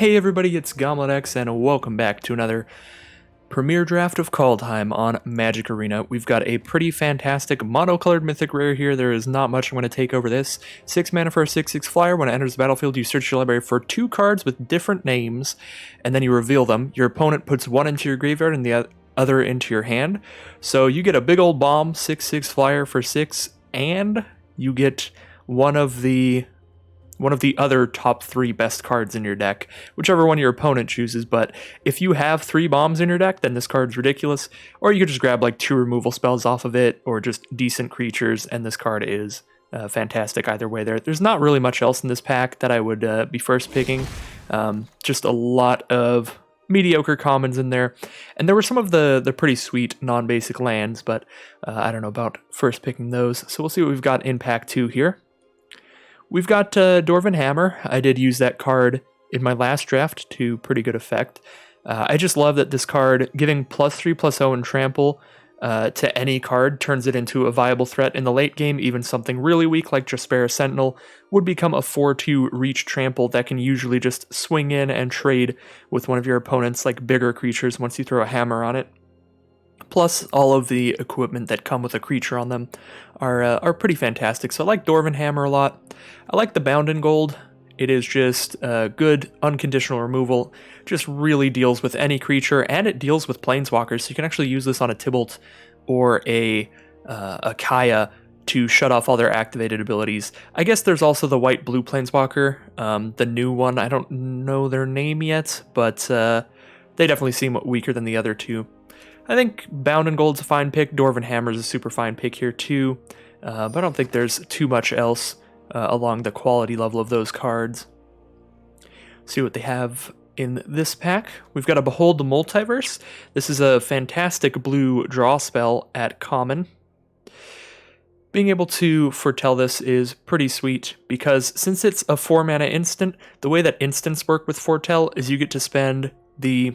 Hey everybody, it's GoblitX and welcome back to another premiere draft of Kaldheim on Magic Arena. We've got a pretty fantastic mono-colored mythic rare here. There is not much I'm going to take over this. 6 mana for a 6/6 flyer. When it enters the battlefield, you search your library for 2 cards with different names, and then you reveal them. Your opponent puts one into your graveyard and the other into your hand. So you get a big old bomb, 6/6 flyer for 6, and you get one of the other top 3 best cards in your deck, whichever one your opponent chooses. But if you have 3 bombs in your deck, then this card's ridiculous. Or you could just grab like 2 removal spells off of it, or just decent creatures, and this card is fantastic either way. There's not really much else in this pack that I would be first picking. Just a lot of mediocre commons in there, and there were some of the pretty sweet non-basic lands, but I don't know about first picking those. So we'll see what we've got in pack 2 here. We've got Dwarven Hammer. I did use that card in my last draft to pretty good effect. I just love that this card, giving +3/+0 and trample to any card, turns it into a viable threat in the late game. Even something really weak like Jaspera Sentinel would become a 4/2 reach trample that can usually just swing in and trade with one of your opponent's like bigger creatures once you throw a hammer on it. Plus, all of the equipment that come with a creature on them are pretty fantastic. So I like Dwarven Hammer a lot. I like the Bound in Gold. It is just good unconditional removal. Just really deals with any creature, and it deals with Planeswalkers. So you can actually use this on a Tybalt or a Kaya to shut off all their activated abilities. I guess there's also the white-blue Planeswalker, the new one. I don't know their name yet, but they definitely seem weaker than the other two. I think Bound in Gold's a fine pick. Dwarven Hammer's a super fine pick here too, but I don't think there's too much else along the quality level of those cards. See what they have in this pack. We've got a Behold the Multiverse. This is a fantastic blue draw spell at common. Being able to foretell this is pretty sweet, because since it's a 4 mana instant, the way that instants work with foretell is you get to spend the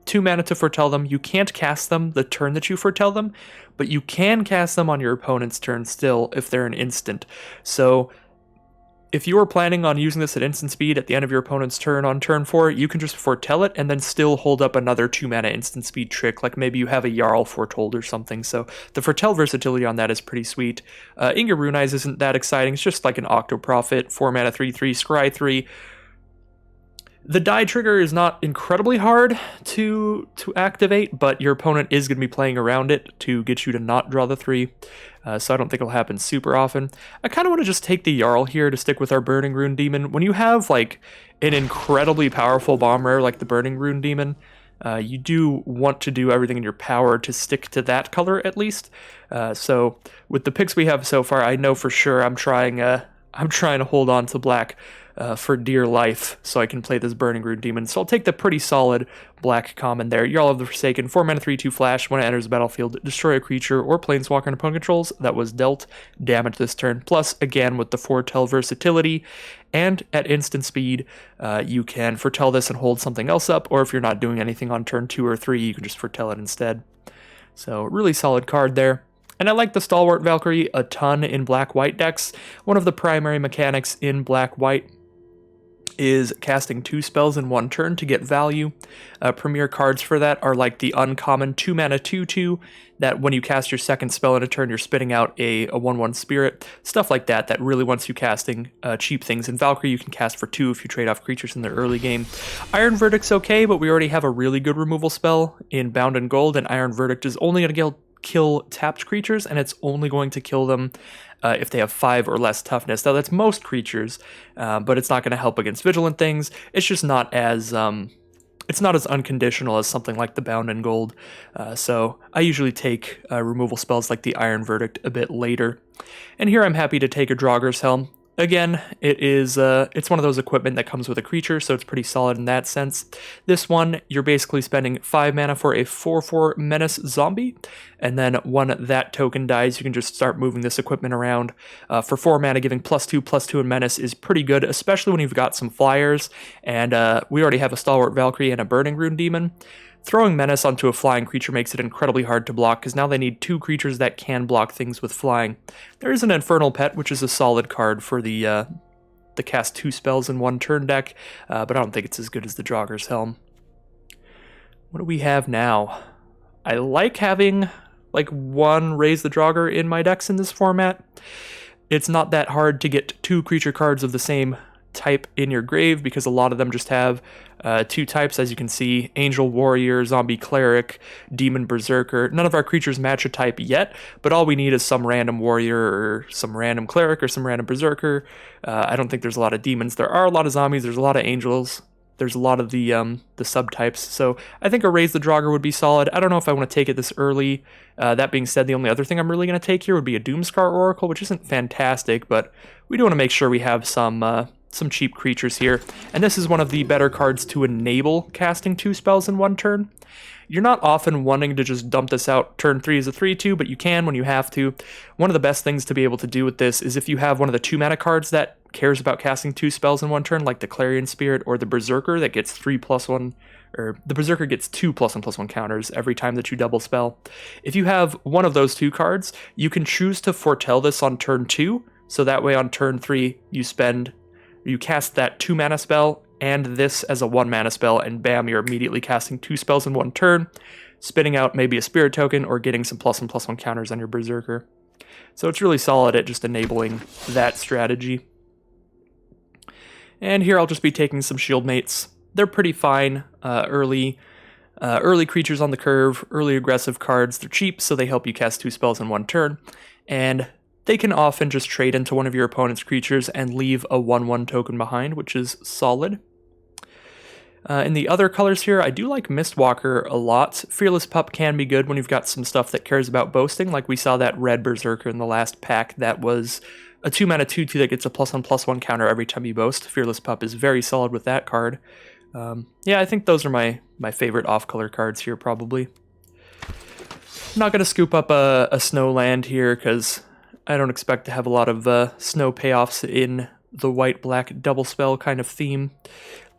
2 mana to foretell them. You can't cast them the turn that you foretell them, but you can cast them on your opponent's turn still if they're an instant. So if you are planning on using this at instant speed at the end of your opponent's turn on turn 4, you can just foretell it and then still hold up another 2 mana instant speed trick, like maybe you have a Jarl foretold or something. So the foretell versatility on that is pretty sweet. Inga Rune Eyes isn't that exciting. It's just like an Octoprophet, 4 mana 3/3, scry 3. The die trigger is not incredibly hard to activate, but your opponent is going to be playing around it to get you to not draw the 3, so I don't think it'll happen super often. I kind of want to just take the Jarl here to stick with our Burning Rune Demon. When you have like an incredibly powerful bomb rare like the Burning Rune Demon, you do want to do everything in your power to stick to that color at least. So with the picks we have so far, I know for sure I'm trying to hold on to black for dear life, so I can play this Burning Rune Demon. So I'll take the pretty solid black common there. Jarl of the Forsaken, 4 mana 3/2 flash. When it enters the battlefield, destroy a creature or planeswalker and opponent controls that was dealt damage this turn. Plus, again, with the foretell versatility, and at instant speed, you can foretell this and hold something else up, or if you're not doing anything on turn 2 or 3, you can just foretell it instead. So, really solid card there. And I like the Stalwart Valkyrie a ton in black-white decks. One of the primary mechanics in black-white is casting 2 spells in 1 turn to get value. Premier cards for that are like the uncommon 2 mana 2/2, that when you cast your second spell in a turn, you're spitting out a 1/1 spirit. Stuff like that really wants you casting cheap things. In Valkyrie, you can cast for 2 if you trade off creatures in the early game. Iron Verdict's okay, but we already have a really good removal spell in Bound in Gold, and Iron Verdict is only going to kill tapped creatures, and it's only going to kill them if they have 5 or less toughness. Now that's most creatures, but it's not going to help against vigilant things. It's just not as unconditional as something like the Bound in Gold. So I usually take removal spells like the Iron Verdict a bit later. And here I'm happy to take a Draugur's Helm. Again, it's one of those equipment that comes with a creature, so it's pretty solid in that sense. This one, you're basically spending 5 mana for a 4/4 Menace Zombie, and then when that token dies, you can just start moving this equipment around. For 4 mana, giving +2/+2 in Menace is pretty good, especially when you've got some flyers, and we already have a Stalwart Valkyrie and a Burning Rune Demon. Throwing Menace onto a flying creature makes it incredibly hard to block, because now they need 2 creatures that can block things with flying. There is an Infernal Pet, which is a solid card for the the cast 2 spells in 1 turn deck, but I don't think it's as good as the Jogger's Helm. What do we have now? I like having like 1 Raise the Jogger in my decks in this format. It's not that hard to get 2 creature cards of the same type in your grave because a lot of them just have 2 types, as you can see: Angel Warrior, Zombie Cleric, Demon Berserker. None of our creatures match a type yet, but all we need is some random Warrior or some random Cleric or some random Berserker. I don't think there's a lot of demons. There are a lot of zombies, there's a lot of angels, there's a lot of the subtypes, so I think a Raise the Jogger would be solid. I don't know if I want to take it this early. That being said, the only other thing I'm really going to take here would be a Doomscar Oracle, which isn't fantastic, but we do want to make sure we have some cheap creatures here. And this is one of the better cards to enable casting 2 spells in 1 turn. You're not often wanting to just dump this out turn 3 as a 3/2, but you can when you have to. One of the best things to be able to do with this is if you have one of the 2 mana cards that cares about casting 2 spells in 1 turn, like the Clarion Spirit or the Berserker that gets 3+1, or the Berserker gets 2 +1/+1 counters every time that you double spell. If you have one of those 2 cards, you can choose to foretell this on turn 2, so that way on turn 3 you cast that 2 mana spell and this as a 1 mana spell, and bam, you're immediately casting 2 spells in 1 turn, spitting out maybe a Spirit Token or getting some +1/+1 counters on your Berserker. So it's really solid at just enabling that strategy. And here I'll just be taking some Shield Mates. They're pretty fine early creatures on the curve, early aggressive cards. They're cheap, so they help you cast 2 spells in 1 turn, and they can often just trade into one of your opponent's creatures and leave a 1/1 token behind, which is solid. In the other colors here, I do like Mistwalker a lot. Fearless Pup can be good when you've got some stuff that cares about boasting, like we saw that red Berserker in the last pack that was a 2 mana 2/2 that gets a +1/+1 counter every time you boast. Fearless Pup is very solid with that card. Yeah, I think those are my favorite off-color cards here, probably. I'm not going to scoop up a Snowland here, because I don't expect to have a lot of snow payoffs in the white-black double spell kind of theme.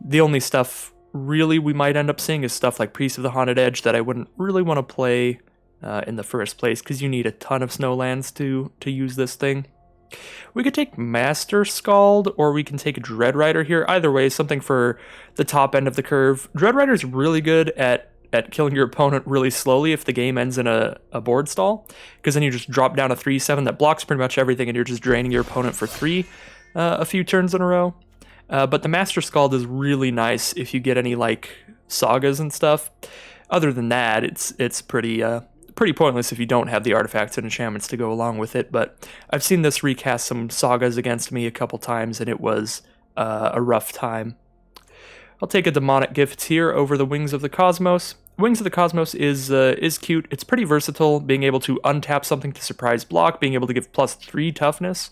The only stuff really we might end up seeing is stuff like Priest of the Haunted Edge that I wouldn't really want to play in the first place, because you need a ton of Snowlands to use this thing. We could take Master Scald, or we can take Dread Rider here. Either way, something for the top end of the curve. Dread Rider is really good at killing your opponent really slowly if the game ends in a board stall, because then you just drop down a 3/7 that blocks pretty much everything, and you're just draining your opponent for 3 a few turns in a row. But the Master Scald is really nice if you get any like sagas and stuff. Other than that, it's pretty pointless if you don't have the artifacts and enchantments to go along with it. But I've seen this recast some sagas against me a couple times, and it was a rough time. I'll take a Demonic Gift here over the Wings of the Cosmos. Wings of the Cosmos is cute. It's pretty versatile, being able to untap something to surprise block, being able to give +3 toughness.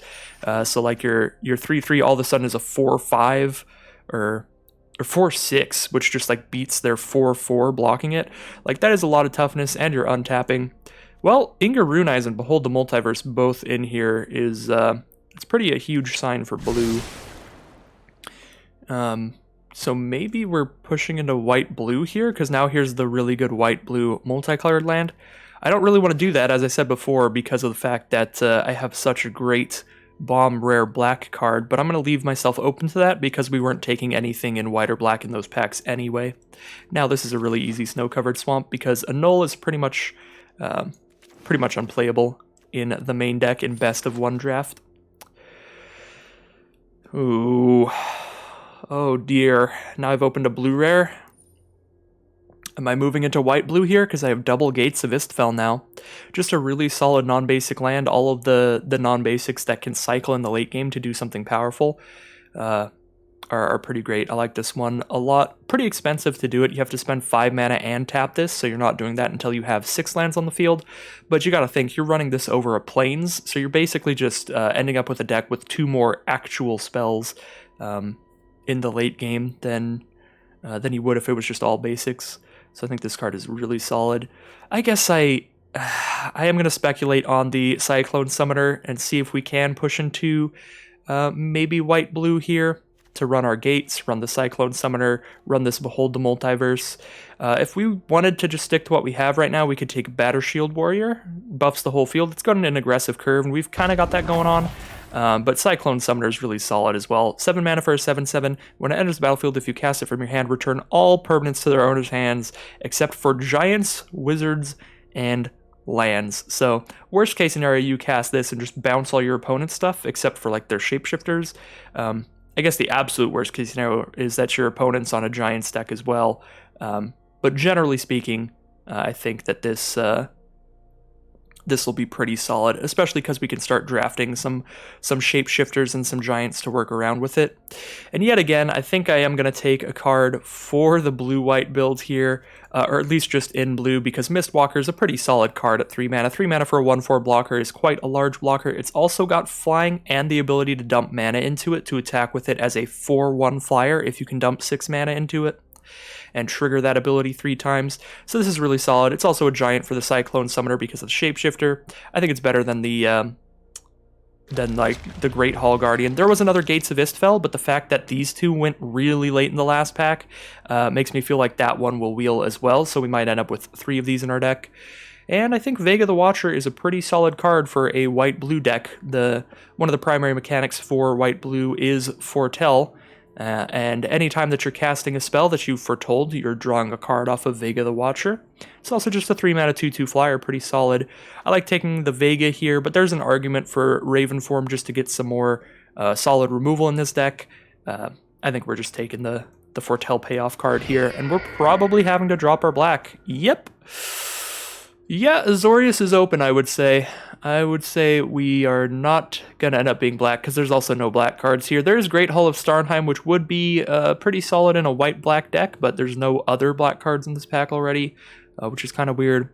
So like your 3/3 all of a sudden is a 4/5 or 4/6, which just like beats their 4/4 blocking it. Like that is a lot of toughness, and you're untapping. Well, Ingar Runize and Behold the Multiverse both in here is it's pretty a huge sign for blue. So maybe we're pushing into white-blue here, because now here's the really good white-blue multicolored land. I don't really want to do that, as I said before, because of the fact that I have such a great bomb rare black card, but I'm going to leave myself open to that because we weren't taking anything in white or black in those packs anyway. Now this is a really easy snow-covered swamp, because a null is pretty much unplayable in the main deck in best of 1 draft. Ooh. Oh dear, now I've opened a blue rare. Am I moving into white-blue here? Because I have double Gates of Istfell now. Just a really solid non-basic land. All of the non-basics that can cycle in the late game to do something powerful are pretty great. I like this one a lot. Pretty expensive to do it. You have to spend 5 mana and tap this, so you're not doing that until you have 6 lands on the field. But you gotta think, you're running this over a Plains, so you're basically just ending up with a deck with 2 more actual spells in the late game than you would if it was just all basics. So I think this card is really solid. I guess I am going to speculate on the Cyclone Summoner and see if we can push into maybe white-blue here to run our gates, run the Cyclone Summoner, run this Behold the Multiverse. If we wanted to just stick to what we have right now, we could take Batter Shield Warrior, buffs the whole field. It's got an aggressive curve, and we've kind of got that going on. But Cyclone Summoner is really solid as well. 7 mana for a 7/7. When it enters the battlefield, if you cast it from your hand, return all permanents to their owner's hands, except for giants, wizards, and lands. So worst case scenario, you cast this and just bounce all your opponent's stuff, except for like their shapeshifters. I guess the absolute worst case scenario is that your opponent's on a giant deck as well. But generally speaking, I think that this will be pretty solid, especially because we can start drafting some shapeshifters and some giants to work around with it. And yet again, I think I am going to take a card for the blue-white build here, or at least just in blue, because Mistwalker is a pretty solid card at 3 mana. 3 mana for a 1/4 blocker is quite a large blocker. It's also got flying and the ability to dump mana into it to attack with it as a 4/1 flyer if you can dump 6 mana into it and trigger that ability 3 times. So this is really solid. It's also a giant for the Cyclone Summoner because of the Shapeshifter. I think it's better than the Great Hall Guardian. There was another Gates of Istfell, but the fact that these two went really late in the last pack makes me feel like that one will wheel as well, so we might end up with 3 of these in our deck. And I think Vega the Watcher is a pretty solid card for a white-blue deck. One of the primary mechanics for white-blue is Foretell, and anytime that you're casting a spell that you've foretold, you're drawing a card off of Vega the Watcher. It's also just a 3 mana 2/2 flyer, pretty solid. I like taking the Vega here, but there's an argument for Raven form just to get some more solid removal in this deck. I think we're just taking the Foretell payoff card here, and we're probably having to drop our black. Yep. Yeah, Azorius is open, I would say. I would say we are not going to end up being black, because there's also no black cards here. There's Great Hall of Starnheim, which would be pretty solid in a white-black deck, but there's no other black cards in this pack already, which is kind of weird.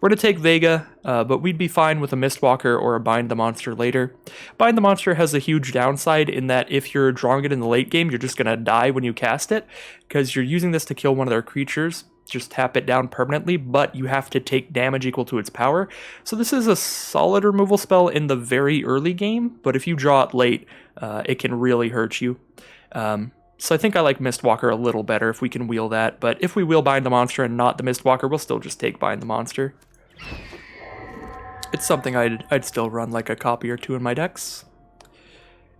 We're going to take Vega, but we'd be fine with a Mistwalker or a Bind the Monster later. Bind the Monster has a huge downside in that if you're drawing it in the late game, you're just going to die when you cast it, because you're using this to kill one of their creatures. Just tap it down permanently, but you have to take damage equal to its power. So this is a solid removal spell in the very early game, but if you draw it late, it can really hurt you. So I think I like Mistwalker a little better if we can wheel that, but if we wheel Bind the Monster and not the Mistwalker, we'll still just take Bind the Monster. It's something I'd still run like a copy or 2 in my decks.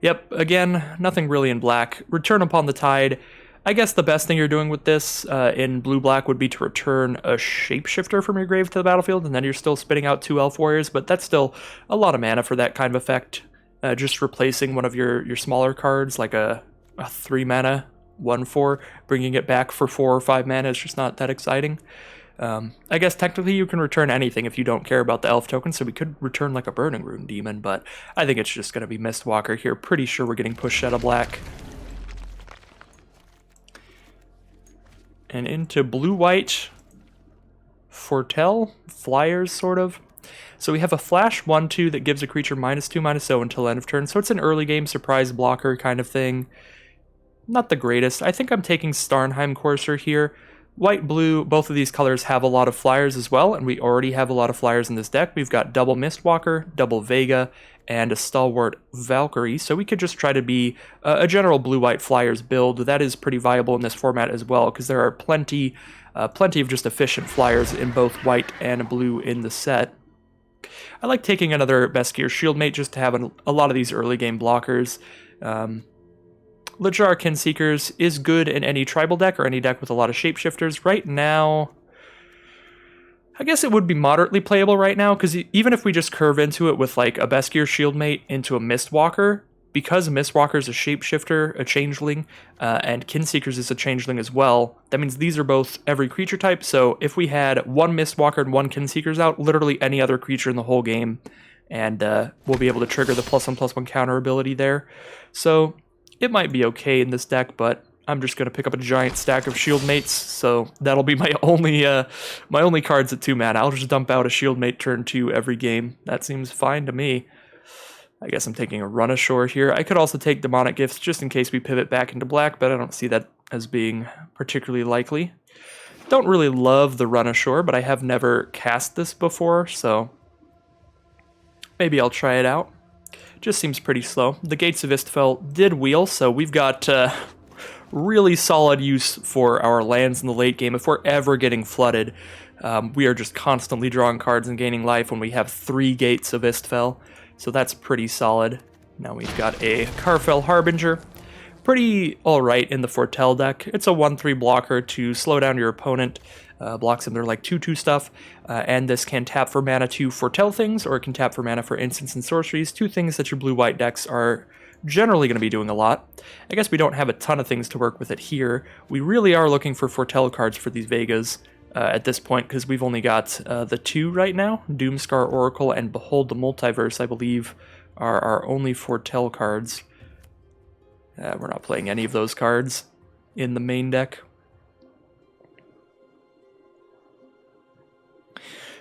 Yep, again, nothing really in black. Return Upon the Tide. I guess the best thing you're doing with this in blue-black would be to return a Shapeshifter from your grave to the battlefield, and then you're still spitting out 2 Elf Warriors, but that's still a lot of mana for that kind of effect. Just replacing one of your smaller cards, like a 3 mana 1/4, bringing it back for 4 or 5 mana is just not that exciting. I guess technically you can return anything if you don't care about the elf token, so we could return like a Burning Rune Demon, but I think it's just going to be Mistwalker here. Pretty sure we're getting pushed out of black. And into blue-white Foretell, flyers, sort of. So we have a flash 1/2 that gives a creature -2/-0 until end of turn, so it's an early game surprise blocker kind of thing. Not the greatest. I think I'm taking Starnheim Courser here. White-blue, both of these colors have a lot of flyers as well, and we already have a lot of flyers in this deck. We've got double Mistwalker, double Vega, and a Stalwart Valkyrie, so we could just try to be a general blue-white flyers build. That is pretty viable in this format as well, because there are plenty of just efficient flyers in both white and blue in the set. I like taking another Beskir Shieldmate just to have a lot of these early game blockers. Lajar Kinseekers is good in any tribal deck or any deck with a lot of shapeshifters. Right now, I guess it would be moderately playable right now, because even if we just curve into it with like a Beskir Shieldmate into a Mistwalker, because Mistwalker is a shapeshifter, a changeling, and Kinseekers is a changeling as well, that means these are both every creature type, so if we had 1 Mistwalker and 1 Kinseekers out, literally any other creature in the whole game, and we'll be able to trigger the +1/+1 counter ability there. So it might be okay in this deck, but I'm just going to pick up a giant stack of Shieldmates, so that'll be my only cards at 2 mana. I'll just dump out a Shieldmate turn 2 every game. That seems fine to me. I guess I'm taking a Run Ashore here. I could also take Demonic Gifts just in case we pivot back into black, but I don't see that as being particularly likely. Don't really love the Run Ashore, but I have never cast this before, so maybe I'll try it out. Just seems pretty slow. The Gates of Istfell did wheel, so we've got really solid use for our lands in the late game. If we're ever getting flooded, we are just constantly drawing cards and gaining life when we have 3 Gates of Istfell, so that's pretty solid. Now we've got a Carfell Harbinger. Pretty alright in the Foretell deck. It's a 1/3 blocker to slow down your opponent. Blocks them, they're like 2/2 stuff. And this can tap for mana to foretell things, or it can tap for mana for instants and sorceries. Two things that your blue-white decks are generally going to be doing a lot. I guess we don't have a ton of things to work with it here. We really are looking for foretell cards for these Vegas at this point, because we've only got the two right now. Doomscar Oracle and Behold the Multiverse, I believe, are our only foretell cards. We're not playing any of those cards in the main deck.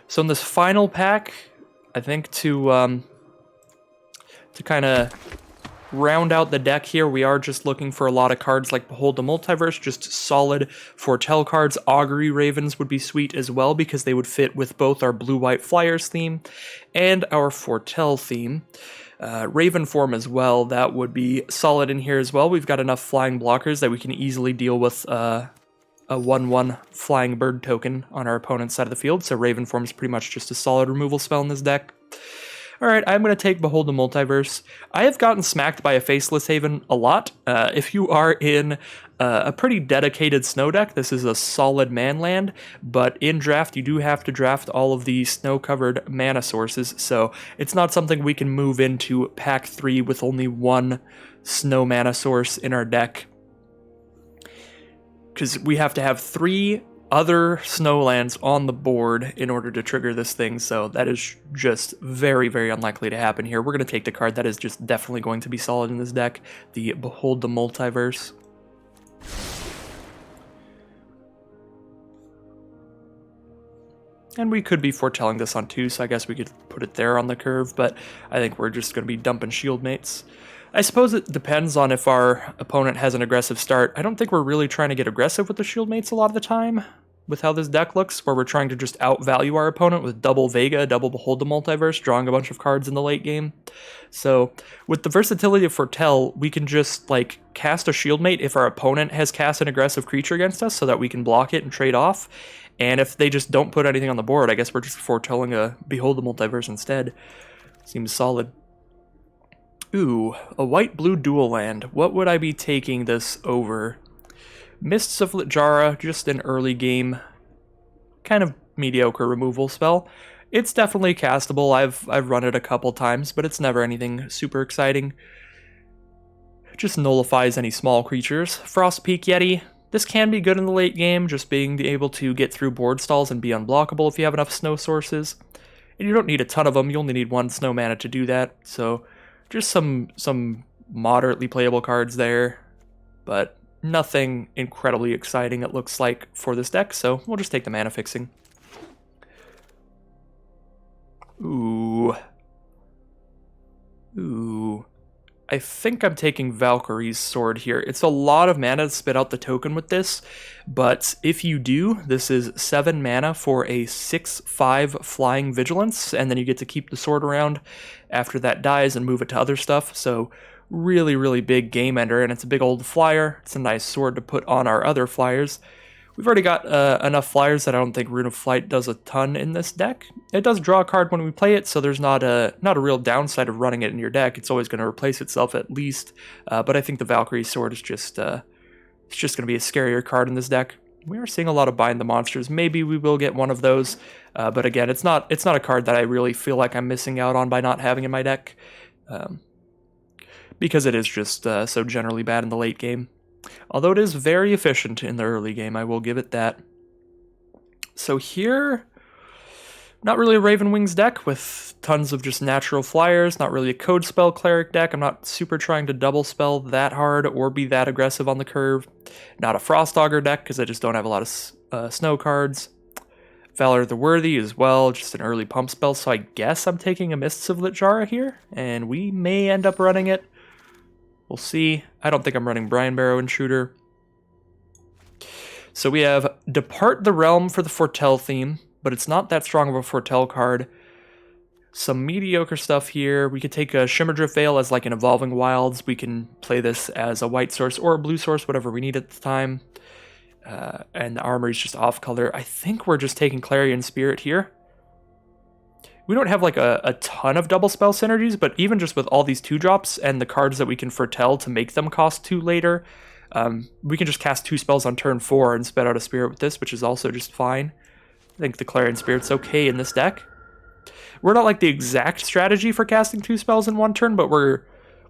So in this final pack, I think to kind of round out the deck here, we are just looking for a lot of cards like Behold the Multiverse, just solid foretell cards. Augury Ravens would be sweet as well, because they would fit with both our blue-white Flyers theme and our foretell theme. Raven form as well, that would be solid in here as well. We've got enough flying blockers that we can easily deal with a 1/1 flying bird token on our opponent's side of the field, so Raven form is pretty much just a solid removal spell in this deck. Alright, I'm going to take Behold the Multiverse. I have gotten smacked by a Faceless Haven a lot. If you are in a pretty dedicated snow deck, this is a solid man land, but in draft you do have to draft all of the snow-covered mana sources, so it's not something we can move into pack 3 with only one snow mana source in our deck, because we have to have 3 other snowlands on the board in order to trigger this thing, so that is just very, very unlikely to happen here. We're going to take the card that is just definitely going to be solid in this deck, the Behold the Multiverse. And we could be foretelling this on 2, so I guess we could put it there on the curve, but I think we're just going to be dumping shield mates. I suppose it depends on if our opponent has an aggressive start. I don't think we're really trying to get aggressive with the shield mates a lot of the time, with how this deck looks, where we're trying to just outvalue our opponent with double Vega, double Behold the Multiverse, drawing a bunch of cards in the late game. So with the versatility of Foretell, we can just like cast a shield mate if our opponent has cast an aggressive creature against us, so that we can block it and trade off. And if they just don't put anything on the board, I guess we're just foretelling a Behold the Multiverse instead. Seems solid. Ooh, a white-blue dual land. What would I be taking this over? Mists of Littjara, just an early game, kind of mediocre removal spell. It's definitely castable. I've run it a couple times, but it's never anything super exciting. Just nullifies any small creatures. Frostpeak Yeti. This can be good in the late game, just being able to get through board stalls and be unblockable if you have enough snow sources. And you don't need a ton of them, you only need 1 snow mana to do that, so just some moderately playable cards there, but nothing incredibly exciting it looks like for this deck, so we'll just take the mana fixing. Ooh. I think I'm taking Valkyrie's Sword here. It's a lot of mana to spit out the token with this, but if you do, this is 7 mana for a 6/5 Flying Vigilance, and then you get to keep the sword around after that dies and move it to other stuff, so really, really big game ender, and it's a big old flyer. It's a nice sword to put on our other flyers. We've already got enough flyers that I don't think Rune of Flight does a ton in this deck. It does draw a card when we play it, so there's not a real downside of running it in your deck. It's always going to replace itself at least, but I think the Valkyrie Sword is just going to be a scarier card in this deck. We are seeing a lot of Bind the Monsters. Maybe we will get one of those, but again, it's not a card that I really feel like I'm missing out on by not having in my deck, because it is just so generally bad in the late game. Although it is very efficient in the early game, I will give it that. So here, not really a Raven Wings deck with tons of just natural flyers, not really a Code Spell Cleric deck. I'm not super trying to double spell that hard or be that aggressive on the curve. Not a Frost Augur deck because I just don't have a lot of snow cards. Valor the Worthy as well, just an early pump spell, so I guess I'm taking a Mists of Littjara here, and we may end up running it. We'll see. I don't think I'm running Brine Barrow Intruder. So we have Depart the Realm for the Foretell theme, but it's not that strong of a Foretell card. Some mediocre stuff here. We could take a Shimmerdrift Veil as like an Evolving Wilds. We can play this as a white source or a blue source, whatever we need at the time. And the armory is just off color. I think we're just taking Clarion Spirit here. we don't have like a ton of double spell synergies, but even just with all these 2-drops and the cards that we can foretell to make them cost 2 later, we can just cast 2 spells on turn 4 and spit out a Spirit with this, which is also just fine. I think the Clarion Spirit's okay in this deck. We're not like the exact strategy for casting 2 spells in 1 turn, but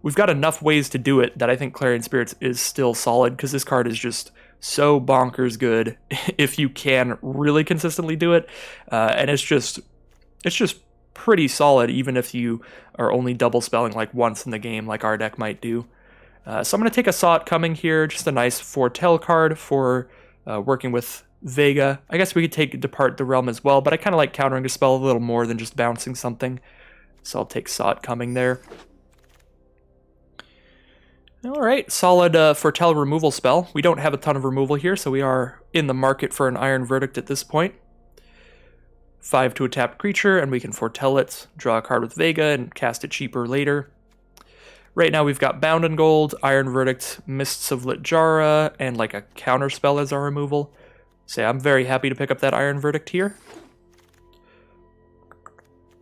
we've got enough ways to do it that I think Clarion Spirits is still solid, because this card is just so bonkers good if you can really consistently do it, and it's just pretty solid even if you are only double spelling like once in the game, like our deck might do. So I'm going to take a Saw It Coming here, just a nice foretell card for working with Vega. I guess we could take Depart the Realm as well, but I kind of like countering a spell a little more than just bouncing something, so I'll take Saw It Coming there. Alright, solid foretell removal spell. We don't have a ton of removal here, so we are in the market for an Iron Verdict at this point. 5 to a tapped creature, and we can foretell it, draw a card with Vega, and cast it cheaper later. Right now we've got Bound in Gold, Iron Verdict, Mists of Litjara, and like a counter spell as our removal. So yeah, I'm very happy to pick up that Iron Verdict here.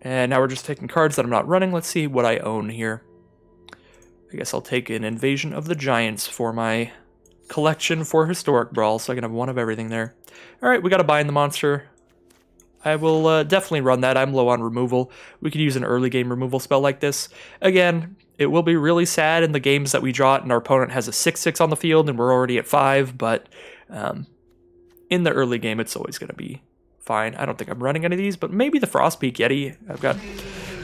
And now we're just taking cards that I'm not running. Let's see what I own here. I guess I'll take an Invasion of the Giants for my collection for Historic Brawl, so I can have one of everything there. Alright, we got to bind the monster. I will definitely run that. I'm low on removal. We could use an early game removal spell like this. Again, it will be really sad in the games that we draw it and our opponent has a 6/6 on the field and we're already at 5, but in the early game it's always going to be fine. I don't think I'm running any of these, but maybe the Frostpeak Yeti. I've got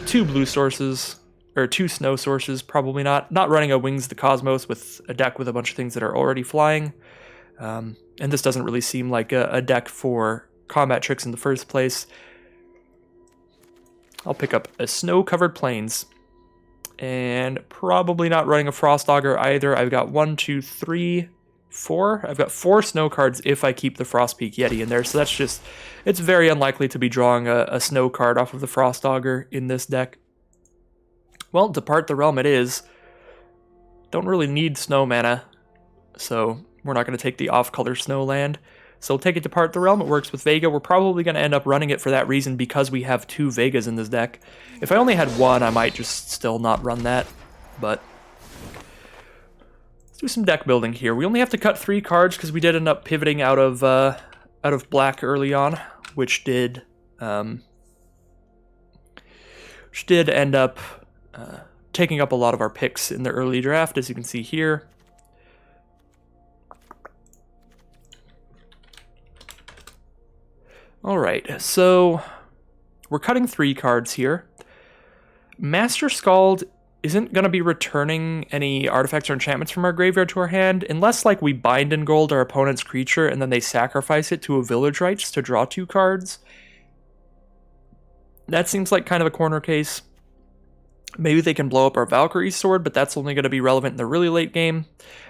2 blue sources, or 2 snow sources, probably not. Not running a Wings the Cosmos with a deck with a bunch of things that are already flying. And this doesn't really seem like a deck for combat tricks in the first place. I'll pick up a Snow-Covered Plains. And probably not running a Frost Augur either. I've got 1, 2, 3, 4. I've got 4 snow cards if I keep the Frostpeak Yeti in there. So that's just, it's very unlikely to be drawing a snow card off of the Frost Augur in this deck. Well, Depart the Realm it is. Don't really need snow mana, so we're not going to take the off-color snow land. So we'll take it Depart the Realm. It works with Vega. We're probably going to end up running it for that reason because we have 2 Vegas in this deck. If I only had 1, I might just still not run that, but let's do some deck building here. We only have to cut 3 cards because we did end up pivoting out of black early on, which did end up taking up a lot of our picks in the early draft, as you can see here. Alright, so we're cutting 3 cards here. Master Skald isn't going to be returning any artifacts or enchantments from our graveyard to our hand, unless like we bind in gold our opponent's creature and then they sacrifice it to a Village Rites to draw 2 cards. That seems like kind of a corner case. Maybe they can blow up our Valkyrie's Sword, but that's only going to be relevant in the really late game.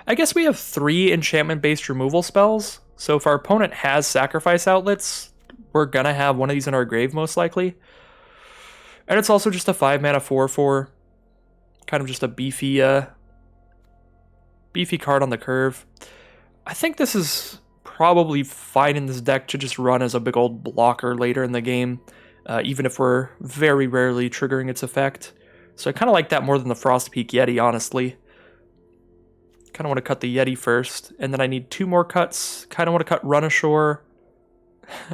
I guess we have 3 enchantment-based removal spells, so if our opponent has sacrifice outlets, we're going to have one of these in our grave most likely. And it's also just a 5-mana 4/4, kind of just a beefy card on the curve. I think this is probably fine in this deck to just run as a big old blocker later in the game, even if we're very rarely triggering its effect. So I kind of like that more than the Frostpeak Yeti, honestly. Kind of want to cut the Yeti first, and then I need 2 more cuts. Kind of want to cut Run Ashore.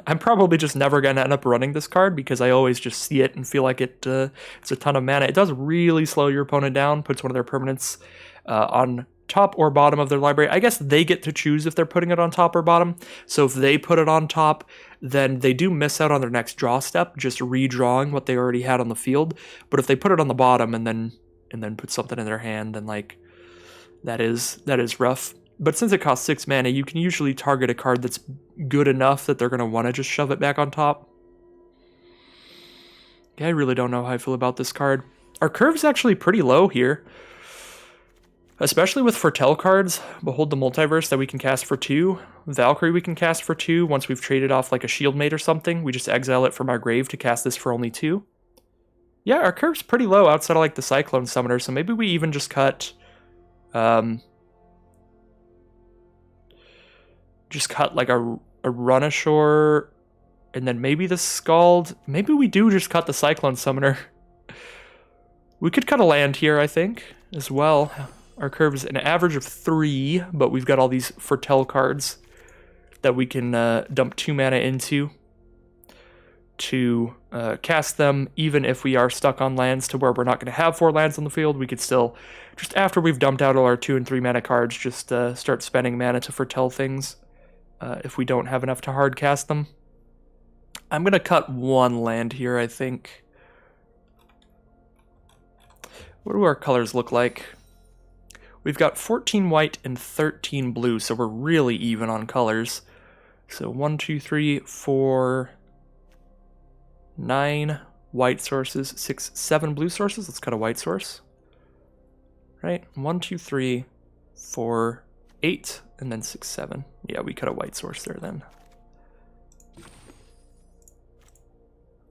I'm probably just never going to end up running this card because I always just see it and feel like it's a ton of mana. It does really slow your opponent down, puts one of their permanents on top or bottom of their library. I guess they get to choose if they're putting it on top or bottom. So if they put it on top, then they do miss out on their next draw step, just redrawing what they already had on the field. But if they put it on the bottom and then put something in their hand, then like that is rough. But since it costs 6 mana, you can usually target a card that's good enough that they're going to want to just shove it back on top. Yeah, I really don't know how I feel about this card. Our curve's actually pretty low here. Especially with Foretell cards. Behold the Multiverse that we can cast for 2. Valkyrie we can cast for 2. Once we've traded off like a Shieldmate or something, we just exile it from our grave to cast this for only 2. Yeah, our curve's pretty low outside of like the Cyclone Summoner, so maybe we even just cut... just cut like a Run Ashore And then maybe the Scald. Maybe we do just cut the Cyclone Summoner. We could cut a land here, I think, as well. Our curve is an average of 3, but we've got all these Foretell cards that we can dump 2 mana into to cast them. Even if we are stuck on lands to where we're not going to have 4 lands on the field, we could still, just after we've dumped out all our 2 and 3 mana cards, just start spending mana to foretell things if we don't have enough to hard cast them. I'm going to cut 1 land here, I think. What do our colors look like? We've got 14 white and 13 blue, so we're really even on colors. So 1, 2, 3, 4, 9 white sources, 6, 7 blue sources. Let's cut a white source. Right? 1, 2, 3, 4, 8, and then 6, 7. Yeah, we cut a white source there then.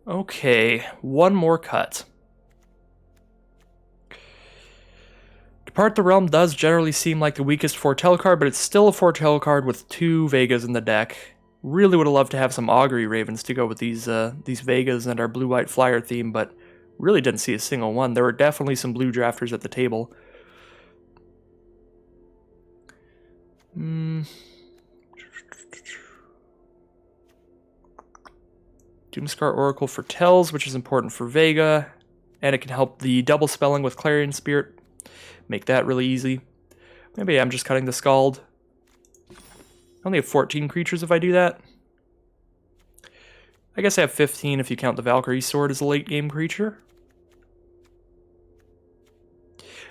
Okay, 1 more cut. Depart the Realm does generally seem like the weakest Foretell card, but it's still a Foretell card with 2 Vegas in the deck. Really would have loved to have some Augury Ravens to go with these Vegas and our blue-white flyer theme, but really didn't see a single one. There were definitely some blue drafters at the table. Doomscar Oracle foretells, which is important for Vega, and it can help the double spelling with Clarion Spirit. Make that really easy. Maybe I'm just cutting the Scald. I only have 14 creatures if I do that. I guess I have 15 if you count the Valkyrie Sword as a late game creature.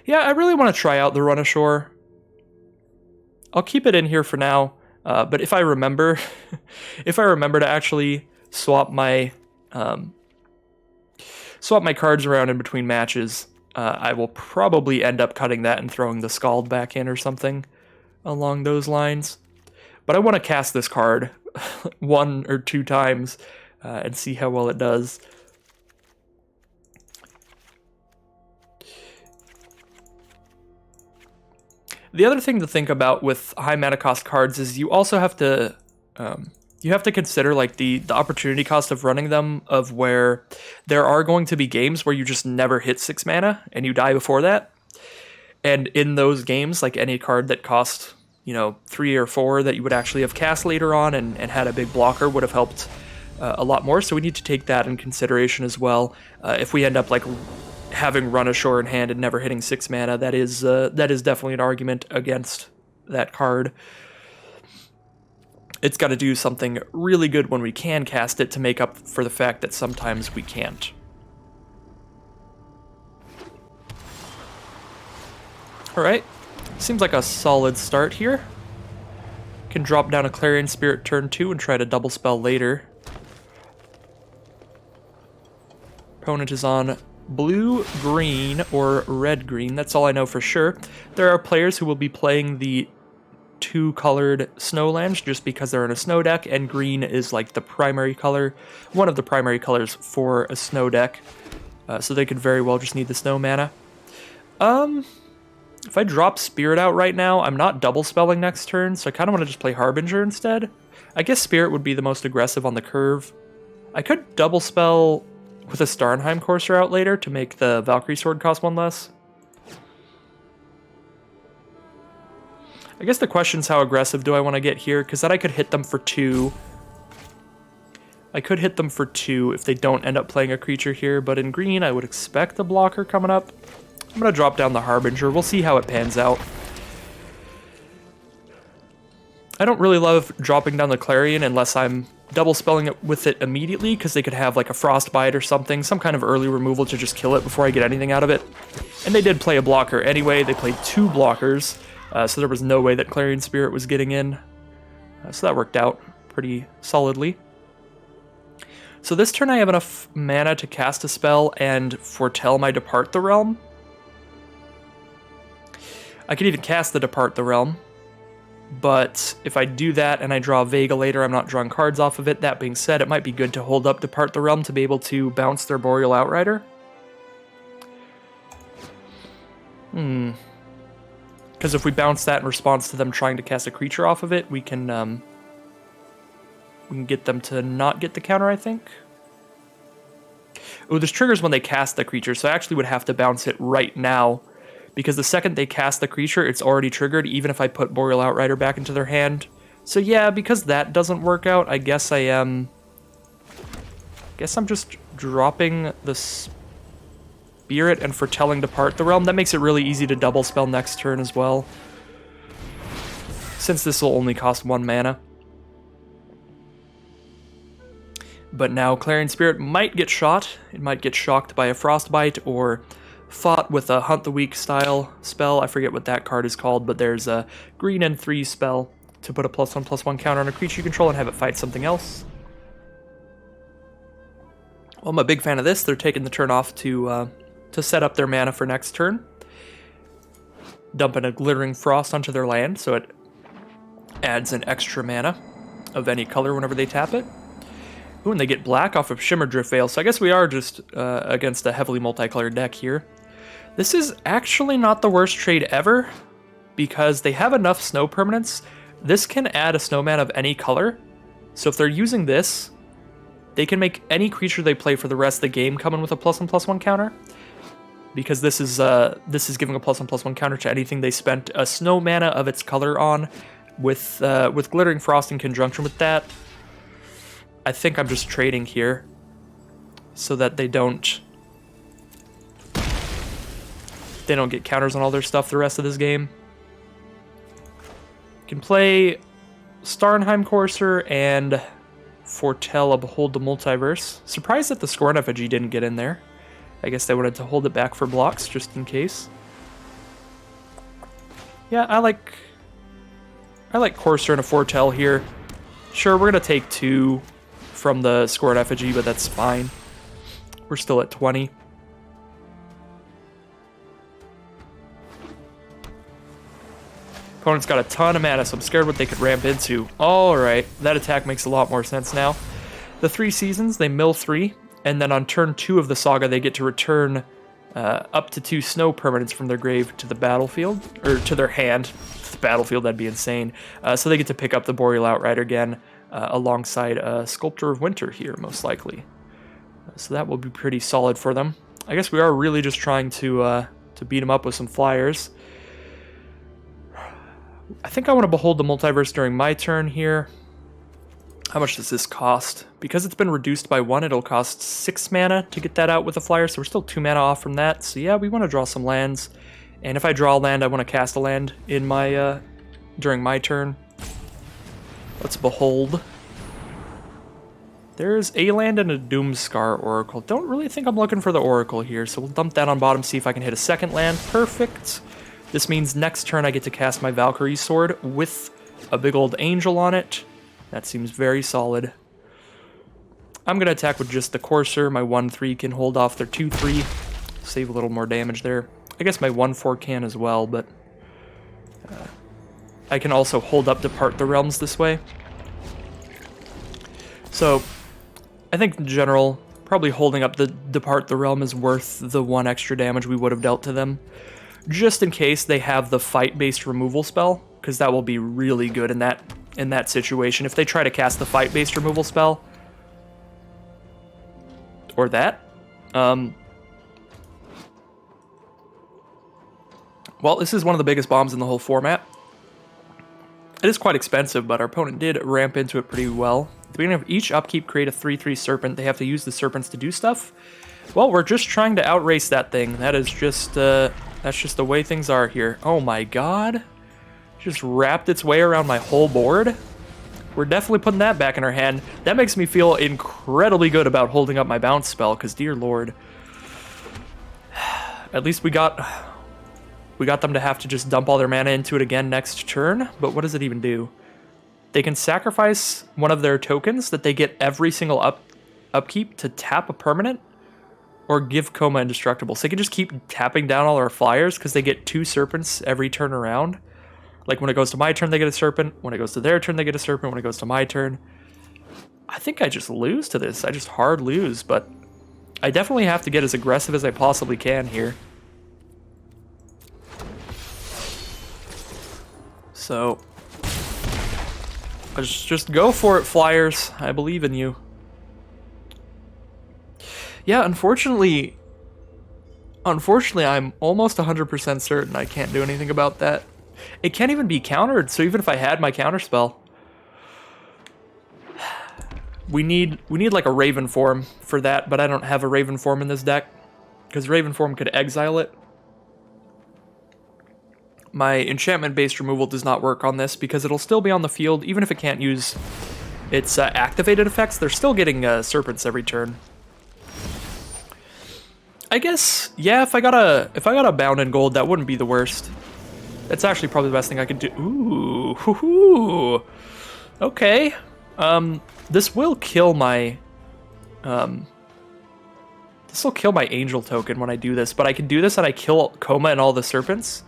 Yeah, I really want to try out the Run Ashore. I'll keep it in here for now, but if I remember, if I remember to actually swap my cards around in between matches, I will probably end up cutting that and throwing the Scald back in or something along those lines. But I want to cast this card 1 or 2 times and see how well it does. The other thing to think about with high mana cost cards is you also have to consider like the opportunity cost of running them, of where there are going to be games where you just never hit 6 mana and you die before that. And in those games, like any card that cost, 3 or 4 that you would actually have cast later on and had a big blocker would have helped a lot more. So we need to take that in consideration as well. If we end up like having Run Ashore in hand and never hitting 6 mana, that is definitely an argument against that card. It's got to do something really good when we can cast it to make up for the fact that sometimes we can't. Alright, seems like a solid start here. Can drop down a Clarion Spirit turn 2 and try to double spell later. Opponent is on blue-green or red-green, that's all I know for sure. There are players who will be playing the 2-colored snowlands just because they're in a snow deck, and green is like the primary color, one of the primary colors for a snow deck, so they could very well just need the snow mana. If I drop Spirit out right now, I'm not double spelling next turn, so I kind of want to just play Harbinger instead. I guess Spirit would be the most aggressive on the curve. I could double spell with a Starnheim Courser out later to make the Valkyrie Sword cost 1 less. I guess the question is how aggressive do I want to get here, because then I could hit them for 2. I could hit them for 2 if they don't end up playing a creature here, but in green I would expect a blocker coming up. I'm going to drop down the Harbinger. We'll see how it pans out. I don't really love dropping down the Clarion unless I'm double spelling it with it immediately, because they could have like a Frostbite or something, some kind of early removal to just kill it before I get anything out of it. And they did play a blocker anyway. They played 2 blockers. So there was no way that Clarion Spirit was getting in. So that worked out pretty solidly. So this turn I have enough mana to cast a spell and foretell my Depart the Realm. I could even cast the Depart the Realm. But if I do that and I draw Vega later, I'm not drawing cards off of it. That being said, it might be good to hold up Depart the Realm to be able to bounce their Boreal Outrider. Because if we bounce that in response to them trying to cast a creature off of it, we can We can get them to not get the counter, I think. Oh, there's triggers when they cast the creature, so I actually would have to bounce it right now. Because the second they cast the creature, it's already triggered, even if I put Boreal Outrider back into their hand. So yeah, because that doesn't work out, I guess I am... guess I'm just dropping the Spirit and Foretelling Depart the Realm. That makes it really easy to double spell next turn as well, since this will only cost 1 mana. But now Clarion Spirit might get shot. It might get shocked by a Frostbite or fought with a Hunt the Weak style spell. I forget what that card is called, but there's a green and 3 spell to put a +1/+1 counter on a creature you control and have it fight something else. Well, I'm a big fan of this. They're taking the turn off to set up their mana for next turn. Dumping a Glittering Frost onto their land, so it adds an extra mana of any color whenever they tap it. Ooh, and they get black off of Shimmer Drift Veil, so I guess we are just against a heavily multicolored deck here. This is actually not the worst trade ever, because they have enough snow permanents. This can add a snowman of any color, so if they're using this, they can make any creature they play for the rest of the game come in with a +1/+1 counter, because this is giving a +1/+1 counter to anything they spent a snow mana of its color on. With Glittering Frost in conjunction with that, I think I'm just trading here so that they don't get counters on all their stuff the rest of this game. Can play Starnheim Courser and Foretell a Behold the Multiverse. Surprised that the Scorn Effigy didn't get in there. I guess they wanted to hold it back for blocks just in case. Yeah, I like Courser and a Foretell here. Sure, we're gonna take 2 from the Scorn Effigy, but that's fine. We're still at 20. Opponent's got a ton of mana, so I'm scared what they could ramp into. Alright, that attack makes a lot more sense now. The 3 Seasons, they mill 3, and then on turn 2 of the Saga, they get to return up to 2 snow permanents from their grave to the battlefield, or to their hand. The battlefield, that'd be insane. So they get to pick up the Boreal Outrider again, alongside Sculptor of Winter here, most likely. So that will be pretty solid for them. I guess we are really just trying to beat them up with some flyers. I think I want to Behold the Multiverse during my turn here. How much does this cost? Because it's been reduced by 1, it'll cost 6 mana to get that out with a flyer, so we're still 2 mana off from that. So yeah, we want to draw some lands. And if I draw a land, I want to cast a land in my during my turn. Let's Behold. There's a land and a Doomscar Oracle. Don't really think I'm looking for the Oracle here, so we'll dump that on bottom, see if I can hit a second land. Perfect. This means next turn I get to cast my Valkyrie Sword with a big old angel on it. That seems very solid. I'm going to attack with just the Courser. My 1/3 can hold off their 2/3. Save a little more damage there. I guess my 1/4 can as well, but I can also hold up Depart the Realms this way. So I think in general, probably holding up the Depart the Realm is worth the 1 extra damage we would have dealt to them. Just in case they have the fight-based removal spell, because that will be really good in that situation. If they try to cast the fight-based removal spell, or that, well, this is one of the biggest bombs in the whole format. It is quite expensive, but our opponent did ramp into it pretty well. At the beginning of each upkeep, create a 3/3 Serpent. They have to use the Serpents to do stuff. Well, we're just trying to outrace that thing. That is just, that's just the way things are here. Oh my god. Just wrapped its way around my whole board. We're definitely putting that back in our hand. That makes me feel incredibly good about holding up my bounce spell, because dear lord. At least we got them to have to just dump all their mana into it again next turn, but what does it even do? They can sacrifice one of their tokens that they get every single upkeep to tap a permanent, or give Coma Indestructible. So they can just keep tapping down all our flyers because they get 2 Serpents every turn around. Like when it goes to my turn, they get a Serpent. When it goes to their turn, they get a Serpent. When it goes to my turn. I think I just lose to this. I just hard lose, but I definitely have to get as aggressive as I possibly can here. So Just go for it, Flyers. I believe in you. Yeah, unfortunately, I'm almost 100% certain I can't do anything about that. It can't even be countered, so even if I had my counterspell, we need like a Raven form for that, but I don't have a Raven form in this deck because Raven form could exile it. My enchantment-based removal does not work on this because it'll still be on the field, even if it can't use its activated effects. They're still getting serpents every turn. I guess, yeah, if I got a bound in gold, that wouldn't be the worst. That's actually probably the best thing I could do. Ooh, hoo-hoo. Okay. This will kill my angel token when I do this, but I can do this and I kill Coma and all the serpents.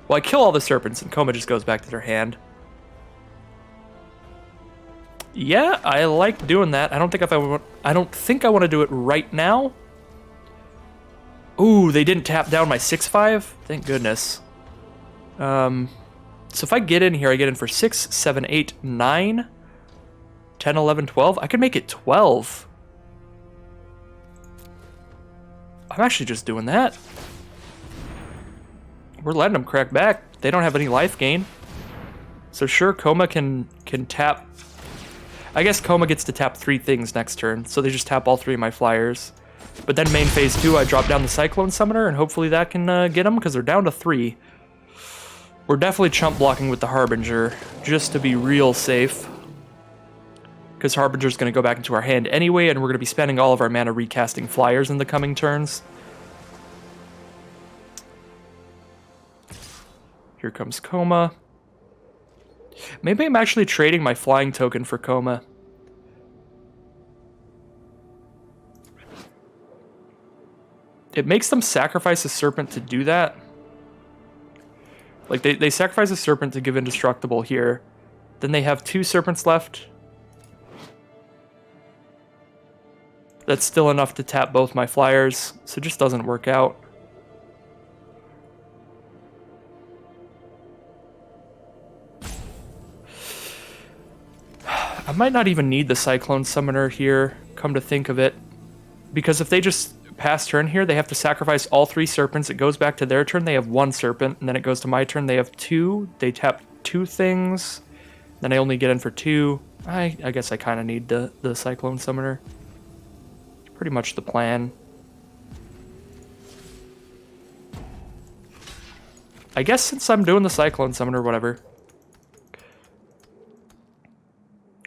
Well, I kill all the serpents and Coma just goes back to their hand. Yeah, I like doing that. I don't think I want to do it right now. Ooh, they didn't tap down my 6/5? Thank goodness. So if I get in here, I get in for 6, 7, 8, 9, 10, 11, 12. I could make it 12. I'm actually just doing that. We're letting them crack back. They don't have any life gain. So sure, Coma can tap. I guess Coma gets to tap 3 things next turn, so they just tap all 3 of my Flyers. But then main phase 2, I drop down the Cyclone Summoner, and hopefully that can get them, because they're down to 3. We're definitely chump blocking with the Harbinger, just to be real safe. Because Harbinger's going to go back into our hand anyway, and we're going to be spending all of our mana recasting Flyers in the coming turns. Here comes Coma. Maybe I'm actually trading my flying token for Coma. It makes them sacrifice a serpent to do that. Like, they sacrifice a serpent to give indestructible here. Then they have 2 serpents left. That's still enough to tap both my Flyers, so it just doesn't work out. I might not even need the Cyclone Summoner here, come to think of it. Because if they just pass turn here, they have to sacrifice all 3 serpents. It goes back to their turn, they have 1 serpent. And then it goes to my turn, they have 2. They tap 2 things. Then I only get in for 2. I guess I kind of need the Cyclone Summoner. Pretty much the plan. I guess since I'm doing the Cyclone Summoner, whatever.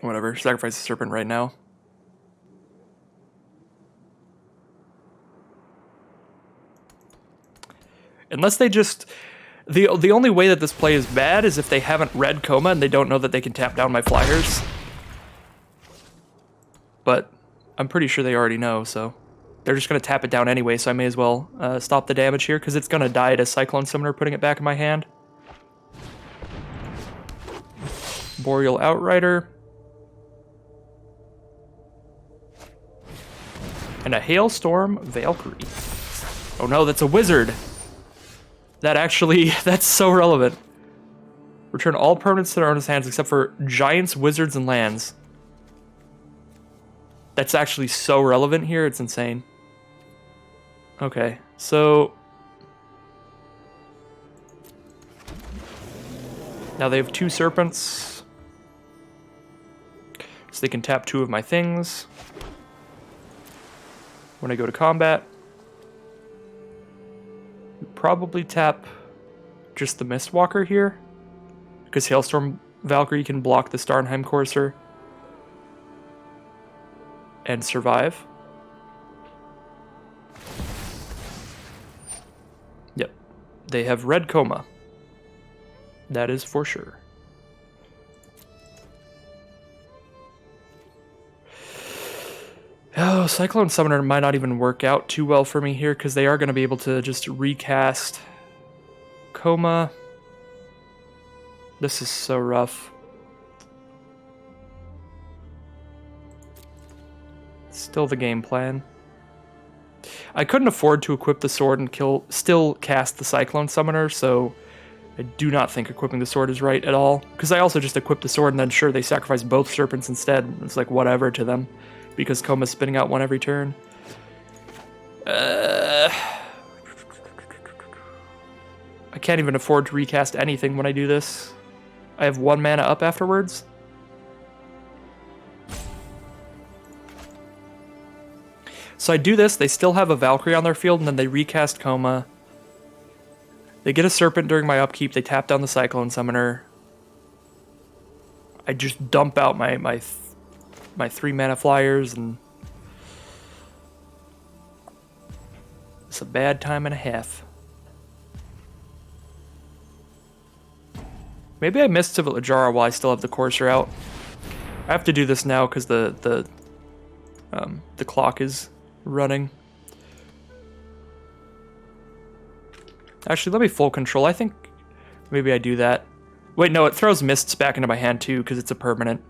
Whatever, sacrifice the serpent right now. Unless they just... The only way that this play is bad is if they haven't read Coma and they don't know that they can tap down my Flyers. But I'm pretty sure they already know, so... They're just going to tap it down anyway, so I may as well stop the damage here, because it's going to die to Cyclone Summoner putting it back in my hand. Boreal Outrider. And a Hailstorm Valkyrie. Oh no, that's a wizard. That actually, that's so relevant. Return all permanents to their owner's hands except for giants, wizards, and lands. That's actually so relevant here, it's insane. Okay, so... Now they have 2 serpents. So they can tap 2 of my things. When I go to combat, probably tap just the Mistwalker here, because Hailstorm Valkyrie can block the Starnheim Courser and survive. Yep, they have red Coma. That is for sure. Oh, Cyclone Summoner might not even work out too well for me here, because they are going to be able to just recast Coma. This is so rough. Still the game plan. I couldn't afford to equip the sword and still cast the Cyclone Summoner, so I do not think equipping the sword is right at all, because I also just equipped the sword and then sure, they sacrifice both serpents instead. It's like whatever to them, because Koma's spitting out one every turn. I can't even afford to recast anything when I do this. I have 1 mana up afterwards. So I do this, they still have a Valkyrie on their field, and then they recast Koma. They get a Serpent during my upkeep, they tap down the Cyclone Summoner. I just dump out my 3 mana flyers, and it's a bad time and a half. Maybe I missed Civil Ajara while I still have the Courser out. I have to do this now because the clock is running. Actually, let me full control. I think maybe I do that. Wait, no, it throws mists back into my hand too because it's a permanent.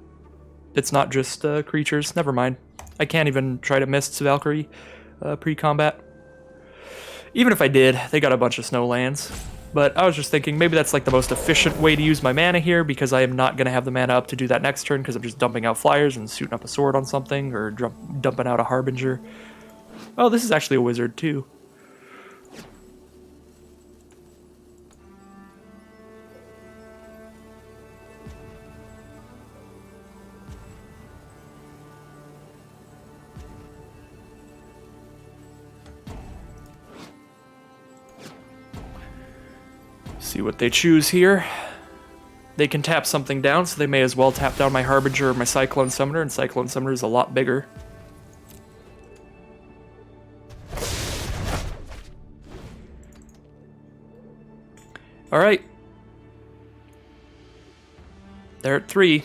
It's not just creatures. Never mind. I can't even try to mists Valkyrie pre-combat. Even if I did, they got a bunch of snow lands. But I was just thinking maybe that's like the most efficient way to use my mana here because I am not going to have the mana up to do that next turn because I'm just dumping out flyers and shooting up a sword on something or dumping out a Harbinger. Oh, this is actually a wizard too. See what they choose here. They can tap something down, so they may as well tap down my Harbinger or my Cyclone Summoner, and Cyclone Summoner is a lot bigger. Alright. They're at 3.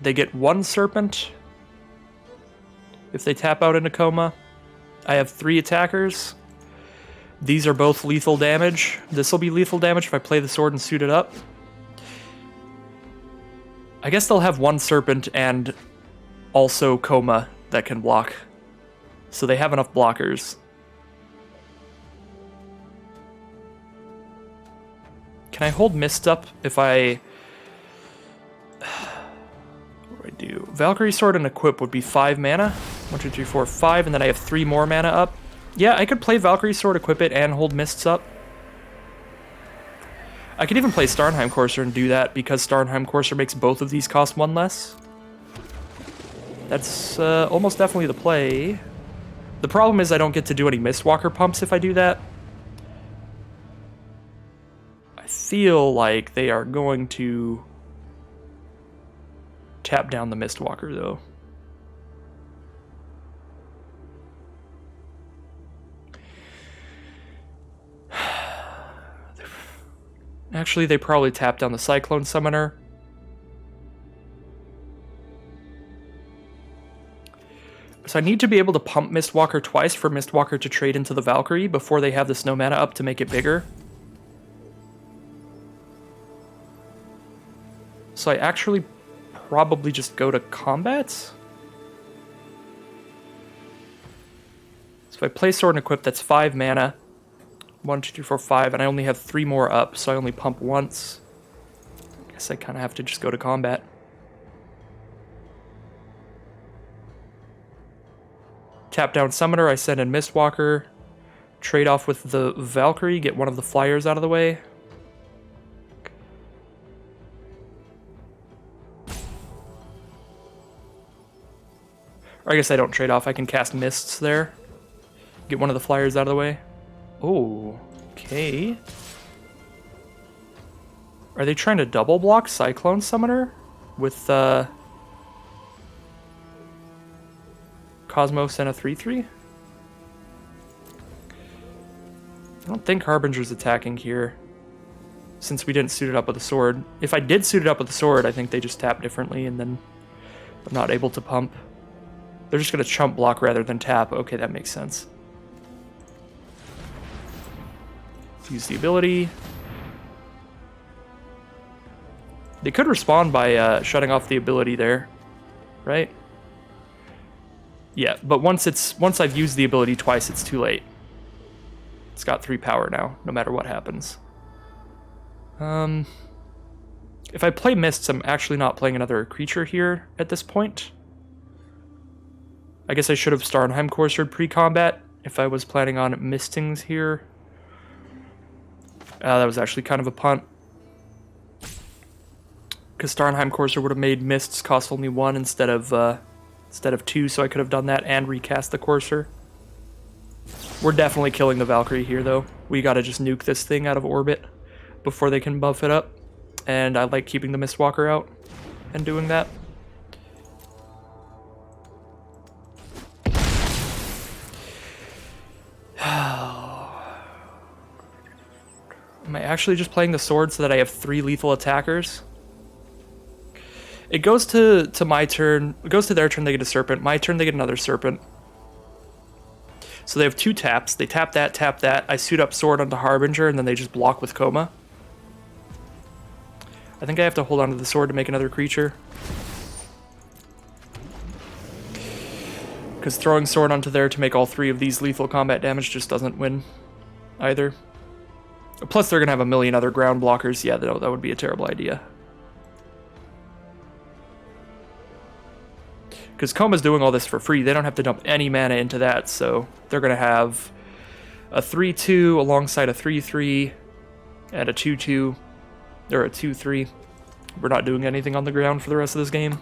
They get 1 Serpent. If they tap out into Koma. I have 3 attackers. These are both lethal damage. This will be lethal damage if I play the sword and suit it up. I guess they'll have 1 Serpent and also Koma that can block. So they have enough blockers. Can I hold Mist up if I... What do I do? Valkyrie Sword and Equip would be 5 mana. 1, 2, 3, 4, 5, and then I have 3 more mana up. Yeah, I could play Valkyrie Sword, equip it, and hold Mists up. I could even play Starnheim Courser and do that, because Starnheim Courser makes both of these cost 1 less. That's almost definitely the play. The problem is I don't get to do any Mistwalker pumps if I do that. I feel like they are going to tap down the Mistwalker, though. Actually, they probably tap down the Cyclone Summoner. So I need to be able to pump Mistwalker twice for Mistwalker to trade into the Valkyrie before they have the snow mana up to make it bigger. So I actually probably just go to combat. So if I play Sword and Equip, that's 5 mana. 1, 2, 3, 4, 5, and I only have 3 more up, so I only pump once. I guess I kind of have to just go to combat. Tap down Summoner, I send in Mistwalker. Trade off with the Valkyrie, get one of the flyers out of the way. Or I guess I don't trade off, I can cast Mists there. Get one of the flyers out of the way. Oh, okay. Are they trying to double block Cyclone Summoner with Cosmos and a 3/3? I don't think Harbinger's attacking here, since we didn't suit it up with a sword. If I did suit it up with a sword, I think they just tap differently, and then I'm not able to pump. They're just going to chump block rather than tap. Okay, that makes sense. Use the ability. They could respond by shutting off the ability there, right? Yeah, but once I've used the ability twice, it's too late. It's got 3 power now, no matter what happens. If I play Mists, I'm actually not playing another creature here at this point. I guess I should have Starnheim Coursered pre-combat if I was planning on Mistings here. That was actually kind of a punt. Because Starnheim Courser would have made Mists cost only 1 instead of 2, so I could have done that and recast the Courser. We're definitely killing the Valkyrie here, though. We gotta just nuke this thing out of orbit before they can buff it up. And I like keeping the Mistwalker out and doing that. Am I actually just playing the sword so that I have 3 lethal attackers? It goes to my turn. It goes to their turn, they get a Serpent. My turn, they get another Serpent. So they have 2 taps. They tap that. I suit up Sword onto Harbinger, and then they just block with Coma. I think I have to hold on to the sword to make another creature. Because throwing sword onto there to make all 3 of these lethal combat damage just doesn't win either. Plus, they're going to have a million other ground blockers. Yeah, that would be a terrible idea. Because Coma's doing all this for free. They don't have to dump any mana into that, so they're going to have a 3-2 alongside a 3-3 and a 2-2, or a 2-3. We're not doing anything on the ground for the rest of this game.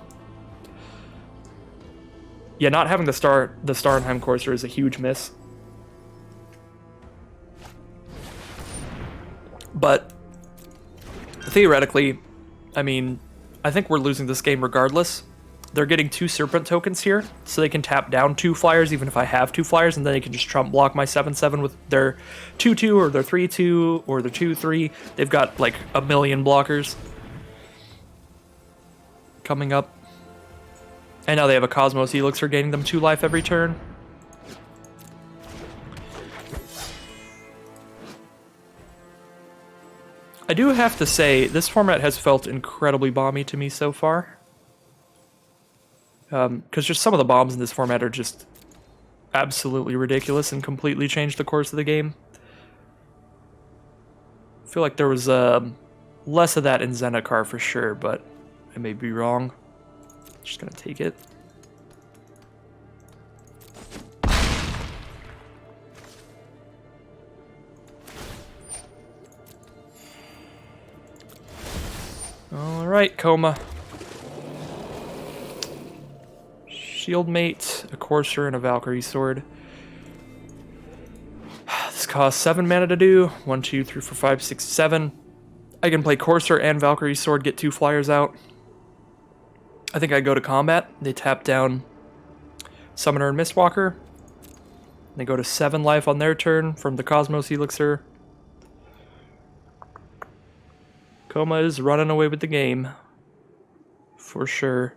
Yeah, not having the Starnheim Courser is a huge miss. But theoretically, I mean, I think we're losing this game regardless. They're getting 2 Serpent tokens here, so they can tap down 2 flyers even if I have 2 flyers, and then they can just trump block my 7/7 with their 2/2 or their 3/2 or their 2/3. They've got like a million blockers coming up. And now they have a Cosmos Helix for gaining them 2 life every turn. I do have to say, this format has felt incredibly bomby to me so far. Because just some of the bombs in this format are just absolutely ridiculous and completely changed the course of the game. I feel like there was less of that in Zendikar for sure, but I may be wrong. Just gonna take it. Alright, Coma. Shieldmate, a Courser, and a Valkyrie Sword. This costs 7 mana to do. 1, 2, 3, 4, 5, 6, 7. I can play Courser and Valkyrie Sword, get 2 flyers out. I think I go to combat. They tap down Summoner and Mistwalker. They go to 7 life on their turn from the Cosmos Elixir. Coma is running away with the game. For sure.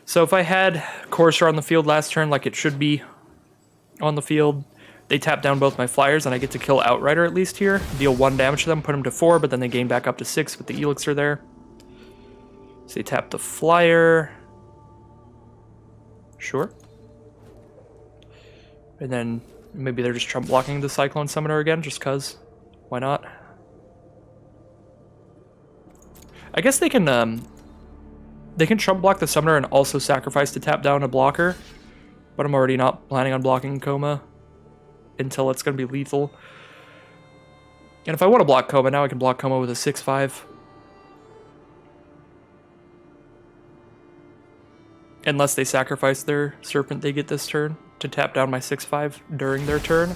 So if I had Courser on the field last turn like it should be on the field, they tap down both my flyers and I get to kill Outrider at least here. Deal 1 damage to them, put them to 4, but then they gain back up to 6 with the Elixir there. So they tap the flyer. Sure. And then maybe they're just trump blocking the Cyclone Summoner again, just cuz. Why not? I guess they can trump block the Summoner and also sacrifice to tap down a blocker, but I'm already not planning on blocking Coma until it's going to be lethal. And if I want to block Coma, now I can block Coma with a 6/5. Unless they sacrifice their Serpent they get this turn to tap down my 6/5 during their turn,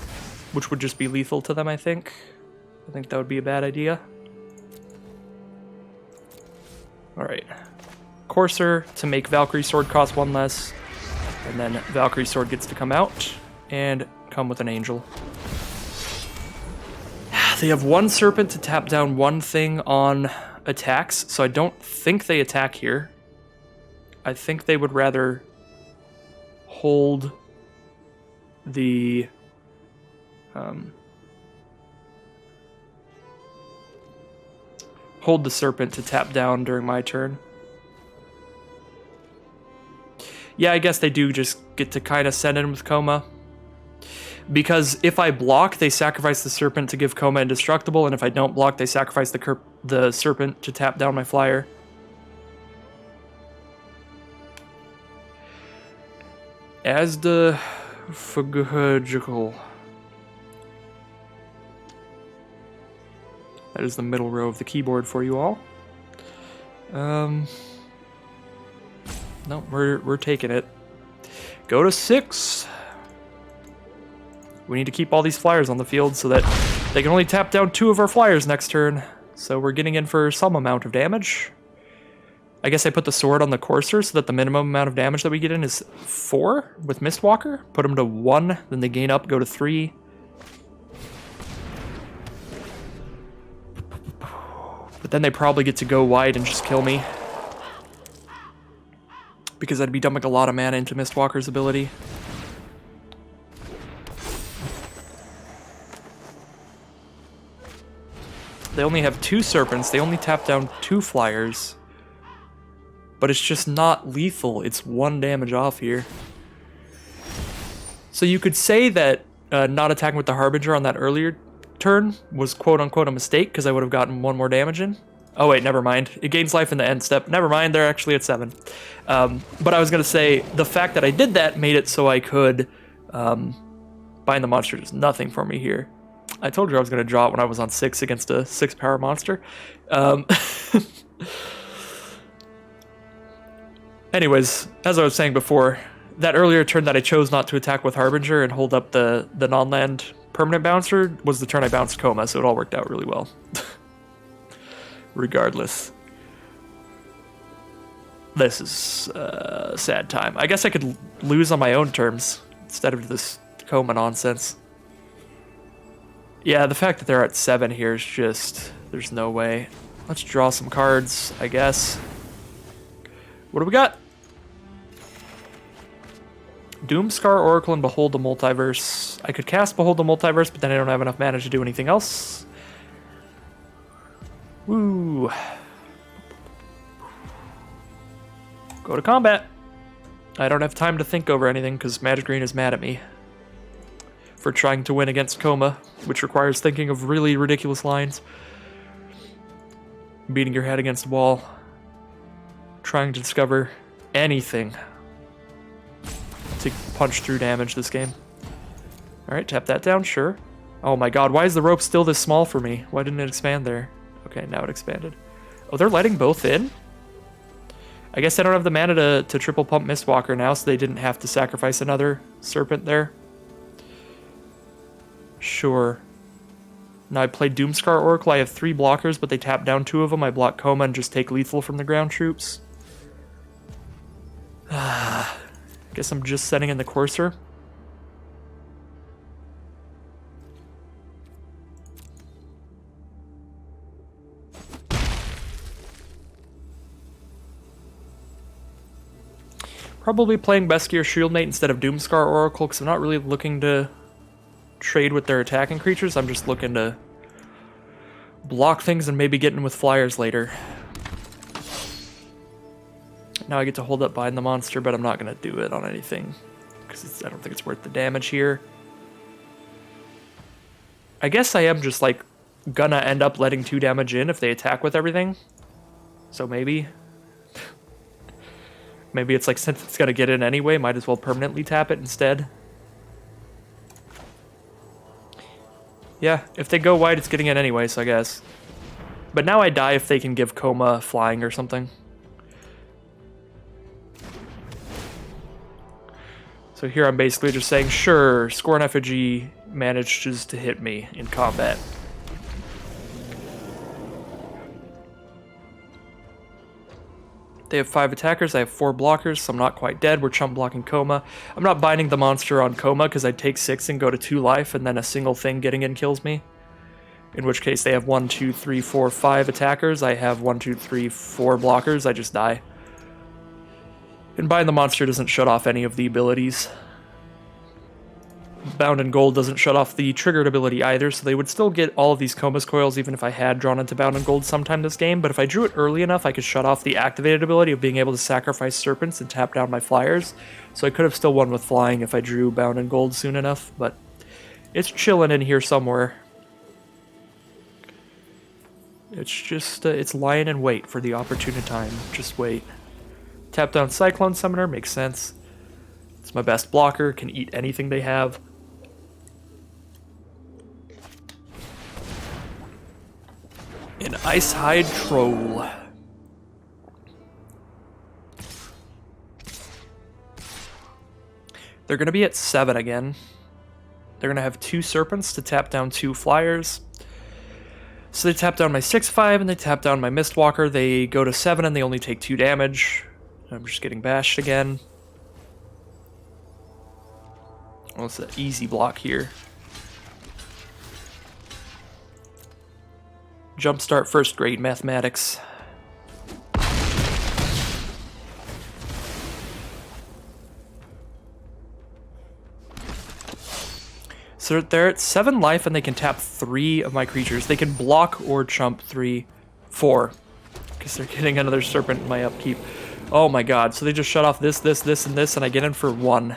which would just be lethal to them, I think. I think that would be a bad idea. Alright. Courser to make Valkyrie Sword cost 1 less, and then Valkyrie Sword gets to come out and come with an Angel. They have 1 Serpent to tap down 1 thing on attacks, so I don't think they attack here. I think they would rather hold the hold the Serpent to tap down during my turn. Yeah, I guess they do just get to kind of send in with Coma. Because if I block, they sacrifice the Serpent to give Coma indestructible, and if I don't block, they sacrifice the Serpent to tap down my flyer. As the Fugurgical. That is the middle row of the keyboard for you all. No, we're taking it. Go to 6. We need to keep all these flyers on the field so that they can only tap down 2 of our flyers next turn. So we're getting in for some amount of damage. I guess I put the sword on the courser so that the minimum amount of damage that we get in is 4 with Mistwalker. Put them to 1, then they gain up, go to 3. But then they probably get to go wide and just kill me. Because I'd be dumping a lot of mana into Mistwalker's ability. They only have 2 Serpents, they only tap down 2 flyers. But it's just not lethal, it's 1 damage off here. So you could say that not attacking with the Harbinger on that earlier turn was quote-unquote a mistake, because I would have gotten 1 more damage in. Oh wait, never mind. It gains life in the end step. Never mind, they're actually at 7. But I was going to say, the fact that I did that made it so I could bind the monster does nothing for me here. I told you I was going to draw it when I was on 6 against a 6-power monster. Anyways, as I was saying before, that earlier turn that I chose not to attack with Harbinger and hold up the non-land permanent bouncer was the turn I bounced Coma, so it all worked out really well. Regardless. This is a sad time. I guess I could lose on my own terms instead of this Coma nonsense. Yeah, the fact that they're at 7 here is just... there's no way. Let's draw some cards, I guess. What do we got? Doomscar, Oracle, and Behold the Multiverse. I could cast Behold the Multiverse, but then I don't have enough mana to do anything else. Woo. Go to combat. I don't have time to think over anything because Magic Green is mad at me for trying to win against Coma, which requires thinking of really ridiculous lines. Beating your head against the wall. Trying to discover anything to punch through damage this game. Alright, tap that down, sure. Oh my god, why is the rope still this small for me? Why didn't it expand there? Okay, now it expanded. Oh, they're letting both in? I guess I don't have the mana to triple pump Mistwalker now, so they didn't have to sacrifice another Serpent there. Sure. Now I played Doomscar Oracle. I have 3 blockers, but they tap down 2 of them. I block Coma and just take lethal from the ground troops. Guess I'm just sending in the Courser. Probably playing Beskier Shieldmate instead of Doomscar Oracle, because I'm not really looking to trade with their attacking creatures. I'm just looking to block things and maybe get in with flyers later. Now I get to hold up Bind the Monster, but I'm not going to do it on anything, because I don't think it's worth the damage here. I guess I am just, like, gonna end up letting 2 damage in if they attack with everything. So maybe... maybe it's like, since it's gonna get in anyway, might as well permanently tap it instead. Yeah, if they go wide, it's getting in anyway, so I guess. But now I die if they can give Coma flying or something. So here I'm basically just saying, sure, Scorn Effigy manages to hit me in combat. They have 5 attackers, I have 4 blockers, so I'm not quite dead. We're chump blocking Coma. I'm not binding the monster on Coma because I'd take 6 and go to 2 life, and then a single thing getting in kills me. In which case they have 1, 2, 3, 4, 5 attackers. I have 1, 2, 3, 4 blockers. I just die. And bind the monster doesn't shut off any of the abilities. Bound in Gold doesn't shut off the triggered ability either, so they would still get all of these Coma's Coils even if I had drawn into Bound in Gold sometime this game, but if I drew it early enough, I could shut off the activated ability of being able to sacrifice Serpents and tap down my Flyers, so I could have still won with Flying if I drew Bound in Gold soon enough, but it's chilling in here somewhere. It's just, it's lying in wait for the opportune time. Just wait. Tap down Cyclone Summoner, makes sense. It's my best blocker, can eat anything they have. An Icehide Troll. They're going to be at 7 again. They're going to have 2 Serpents to tap down 2 Flyers. So they tap down my 6/5 and they tap down my Mistwalker. They go to 7 and they only take 2 damage. I'm just getting bashed again. Well, it's an easy block here. Jumpstart first grade mathematics. So they're at 7 life and they can tap 3 of my creatures. They can block or chump 3, 4. Because they're getting another Serpent in my upkeep. Oh my god, so they just shut off this, this, this, and this, and I get in for 1.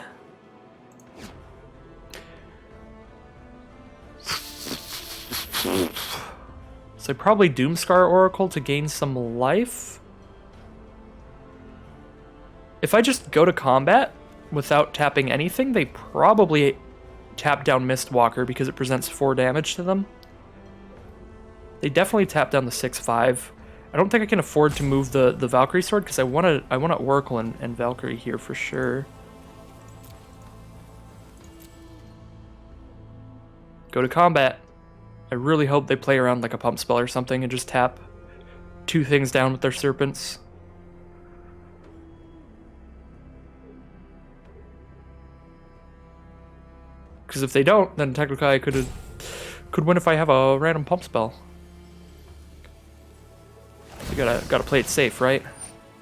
So I probably Doomscar Oracle to gain some life. If I just go to combat without tapping anything, they probably tap down Mistwalker because it presents 4 damage to them. They definitely tap down the 6/5. I don't think I can afford to move the Valkyrie Sword because I want to Oracle and Valkyrie here for sure. Go to combat. I really hope they play around like a pump spell or something and just tap 2 things down with their Serpents. Because if they don't, then technically I could win if I have a random pump spell. You gotta play it safe, right?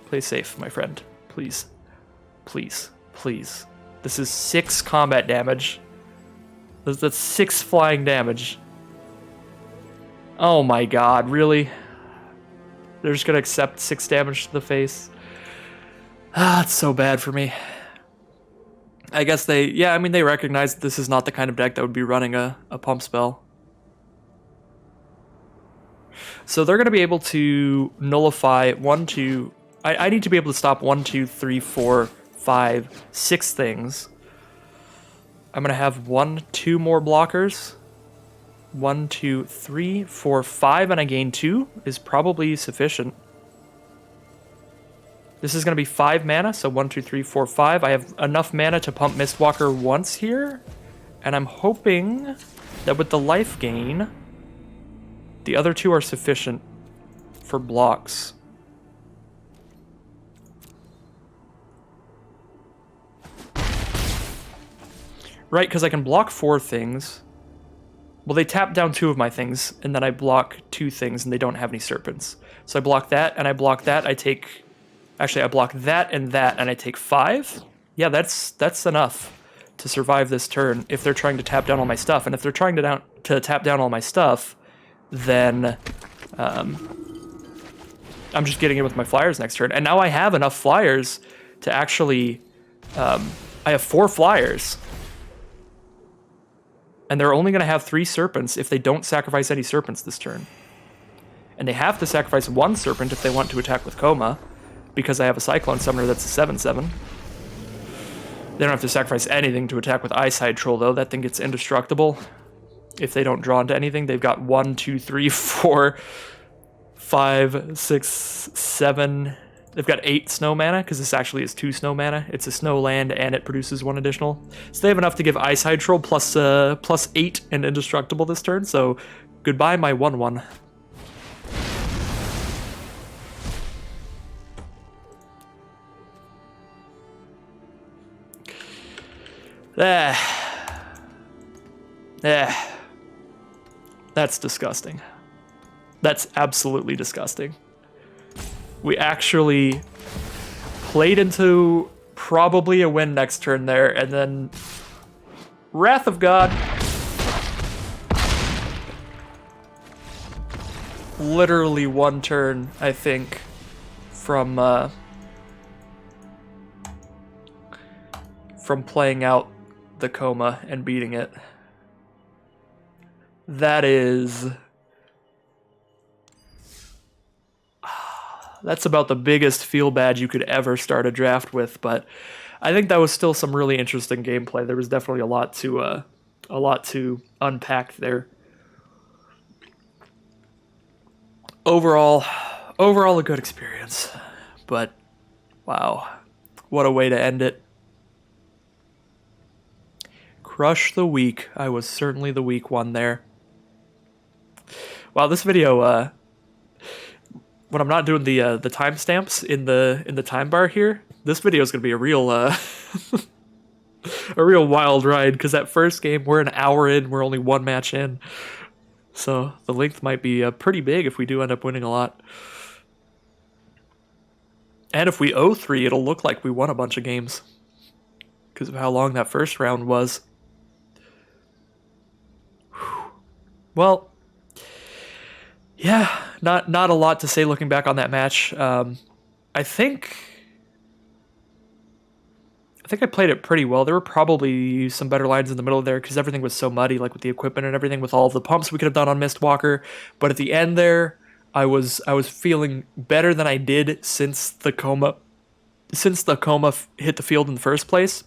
Play safe, my friend. Please. Please. Please. This is 6 combat damage. That's 6 flying damage. Oh my god, really? They're just gonna accept 6 damage to the face? Ah, it's so bad for me. I guess they, yeah, I mean, they recognize that this is not the kind of deck that would be running a pump spell. So they're gonna be able to nullify 1, 2... I need to be able to stop 1, 2, 3, 4, 5, 6 things. I'm gonna have 1, 2 more blockers. 1, 2, 3, 4, 5, and I gain 2 is probably sufficient. This is going to be 5 mana, so 1, 2, 3, 4, 5. I have enough mana to pump Mistwalker once here, and I'm hoping that with the life gain, the other 2 are sufficient for blocks. Right, because I can block 4 things. Well, they tap down 2 of my things, and then I block 2 things, and they don't have any Serpents. So I block that, and I block that. I take... Actually, I block that, and I take 5. Yeah, that's enough to survive this turn if they're trying to tap down all my stuff. And if they're trying to tap down all my stuff, then I'm just getting in with my Flyers next turn. And now I have enough Flyers to actually... I have 4 Flyers. And they're only going to have 3 Serpents if they don't sacrifice any Serpents this turn. And they have to sacrifice 1 Serpent if they want to attack with Coma, because I have a Cyclone Summoner that's a 7/7. They don't have to sacrifice anything to attack with Icehide Troll, though. That thing gets indestructible. If they don't draw into anything, they've got 1, 2, 3, 4, 5, 6, 7... They've got 8 snow mana, because this actually is 2 snow mana. It's a snow land, and it produces 1 additional. So they have enough to give Icehide Troll plus 8 and indestructible this turn, so goodbye my 1/1. That's disgusting. That's absolutely disgusting. We actually played into probably a win next turn there, and then Wrath of God. Literally one turn, I think, from playing out the coma and beating it. That is... That's about the biggest feel bad you could ever start a draft with, but I think that was still some really interesting gameplay. There was definitely a lot to unpack there. Overall a good experience, but wow, what a way to end it. Crush the weak. I was certainly the weak one there. Wow, this video, when I'm not doing the timestamps in the time bar here, this video is gonna be a real a real wild ride, because that first game we're an hour in, we're only one match in. So the length might be pretty big if we do end up winning a lot. And if we 0-3, it'll look like we won a bunch of games because of how long that first round was. Whew. Well, yeah, not a lot to say looking back on that match. I think I played it pretty well. There were probably some better lines in the middle there because everything was so muddy, like with the equipment and everything, with all of the pumps we could have done on Mistwalker. But at the end there, I was feeling better than I did since the coma hit the field in the first place.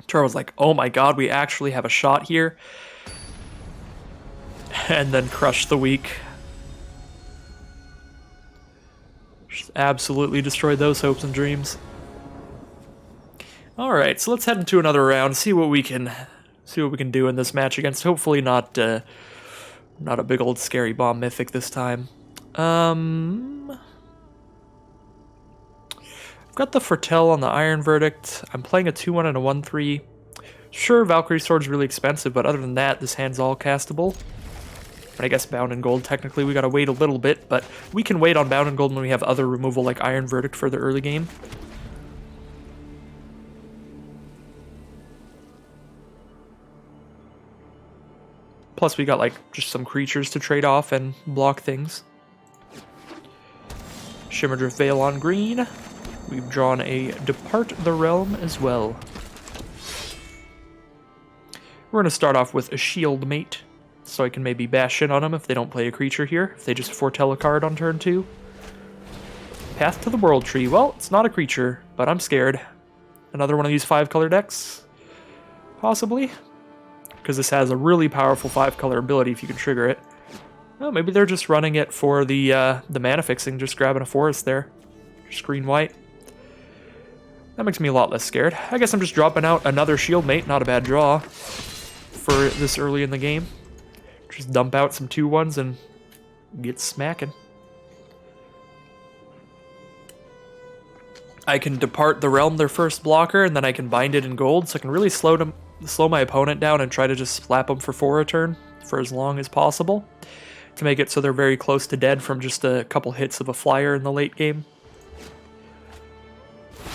So I was like, oh my god, we actually have a shot here. And then crushed the weak. Just absolutely destroyed those hopes and dreams. All right, so let's head into another round. See what we can do in this match against. Hopefully not a big old scary bomb mythic this time. I've got the Foretell on the Iron Verdict. I'm playing a 2-1 and a 1-3. Sure, Valkyrie Sword's really expensive, but other than that, this hand's all castable. But I guess Bound in Gold, technically, we gotta wait a little bit, but we can wait on Bound in Gold when we have other removal like Iron Verdict for the early game. Plus, we got, like, just some creatures to trade off and block things. Shimmerdrift Veil on green. We've drawn a Depart the Realm as well. We're going to start off with a Shield Mate, so I can maybe bash in on them if they don't play a creature here, if they just foretell a card on turn 2. Path to the World Tree. Well, it's not a creature, but I'm scared. Another one of these 5-color decks? Possibly? Because this has a really powerful 5-color ability if you can trigger it. Oh, maybe they're just running it for the mana fixing, just grabbing a forest there. Just green-white. That makes me a lot less scared. I guess I'm just dropping out another Shield Mate, not a bad draw for this early in the game. Just dump out some 2-1s and get smacking. I can Depart the Realm, their first blocker, and then I can bind it in gold, so I can really slow my opponent down and try to just slap them for 4 a turn for as long as possible to make it so they're very close to dead from just a couple hits of a flyer in the late game.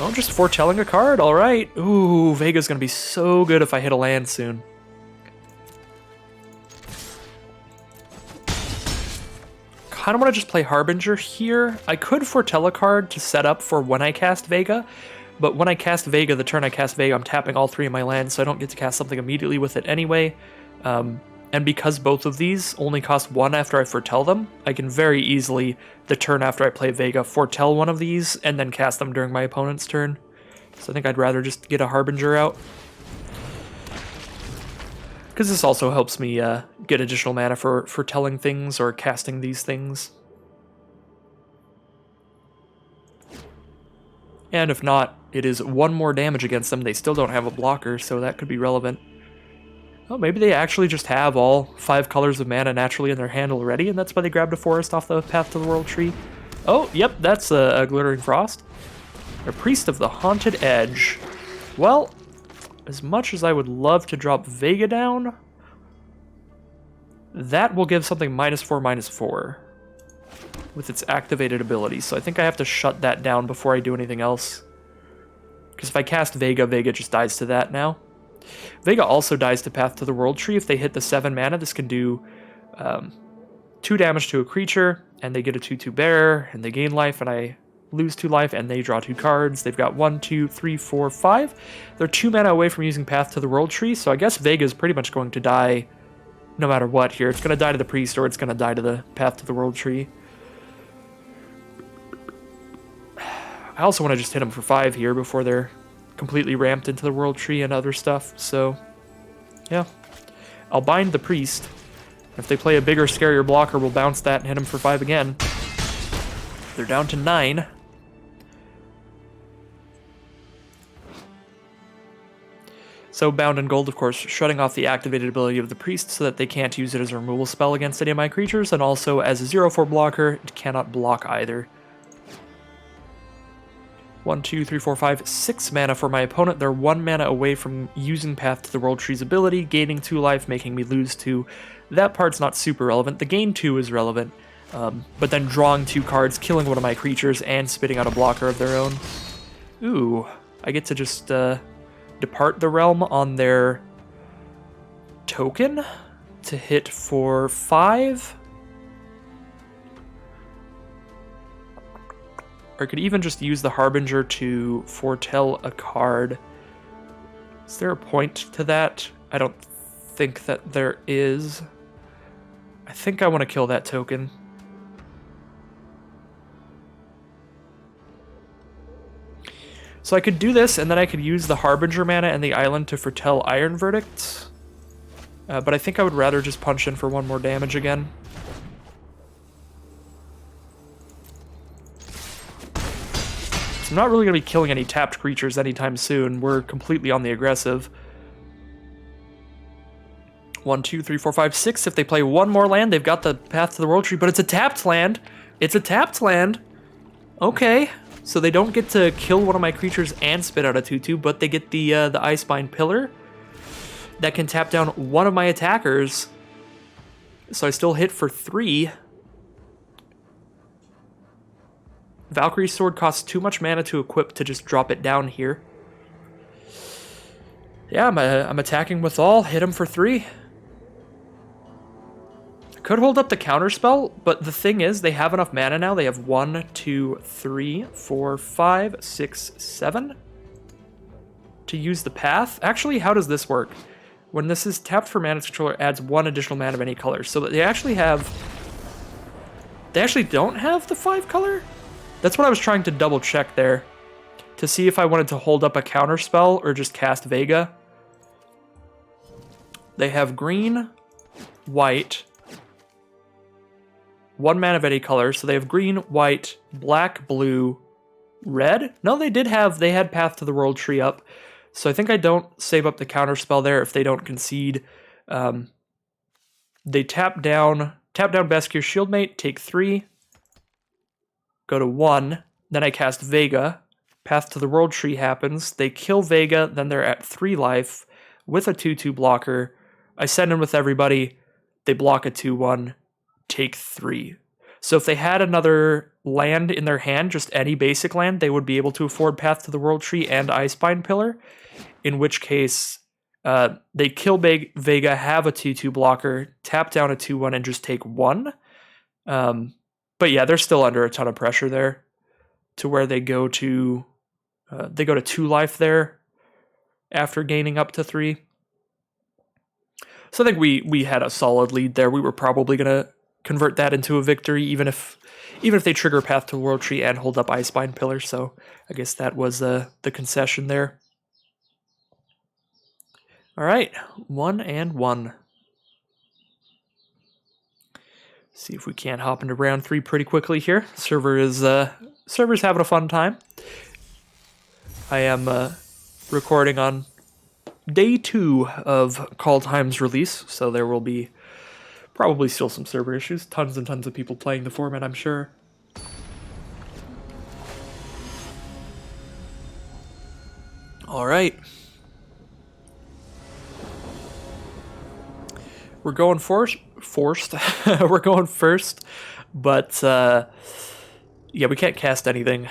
Oh, just foretelling a card, alright. Ooh, Vega's gonna be so good if I hit a land soon. Kinda wanna just play Harbinger here. I could foretell a card to set up for when I cast Vega, but when I cast Vega, the turn I cast Vega, I'm tapping all 3 of my lands, so I don't get to cast something immediately with it anyway. And because both of these only cost 1 after I foretell them, I can very easily, the turn after I play Vega, foretell one of these, and then cast them during my opponent's turn. So I think I'd rather just get a Harbinger out. Because this also helps me get additional mana for foretelling things or casting these things. And if not, it is 1 more damage against them. They still don't have a blocker, so that could be relevant. Oh, maybe they actually just have all 5 colors of mana naturally in their hand already, and that's why they grabbed a forest off the Path to the World Tree. Oh, yep, that's a Glittering Frost. A Priest of the Haunted Edge. Well, as much as I would love to drop Vega down, that will give something -4/-4 with its activated ability, so I think I have to shut that down before I do anything else. Because if I cast Vega, Vega just dies to that now. Vega also dies to Path to the World Tree. If they hit the 7 mana, this can do 2 damage to a creature, and they get a 2/2 bearer, and they gain life, and I lose 2 life, and they draw 2 cards. They've got 1, 2, 3, 4, 5. They're 2 mana away from using Path to the World Tree, so I guess Vega is pretty much going to die no matter what here. It's going to die to the Priest, or it's going to die to the Path to the World Tree. I also want to just hit them for 5 here before they're completely ramped into the World Tree and other stuff, so yeah. I'll bind the Priest. If they play a bigger, scarier blocker, we'll bounce that and hit them for 5 again. They're down to 9. So Bound in Gold, of course, shutting off the activated ability of the Priest so that they can't use it as a removal spell against any of my creatures, and also as a 0/4 blocker, it cannot block either. 1, 2, 3, 4, 5, 6 mana for my opponent. They're 1 mana away from using Path to the World Tree's ability, gaining 2 life, making me lose 2. That part's not super relevant. The gain 2 is relevant, but then drawing 2 cards, killing one of my creatures, and spitting out a blocker of their own. Ooh, I get to just depart the realm on their token to hit for 5. Or I could even just use the Harbinger to foretell a card. Is there a point to that? I don't think that there is. I think I want to kill that token. So I could do this, and then I could use the Harbinger mana and the island to foretell Iron Verdict. But I think I would rather just punch in for 1 more damage again. I'm not really going to be killing any tapped creatures anytime soon. We're completely on the aggressive. 1, 2, 3, 4, 5, 6. If they play 1 more land, they've got the Path to the World Tree, but it's a tapped land. It's a tapped land. Okay. So they don't get to kill one of my creatures and spit out a 2/2, but they get the Icebind Pillar that can tap down one of my attackers. So I still hit for 3. Valkyrie's Sword costs too much mana to equip to just drop it down here. Yeah, I'm attacking with all. Hit him for 3. Could hold up the counterspell, but the thing is, they have enough mana now. They have 1, 2, 3, 4, 5, 6, 7 to use the path. Actually, how does this work? When this is tapped for mana, its controller adds 1 additional mana of any color. So they actually don't have the 5 color? That's what I was trying to double check there, to see if I wanted to hold up a counterspell or just cast Vega. They have green, white, 1 mana of any color, so they have green, white, black, blue, red? No, they had Path to the World Tree up, so I think I don't save up the counterspell there if they don't concede. They tap down Beskir Shieldmate, take 3, go to 1, then I cast Vega, Path to the World Tree happens, they kill Vega, then they're at 3 life with a 2/2 blocker. I send in with everybody, they block a 2/1, take 3. So if they had another land in their hand, just any basic land, they would be able to afford Path to the World Tree and Icebind Pillar, in which case they kill Vega, have a 2/2 blocker, tap down a 2/1, and just take 1. But yeah, they're still under a ton of pressure there, to where they go to 2 life there after gaining up to 3. So I think we had a solid lead there. We were probably gonna convert that into a victory, even if they trigger Path to the World Tree and hold up Icebind Pillar. So I guess that was the concession there. All right, 1 and 1. See if we can't hop into round 3 pretty quickly here. Server's having a fun time. I am recording on day 2 of Kaldheim's release, so there will be probably still some server issues. Tons and tons of people playing the format, I'm sure. All right. We're going forced. We're going first, but yeah, we can't cast anything.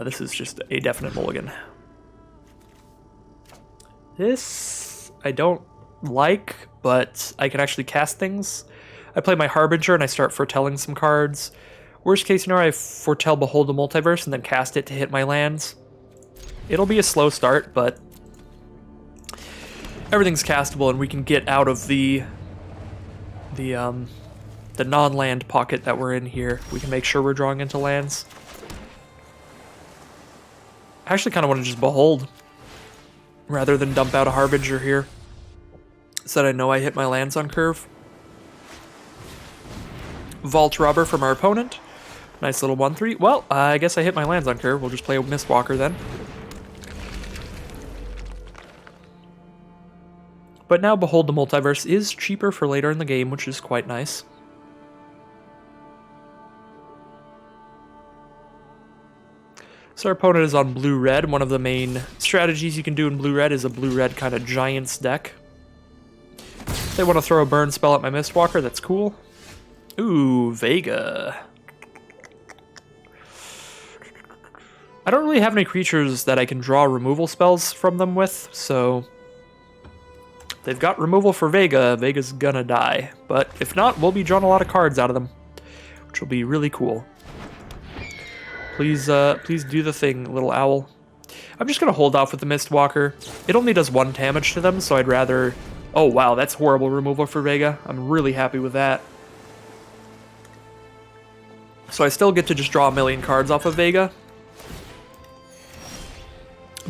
This is just a definite mulligan. This I don't like, but I can actually cast things. I play my Harbinger and I start foretelling some cards. Worst case scenario, I foretell Behold the Multiverse and then cast it to hit my lands. It'll be a slow start, but everything's castable and we can get out of the non-land pocket that we're in here. We can make sure we're drawing into lands. I actually kind of want to just Behold rather than dump out a Harbinger here, so that I know I hit my lands on curve. Vault Robber from our opponent. Nice little 1-3. Well, I guess I hit my lands on curve. We'll just play a Mistwalker then. But now Behold the Multiverse is cheaper for later in the game, which is quite nice. So our opponent is on blue-red. One of the main strategies you can do in blue-red is a blue-red kind of Giants deck. They want to throw a burn spell at my Mistwalker. That's cool. Ooh, Vega. I don't really have any creatures that I can draw removal spells from them with, so they've got removal for Vega. Vega's gonna die. But if not, we'll be drawing a lot of cards out of them, which will be really cool. Please do the thing, little owl. I'm just gonna hold off with the Mistwalker. It only does 1 damage to them, so I'd rather... Oh wow, that's horrible removal for Vega. I'm really happy with that. So I still get to just draw a million cards off of Vega.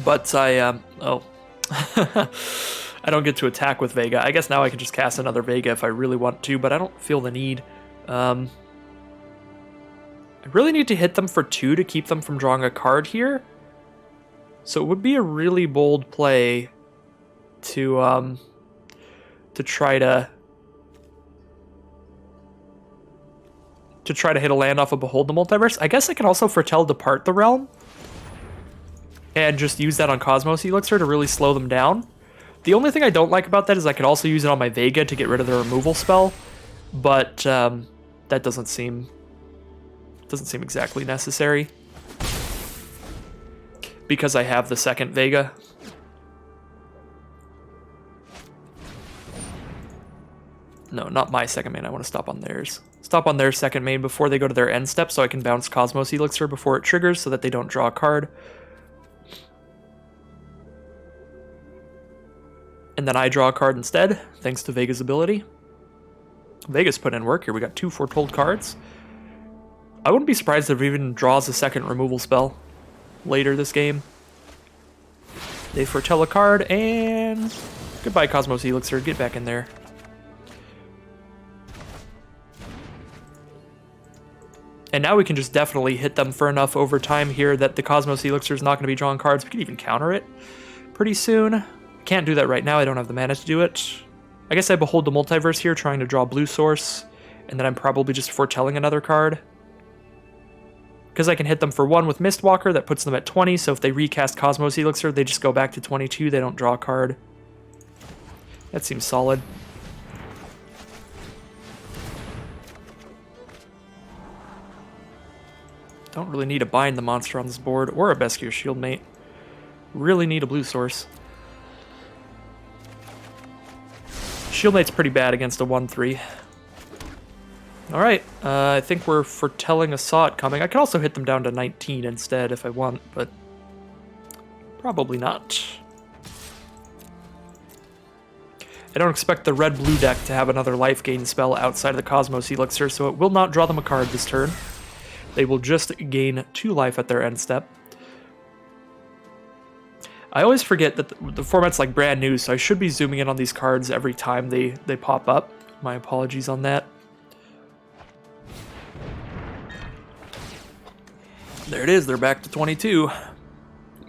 But I I don't get to attack with Vega. I guess now I can just cast another Vega if I really want to, but I don't feel the need. I really need to hit them for 2 to keep them from drawing a card here. So it would be a really bold play to try to hit a land off of Behold the Multiverse. I guess I can also foretell Depart the Realm and just use that on Cosmos Elixir to really slow them down. The only thing I don't like about that is I could also use it on my Vega to get rid of the removal spell, but that doesn't seem exactly necessary because I have the second Vega. No, not my second main. I want to stop on theirs. Stop on their second main before they go to their end step so I can bounce Cosmos Elixir before it triggers so that they don't draw a card. And then I draw a card instead, thanks to Vega's ability. Vega's put in work. Here we got 2 foretold cards. I wouldn't be surprised if it even draws a second removal spell later this game. They foretell a card, and goodbye Cosmos Elixir, get back in there. And now we can just definitely hit them for enough over time here that the Cosmos Elixir is not going to be drawing cards. We can even counter it pretty soon. Can't do that right now, I don't have the mana to do it. I guess I Behold the Multiverse here, trying to draw blue source, and then I'm probably just foretelling another card. Because I can hit them for 1 with Mistwalker, that puts them at 20, so if they recast Cosmos Elixir, they just go back to 22, they don't draw a card. That seems solid. Don't really need to bind the monster on this board, or a Beskir Shieldmate. Really need a blue source. Shieldmate's pretty bad against a 1-3. Alright, I think we're foretelling a Saw It coming. I could also hit them down to 19 instead if I want, but probably not. I don't expect the red-blue deck to have another life gain spell outside of the Cosmos Elixir, so it will not draw them a card this turn. They will just gain 2 life at their end step. I always forget that the format's like brand new, so I should be zooming in on these cards every time they pop up. My apologies on that. There it is, they're back to 22.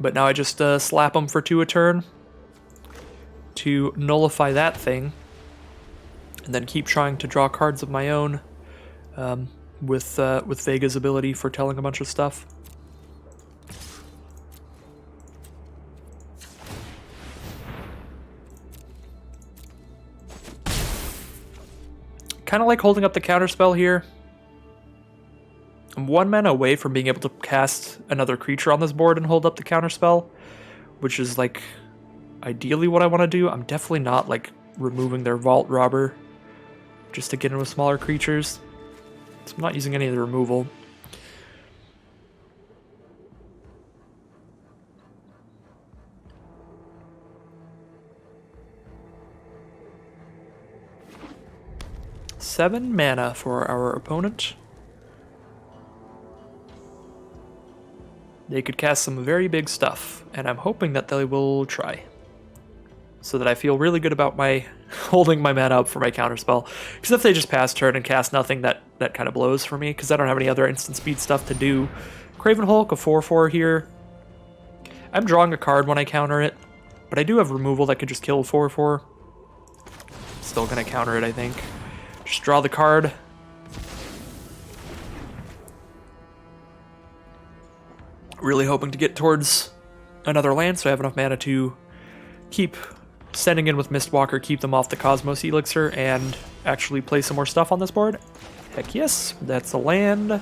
But now I just slap them for 2 a turn to nullify that thing. And then keep trying to draw cards of my own with Vega's ability for telling a bunch of stuff. Kind of like holding up the counterspell here. I'm 1 mana away from being able to cast another creature on this board and hold up the counterspell, which is like ideally what I want to do. I'm definitely not like removing their Vault Robber just to get in with smaller creatures. So I'm not using any of the removal. Seven mana for our opponent. They could cast some very big stuff, and I'm hoping that they will try. So that I feel really good about my holding my mana up for my counterspell. Because if they just pass turn and cast nothing, that kind of blows for me, because I don't have any other instant speed stuff to do. Craven Hulk, a 4/4 here. I'm drawing a card when I counter it, but I do have removal that could just kill a 4/4. Still gonna counter it, I think. Just draw the card. Really hoping to get towards another land, so I have enough mana to keep sending in with Mistwalker, keep them off the Cosmos Elixir, and actually play some more stuff on this board. Heck yes, that's a land.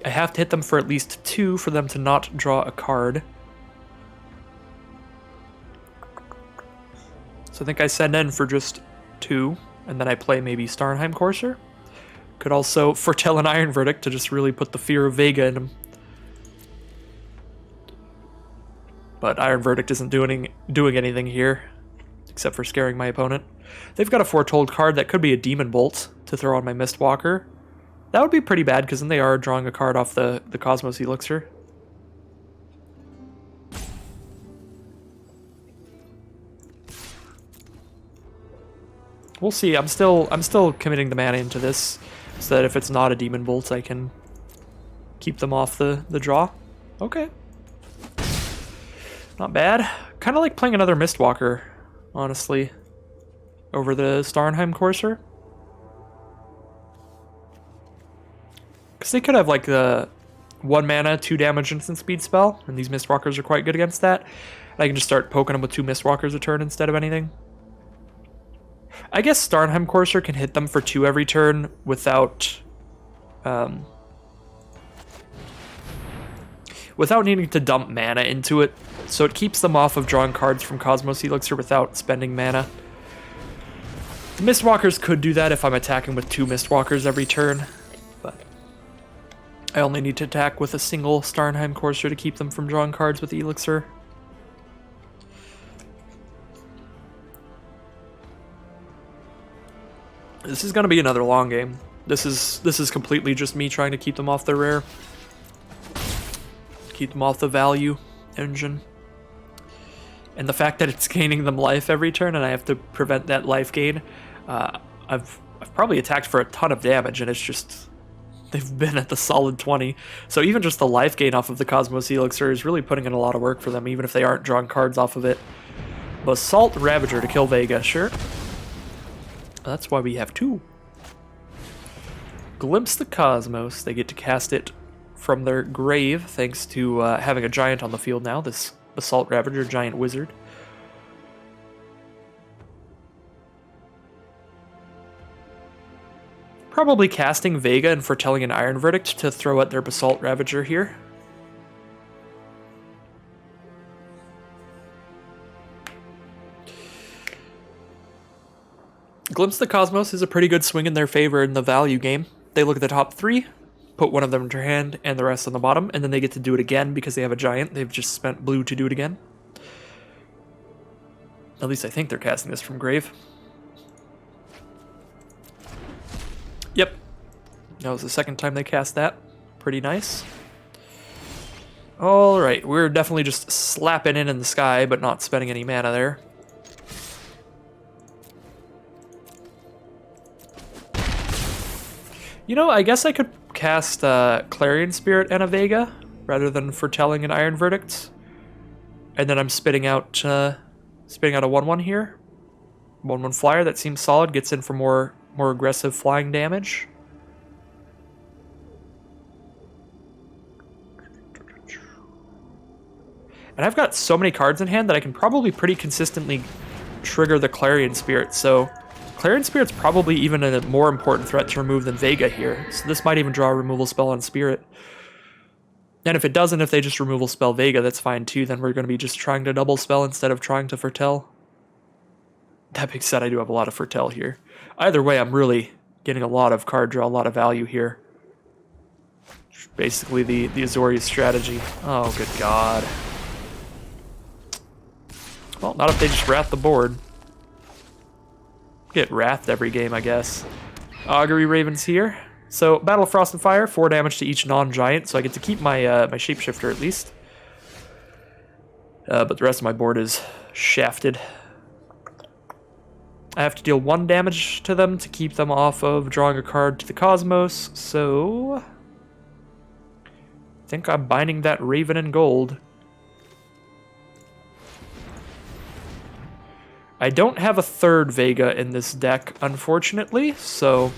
I have to hit them for at least 2 for them to not draw a card. So I think I send in for just 2, and then I play maybe Starnheim Courser. Could also foretell an Iron Verdict to just really put the fear of Vega in them. But Iron Verdict isn't doing anything here, except for scaring my opponent. They've got a Foretold card that could be a Demon Bolt to throw on my Mistwalker. That would be pretty bad, because then they are drawing a card off the Cosmos Elixir. We'll see. I'm still committing the mana into this, so that if it's not a Demon Bolt, I can keep them off the draw. Okay. Not bad. Kind of like playing another Mistwalker, honestly, over the Starnheim Courser. Because they could have like the 1 mana, 2 damage instant speed spell, and these Mistwalkers are quite good against that. And I can just start poking them with 2 Mistwalkers a turn instead of anything. I guess Starnheim Courser can hit them for 2 every turn without needing to dump mana into it. So it keeps them off of drawing cards from Cosmos Elixir without spending mana. The Mistwalkers could do that if I'm attacking with 2 Mistwalkers every turn, but I only need to attack with a single Starnheim Courser to keep them from drawing cards with Elixir. This is going to be another long game. This is completely just me trying to keep them off the rare. Keep them off the value engine. And the fact that it's gaining them life every turn and I have to prevent that life gain, I've probably attacked for a ton of damage, and it's just, they've been at the solid 20. So even just the life gain off of the Cosmos Elixir is really putting in a lot of work for them, even if they aren't drawing cards off of it. Basalt Ravager to kill Vega, sure. That's why we have 2. Glimpse the Cosmos. They get to cast it from their grave, thanks to having a giant on the field now, this Basalt Ravager, giant wizard. Probably casting Vega and foretelling an Iron Verdict to throw at their Basalt Ravager here. Glimpse the Cosmos is a pretty good swing in their favor in the value game. They look at the top 3, put one of them into their hand and the rest on the bottom, and then they get to do it again because they have a giant. They've just spent blue to do it again. At least I think they're casting this from grave. Yep. That was the second time they cast that. Pretty nice. Alright, we're definitely just slapping in the sky, but not spending any mana there. You know, I guess I could cast Clarion Spirit and a Vega rather than foretelling an Iron Verdict. And then I'm spitting out a 1/1 here. 1/1 flyer that seems solid, gets in for more aggressive flying damage. And I've got so many cards in hand that I can probably pretty consistently trigger the Clarion Spirit, so Clarion Spirit's probably even a more important threat to remove than Vega here, so this might even draw a removal spell on Spirit. And if it doesn't, if they just removal spell Vega, that's fine too. Then we're going to be just trying to double spell instead of trying to foretell. That being said, I do have a lot of foretell here. Either way, I'm really getting a lot of card draw, a lot of value here. Basically the Azorius strategy. Oh, good God. Well, not if they just wrath the board. Get wrathed every game, I guess. Augury Ravens here. So, Battle of Frost and Fire, 4 damage to each non-giant, so I get to keep my my Shapeshifter at least. But the rest of my board is shafted. I have to deal 1 damage to them to keep them off of drawing a card to the Cosmos, so I think I'm binding that Raven in gold. I don't have a third Vega in this deck, unfortunately, so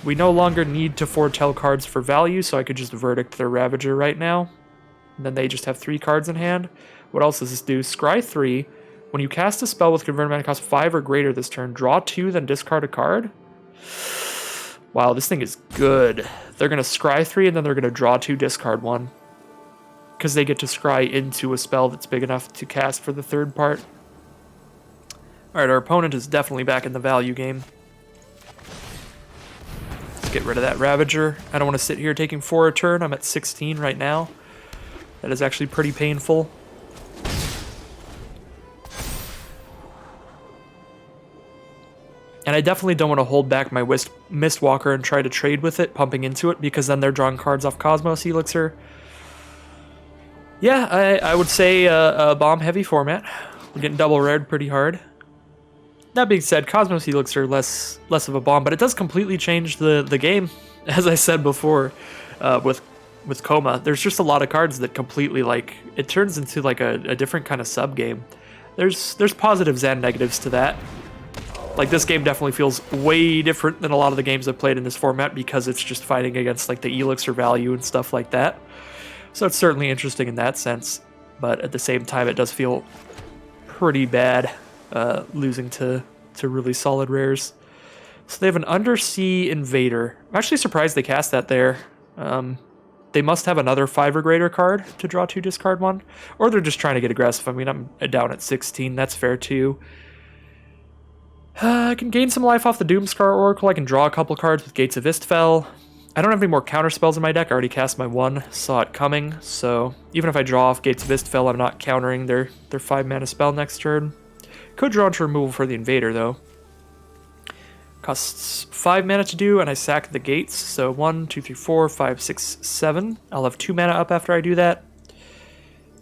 we no longer need to foretell cards for value, so I could just Verdict their Ravager right now. And then they just have 3 cards in hand. What else does this do? Scry 3. When you cast a spell with converted mana cost 5 or greater this turn, draw 2, then discard a card? Wow, this thing is good. They're going to scry 3, and then they're going to draw 2, discard 1. Because they get to scry into a spell that's big enough to cast for the third part. Alright, our opponent is definitely back in the value game. Let's get rid of that Ravager. I don't want to sit here taking 4 a turn. I'm at 16 right now. That is actually pretty painful. And I definitely don't want to hold back my Mistwalker and try to trade with it, pumping into it, because then they're drawing cards off Cosmos Elixir. Yeah, I would say a bomb-heavy format. We're getting double rared pretty hard. That being said, Cosmos Elixir less of a bomb, but it does completely change the game. As I said before, with Coma, there's just a lot of cards that completely, like, it turns into like a different kind of sub-game. There's positives and negatives to that. Like, this game definitely feels way different than a lot of the games I've played in this format because it's just fighting against, like, the Elixir value and stuff like that. So it's certainly interesting in that sense, but at the same time, it does feel pretty bad losing to really solid rares. So they have an Undersea Invader. I'm actually surprised they cast that there. They must have another 5 or greater card to draw 2, discard 1. Or they're just trying to get aggressive. I mean, I'm down at 16. That's fair, too. I can gain some life off the Doomscar Oracle. I can draw a couple cards with Gates of Istfell. I don't have any more counter spells in my deck. I already cast my 1, saw it coming. So even if I draw off Gates of Istfell, I'm not countering their 5 mana spell next turn. Could draw into removal for the Invader, though. Costs 5 mana to do, and I sack the gates. So 1, 2, 3, 4, 5, 6, 7. I'll have 2 mana up after I do that.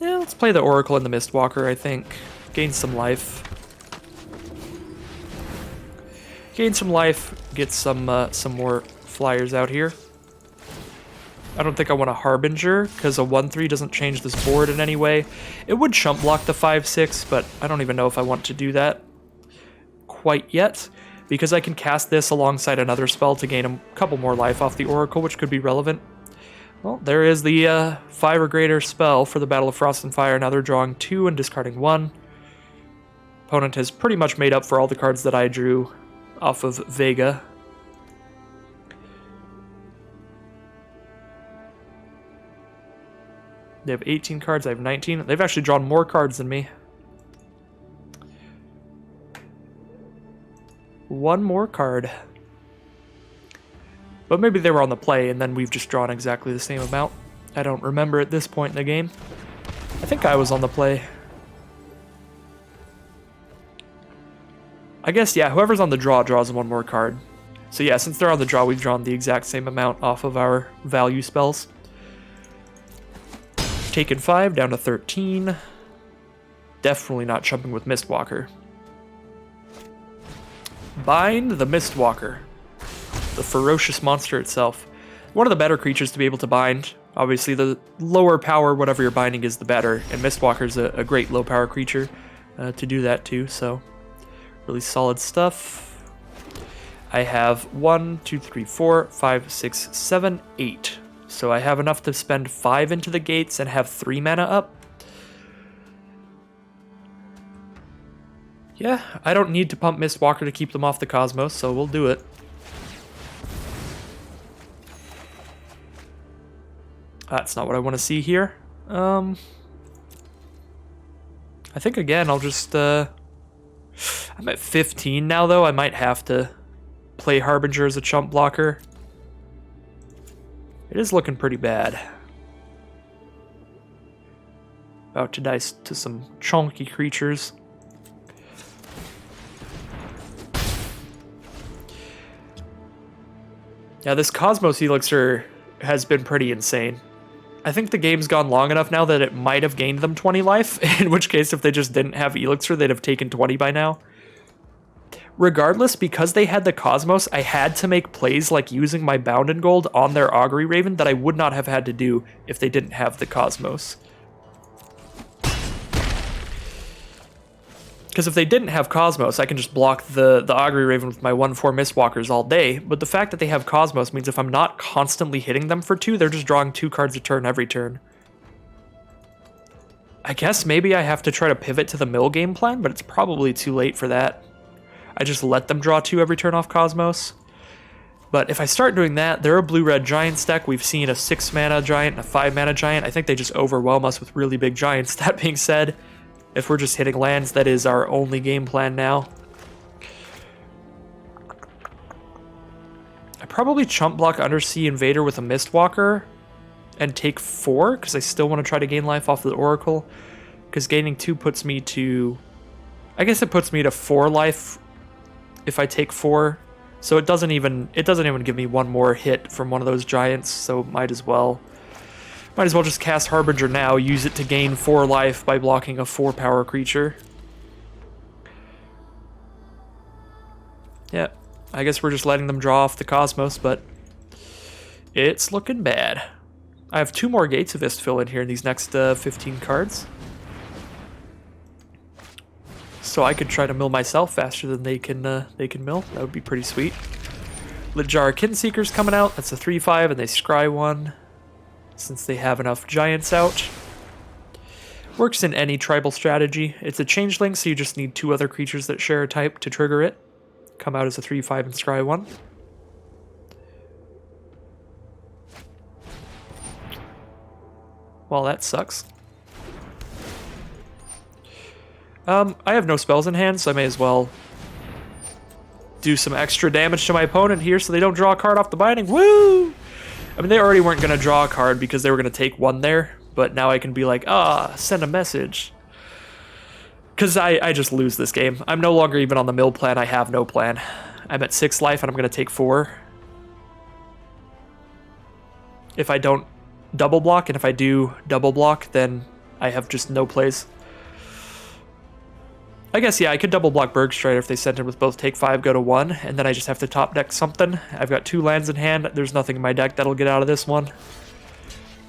Yeah, let's play the Oracle and the Mistwalker, I think. Gain some life. Gain some life, get some more flyers out here. I don't think I want a Harbinger, because a 1-3 doesn't change this board in any way. It would chump block the 5-6, but I don't even know if I want to do that quite yet, because I can cast this alongside another spell to gain a couple more life off the Oracle, which could be relevant. Well, there is the 5 or greater spell for the Battle of Frost and Fire. Now they're drawing 2 and discarding 1. Opponent has pretty much made up for all the cards that I drew off of Vega. They have 18 cards, I have 19. They've actually drawn more cards than me. 1 more card. But maybe they were on the play and then we've just drawn exactly the same amount. I don't remember at this point in the game. I think I was on the play. I guess, yeah, whoever's on the draw draws 1 more card. So yeah, since they're on the draw, we've drawn the exact same amount off of our value spells. Taken 5, down to 13. Definitely not chumping with Mistwalker. Bind the Mistwalker. The ferocious monster itself. One of the better creatures to be able to bind. Obviously, the lower power, whatever you're binding, is the better. And Mistwalker's a great low power creature to do that too, so really solid stuff. I have 1, 2, 3, 4, 5, 6, 7, 8. So I have enough to spend 5 into the gates and have 3 mana up. Yeah, I don't need to pump Mistwalker to keep them off the Cosmos, so we'll do it. That's not what I want to see here. I think again I'll just I'm at 15 now though. I might have to play Harbinger as a chump blocker. It is looking pretty bad. About to dice to some chunky creatures. Yeah, this Cosmos Elixir has been pretty insane. I think the game's gone long enough now that it might have gained them 20 life, in which case if they just didn't have Elixir, they'd have taken 20 by now. Regardless, because they had the Cosmos, I had to make plays like using my Bound in Gold on their Augury Raven that I would not have had to do if they didn't have the Cosmos. Because if they didn't have Cosmos, I can just block the Augury Raven with my 1/4 Mistwalkers all day, but the fact that they have Cosmos means if I'm not constantly hitting them for 2, they're just drawing 2 cards a turn every turn. I guess maybe I have to try to pivot to the mill game plan, but it's probably too late for that. I just let them draw 2 every turn off Cosmos. But if I start doing that, they're a blue-red Giants deck. We've seen a 6-mana Giant and a 5-mana Giant. I think they just overwhelm us with really big Giants. That being said, if we're just hitting lands, that is our only game plan now. I probably chump block Undersea Invader with a Mistwalker and take 4, because I still want to try to gain life off the Oracle. Because gaining 2 puts me to... I guess it puts me to 4 life if I take 4. So it doesn't even give me 1 more hit from one of those Giants, so might as well just cast Harbinger now, use it to gain 4 life by blocking a 4-power creature. Yeah, I guess we're just letting them draw off the Cosmos, but it's looking bad. I have 2 more Gates of Istfil in here in these next 15 cards. So I could try to mill myself faster than they can mill. That would be pretty sweet. Lijar Kinseeker's coming out. That's a 3/5, and they scry 1. Since they have enough Giants out. Works in any tribal strategy. It's a changeling, so you just need 2 other creatures that share a type to trigger it. Come out as a 3/5 and scry 1. Well, that sucks. I have no spells in hand, so I may as well do some extra damage to my opponent here so they don't draw a card off the binding. Woo! I mean, they already weren't going to draw a card because they were going to take 1 there, but now I can be like, send a message. Because I just lose this game. I'm no longer even on the mill plan. I have no plan. I'm at 6 life and I'm going to take 4. If I don't double block, and if I do double block, then I have just no plays. I guess, yeah, I could double block Bergstrider if they sent him with both take 5, go to 1, and then I just have to top deck something. I've got 2 lands in hand. There's nothing in my deck that'll get out of this one.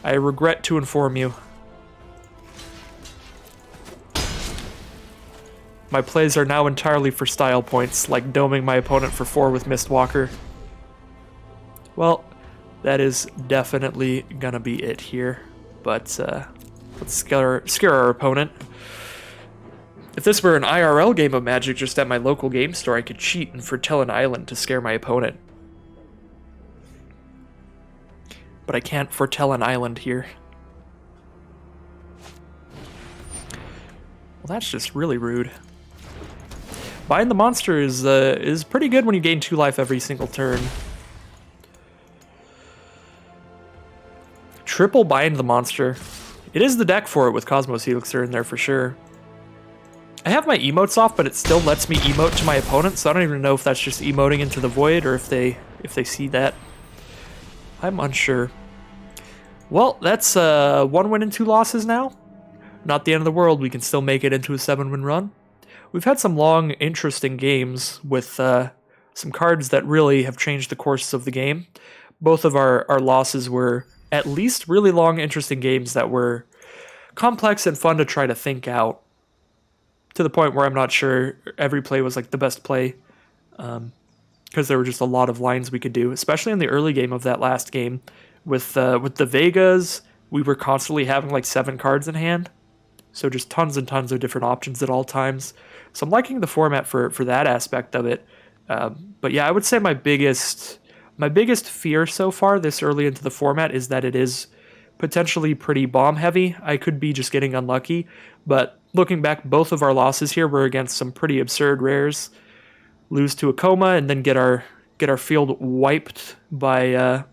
I regret to inform you. My plays are now entirely for style points, like doming my opponent for 4 with Mistwalker. Well, that is definitely gonna be it here. But let's scare our opponent. If this were an IRL game of Magic just at my local game store, I could cheat and foretell an island to scare my opponent. But I can't foretell an island here. Well, that's just really rude. Bind the monster is pretty good when you gain 2 life every single turn. Triple bind the monster. It is the deck for it with Cosmos Elixir in there for sure. I have my emotes off, but it still lets me emote to my opponent, so I don't even know if that's just emoting into the void or if they see that. I'm unsure. Well, that's 1 win and 2 losses now. Not the end of the world. We can still make it into a 7-win run. We've had some long, interesting games with some cards that really have changed the course of the game. Both of our losses were at least really long, interesting games that were complex and fun to try to think out. To the point where I'm not sure every play was like the best play, because there were just a lot of lines we could do, especially in the early game of that last game. With the Vegas, we were constantly having like 7 cards in hand, so just tons and tons of different options at all times. So I'm liking the format for that aspect of it. But yeah, I would say my biggest fear so far this early into the format is that it is potentially pretty bomb heavy. I could be just getting unlucky, but looking back, both of our losses here were against some pretty absurd rares. Lose to a coma and then get our field wiped by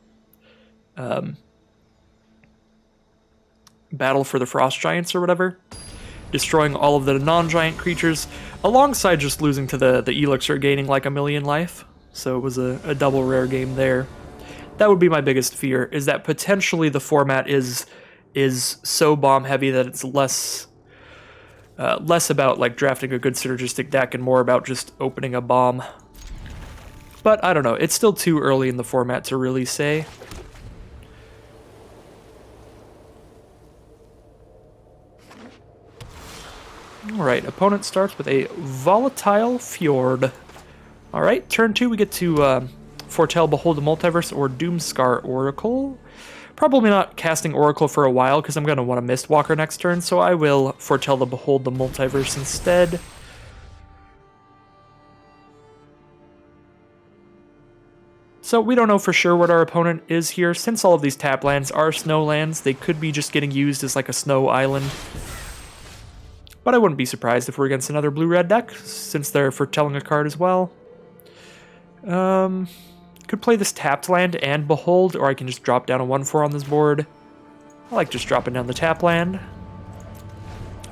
Battle for the Frost Giants or whatever, destroying all of the non-giant creatures, alongside just losing to the Elixir gaining like a million life. So it was a double rare game there. That would be my biggest fear, is that potentially the format is so bomb heavy that it's less about like drafting a good synergistic deck and more about just opening a bomb. But I don't know, it's still too early in the format to really say. Alright, opponent starts with a Volatile Fjord. Alright, turn 2 we get to foretell Behold the Multiverse or Doomscar Oracle. Probably not casting Oracle for a while because I'm going to want to Mistwalker next turn, so I will foretell the Behold the Multiverse instead. So we don't know for sure what our opponent is here. Since all of these tap lands are snow lands, they could be just getting used as like a snow island. But I wouldn't be surprised if we're against another blue-red deck, since they're foretelling a card as well. Could play this tapped land and Behold, or I can just drop down a 1/4 on this board. I like just dropping down the tap land.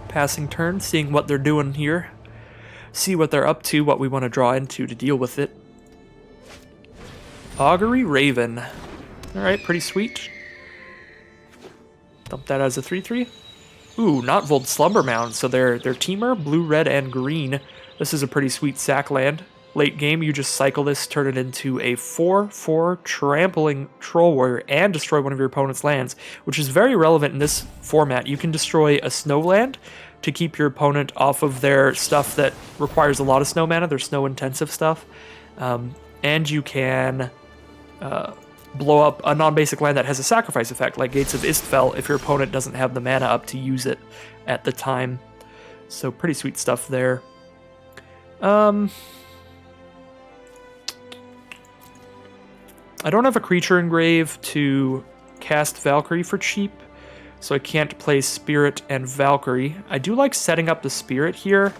Passing turn, seeing what they're doing here. See what they're up to, what we want to draw into to deal with it. Augury Raven. Alright, pretty sweet. Dump that as a 3/3. Ooh, not Vold Slumbermound, so they're teamer, blue, red, and green. This is a pretty sweet sack land. Late game, you just cycle this, turn it into a 4/4 trampling Troll Warrior and destroy one of your opponent's lands, which is very relevant in this format. You can destroy a snow land to keep your opponent off of their stuff that requires a lot of snow mana, their snow-intensive stuff. And you can blow up a non-basic land that has a sacrifice effect, like Gates of Istfell, if your opponent doesn't have the mana up to use it at the time. So pretty sweet stuff there. I don't have a creature engrave to cast Valkyrie for cheap, so I can't play Spirit and Valkyrie. I do like setting up the Spirit here.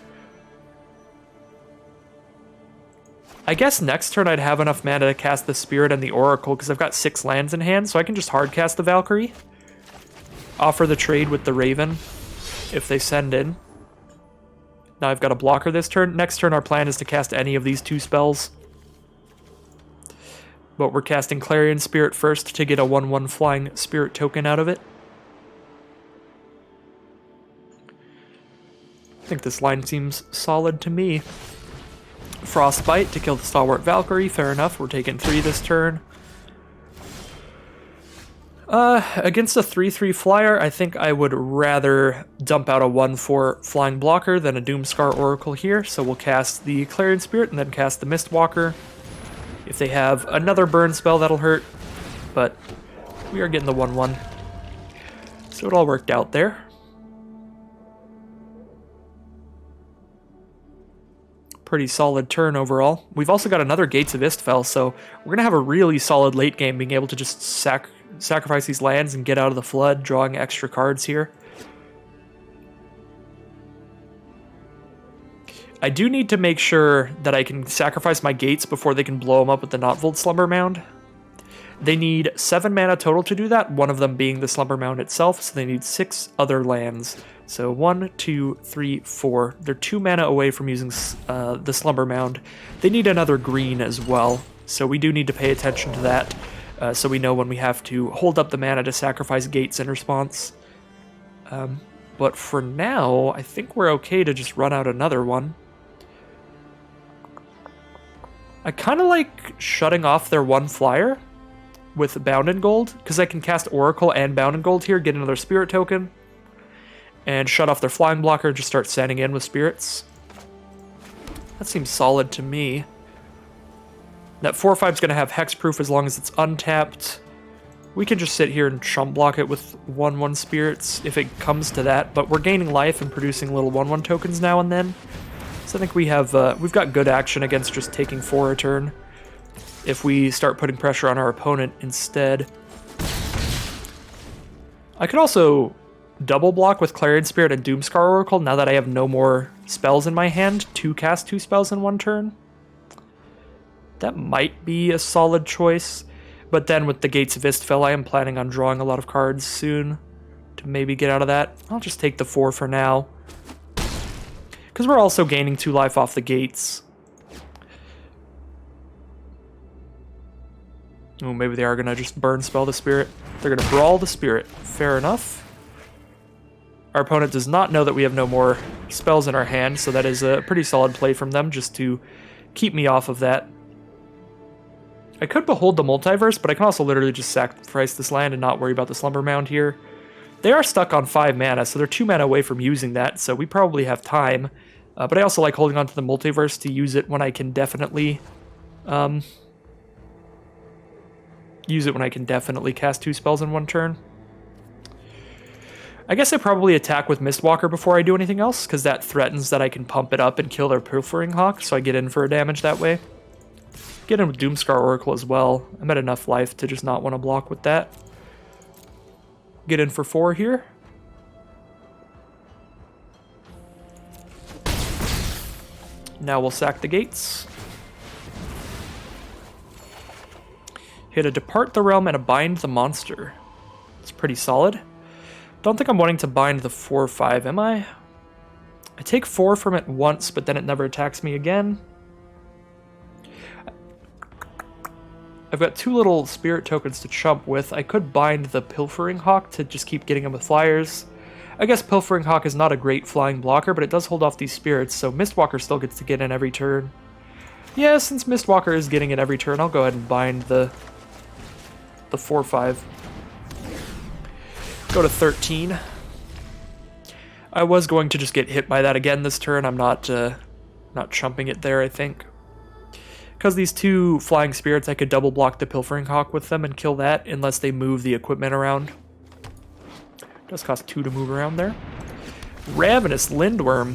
I guess next turn I'd have enough mana to cast the Spirit and the Oracle, because I've got 6 lands in hand, so I can just hard cast the Valkyrie. Offer the trade with the Raven, if they send in. Now I've got a blocker this turn. Next turn our plan is to cast any of these 2 spells. But we're casting Clarion Spirit first to get a 1/1 flying Spirit token out of it. I think this line seems solid to me. Frostbite to kill the Stalwart Valkyrie, fair enough, we're taking 3 this turn. Against a 3/3 flyer, I think I would rather dump out a 1/4 flying blocker than a Doomscar Oracle here, so we'll cast the Clarion Spirit and then cast the Mistwalker. If they have another burn spell, that'll hurt, but we are getting the 1/1. So it all worked out there. Pretty solid turn overall. We've also got another Gates of Istfell, so we're going to have a really solid late game being able to just sacrifice these lands and get out of the flood, drawing extra cards here. I do need to make sure that I can sacrifice my Gates before they can blow them up with the Not Vold Slumber Mound. They need 7 mana total to do that, one of them being the Slumber Mound itself, so they need 6 other lands. So 1, 2, 3, 4. They're 2 mana away from using the Slumber Mound. They need another green as well, so we do need to pay attention to that, so we know when we have to hold up the mana to sacrifice Gates in response. But for now, I think we're okay to just run out another one. I kind of like shutting off their 1 flyer with Bound in Gold, because I can cast Oracle and Bound in Gold here, get another Spirit token, and shut off their flying blocker and just start sending in with Spirits. That seems solid to me. That 4/5 is going to have Hexproof as long as it's untapped. We can just sit here and chump block it with 1/1 Spirits if it comes to that, but we're gaining life and producing little 1/1 tokens now and then. So I think we've got good action against just taking 4 a turn if we start putting pressure on our opponent instead. I could also double block with Clarion Spirit and Doomscar Oracle now that I have no more spells in my hand to cast 2 spells in 1 turn. That might be a solid choice, but then with the Gates of Istfell, I am planning on drawing a lot of cards soon to maybe get out of that. I'll just take the 4 for now, because we're also gaining 2 life off the gates. Oh, maybe they are going to just burn spell the spirit. They're going to brawl the spirit. Fair enough. Our opponent does not know that we have no more spells in our hand, so that is a pretty solid play from them just to keep me off of that. I could Behold the Multiverse, but I can also literally just sacrifice this land and not worry about the Slumber Mound here. They are stuck on 5 mana, so they're 2 mana away from using that, so we probably have time. But I also like holding on to the Multiverse to use it when I can definitely... cast 2 spells in 1 turn. I guess I probably attack with Mistwalker before I do anything else, because that threatens that I can pump it up and kill their Pilfering Hawk, so I get in for a damage that way. Get in with Doomscar Oracle as well. I'm at enough life to just not want to block with that. Get in for 4 here. Now we'll sack the gates. Hit a Depart the Realm and a Bind the Monster. It's pretty solid. Don't think I'm wanting to bind the 4/5, am I? I take 4 from it once, but then it never attacks me again. I've got 2 little spirit tokens to chump with. I could bind the Pilfering Hawk to just keep getting him with flyers. I guess Pilfering Hawk is not a great flying blocker, but it does hold off these spirits, so Mistwalker still gets to get in every turn. Yeah, since Mistwalker is getting in every turn, I'll go ahead and bind the 4/5. Go to 13. I was going to just get hit by that again this turn. I'm not chumping it there, I think. Because these 2 flying spirits, I could double block the Pilfering Hawk with them and kill that, unless they move the equipment around. Does cost 2 to move around there. Ravenous Lindworm.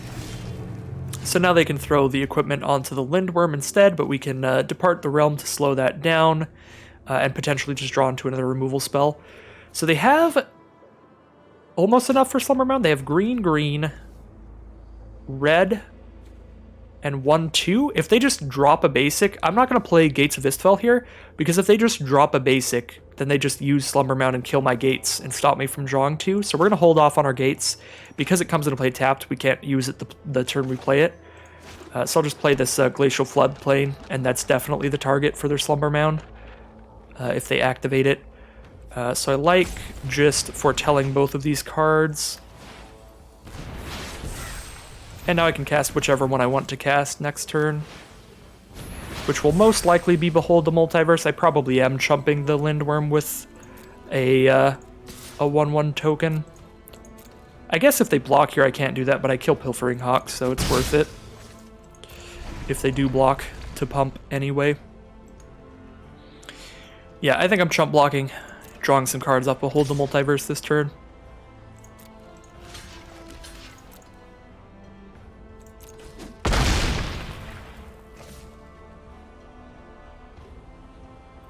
So now they can throw the equipment onto the Lindworm instead, but we can Depart the Realm to slow that down, and potentially just draw into another removal spell. So they have almost enough for Slumber Mound. They have green, red, and 1/2. If they just drop a basic, I'm not going to play Gates of Istfell here, because if they just drop a basic, then they just use Slumber Mound and kill my gates and stop me from drawing 2. So we're going to hold off on our gates. Because it comes into play tapped, we can't use it the turn we play it. So I'll just play this Glacial Floodplain, and that's definitely the target for their Slumber Mound if they activate it. So I like just foretelling both of these cards. And now I can cast whichever one I want to cast next turn, which will most likely be Behold the Multiverse. I probably am chumping the Lindworm with a 1/1 token. I guess if they block here I can't do that, but I kill Pilfering Hawk, so it's worth it. If they do block to pump anyway. Yeah, I think I'm chump blocking, drawing some cards off Behold the Multiverse this turn.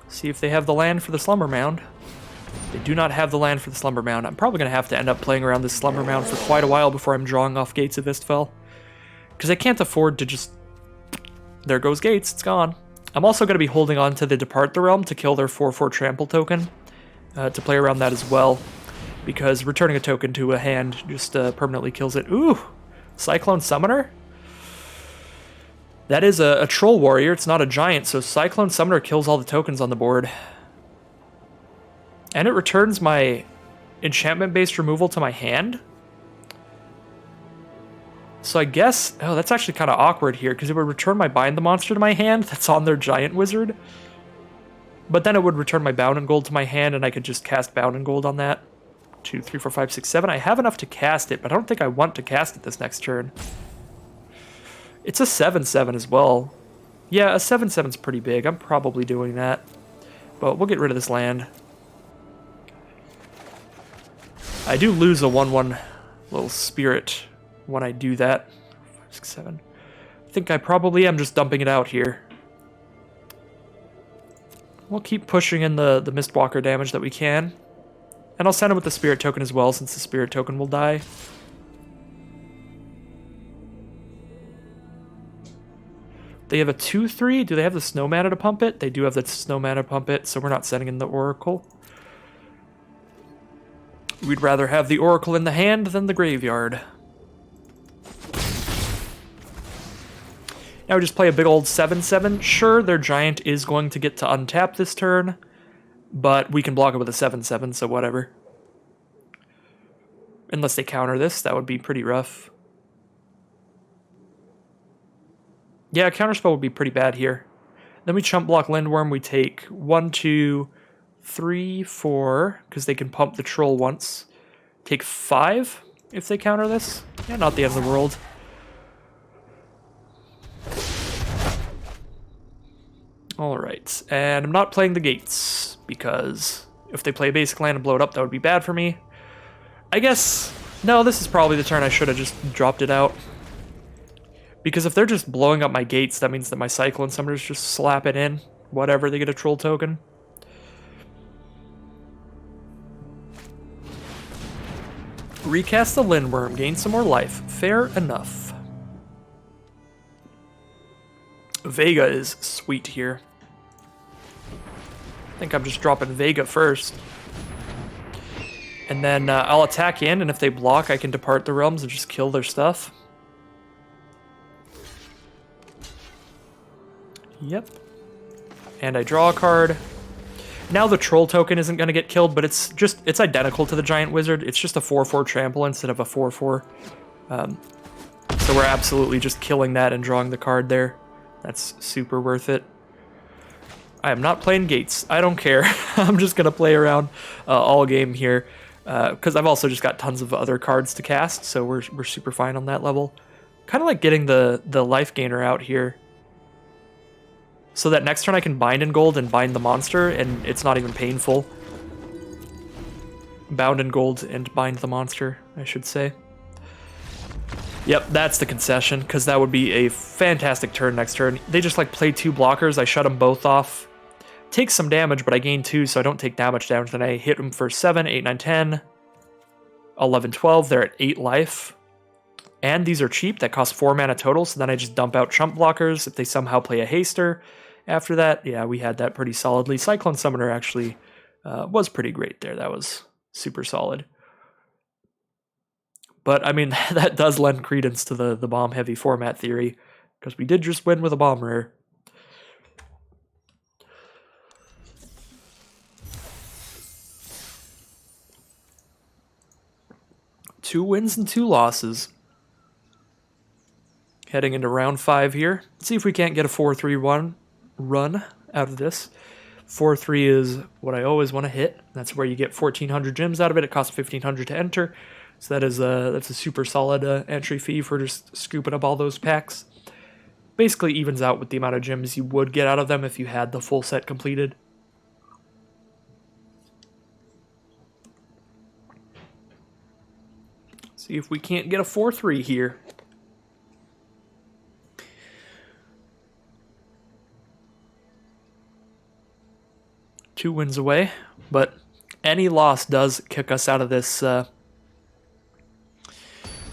See if they have the land for the Slumber Mound. They do not have the land for the Slumber Mound. I'm probably going to have to end up playing around this Slumber Mound for quite a while before I'm drawing off Gates of Istfell. Because I can't afford to just... There goes Gates, it's gone. I'm also going to be holding on to the Depart the Realm to kill their 4/4 Trample token. To play around that as well. Because returning a token to a hand just permanently kills it. Ooh! Cyclone Summoner? That is a Troll Warrior, it's not a Giant, so Cyclone Summoner kills all the tokens on the board. And it returns my enchantment-based removal to my hand? So I guess... Oh, that's actually kind of awkward here, because it would return my Bind the Monster to my hand that's on their Giant Wizard. But then it would return my Bound and Gold to my hand, and I could just cast Bound and Gold on that. 2, 3, 4, 5, 6, 7. I have enough to cast it, but I don't think I want to cast it this next turn. It's a 7/7 as well. Yeah, a 7/7's pretty big. I'm probably doing that. But we'll get rid of this land. I do lose a 1/1 little spirit when I do that. 5, 6, 7. I think I probably am just dumping it out here. We'll keep pushing in the Mistwalker damage that we can. And I'll send him with the spirit token as well, since the spirit token will die. They have a 2/3. Do they have the snow mana to pump it? They do have the snow mana to pump it, so we're not sending in the Oracle. We'd rather have the Oracle in the hand than the graveyard. Now we just play a big old 7/7. Sure, their giant is going to get to untap this turn, but we can block it with a 7/7, so whatever. Unless they counter this, that would be pretty rough. Yeah, counterspell would be pretty bad here. Then we chump block Lindworm. We take 1, 2, 3, 4, because they can pump the troll once. Take 5 if they counter this. Yeah, not the end of the world. Alright, and I'm not playing the gates, because if they play a basic land and blow it up, that would be bad for me. I guess, no, this is probably the turn I should have just dropped it out. Because if they're just blowing up my gates, that means that my Cyclone Summoners just slap it in. Whatever, they get a troll token. Recast the Lindworm, gain some more life. Fair enough. Vega is sweet here. I think I'm just dropping Vega first. And then I'll attack in, and if they block, I can depart the realms and just kill their stuff. Yep. And I draw a card. Now the troll token isn't going to get killed, but it's identical to the giant wizard. It's just a 4/4 trample instead of a 4/4. So we're absolutely just killing that and drawing the card there. That's super worth it. I am not playing gates. I don't care. I'm just going to play around all game here. Because I've also just got tons of other cards to cast, so we're super fine on that level. Kind of like getting the life gainer out here. So that next turn I can bind in gold and bind the monster, and it's not even painful. Bound in gold and bind the monster, I should say. Yep, that's the concession, because that would be a fantastic turn next turn. They just like play 2 blockers, I shut them both off. Takes some damage, but I gain 2, so I don't take that much damage. Then I hit them for 7, 8, 9, 10, 11, 12. They're at 8 life. And these are cheap, that cost 4 mana total, so then I just dump out chump blockers if they somehow play a haster. After that, yeah, we had that pretty solidly. Cyclone Summoner actually was pretty great there. That was super solid. But, I mean, that does lend credence to the bomb-heavy format theory, because we did just win with a bomb rare. Two wins and 2 losses. Heading into round 5 here. Let's see if we can't get a 4-3-1 run out of this. 4-3 is what I always want to hit. That's where you get 1,400 gems out of it. It costs 1,500 to enter. So that's a super solid entry fee for just scooping up all those packs. Basically evens out with the amount of gems you would get out of them if you had the full set completed. See if we can't get a 4-3 here. Two wins away, but any loss does kick us out of this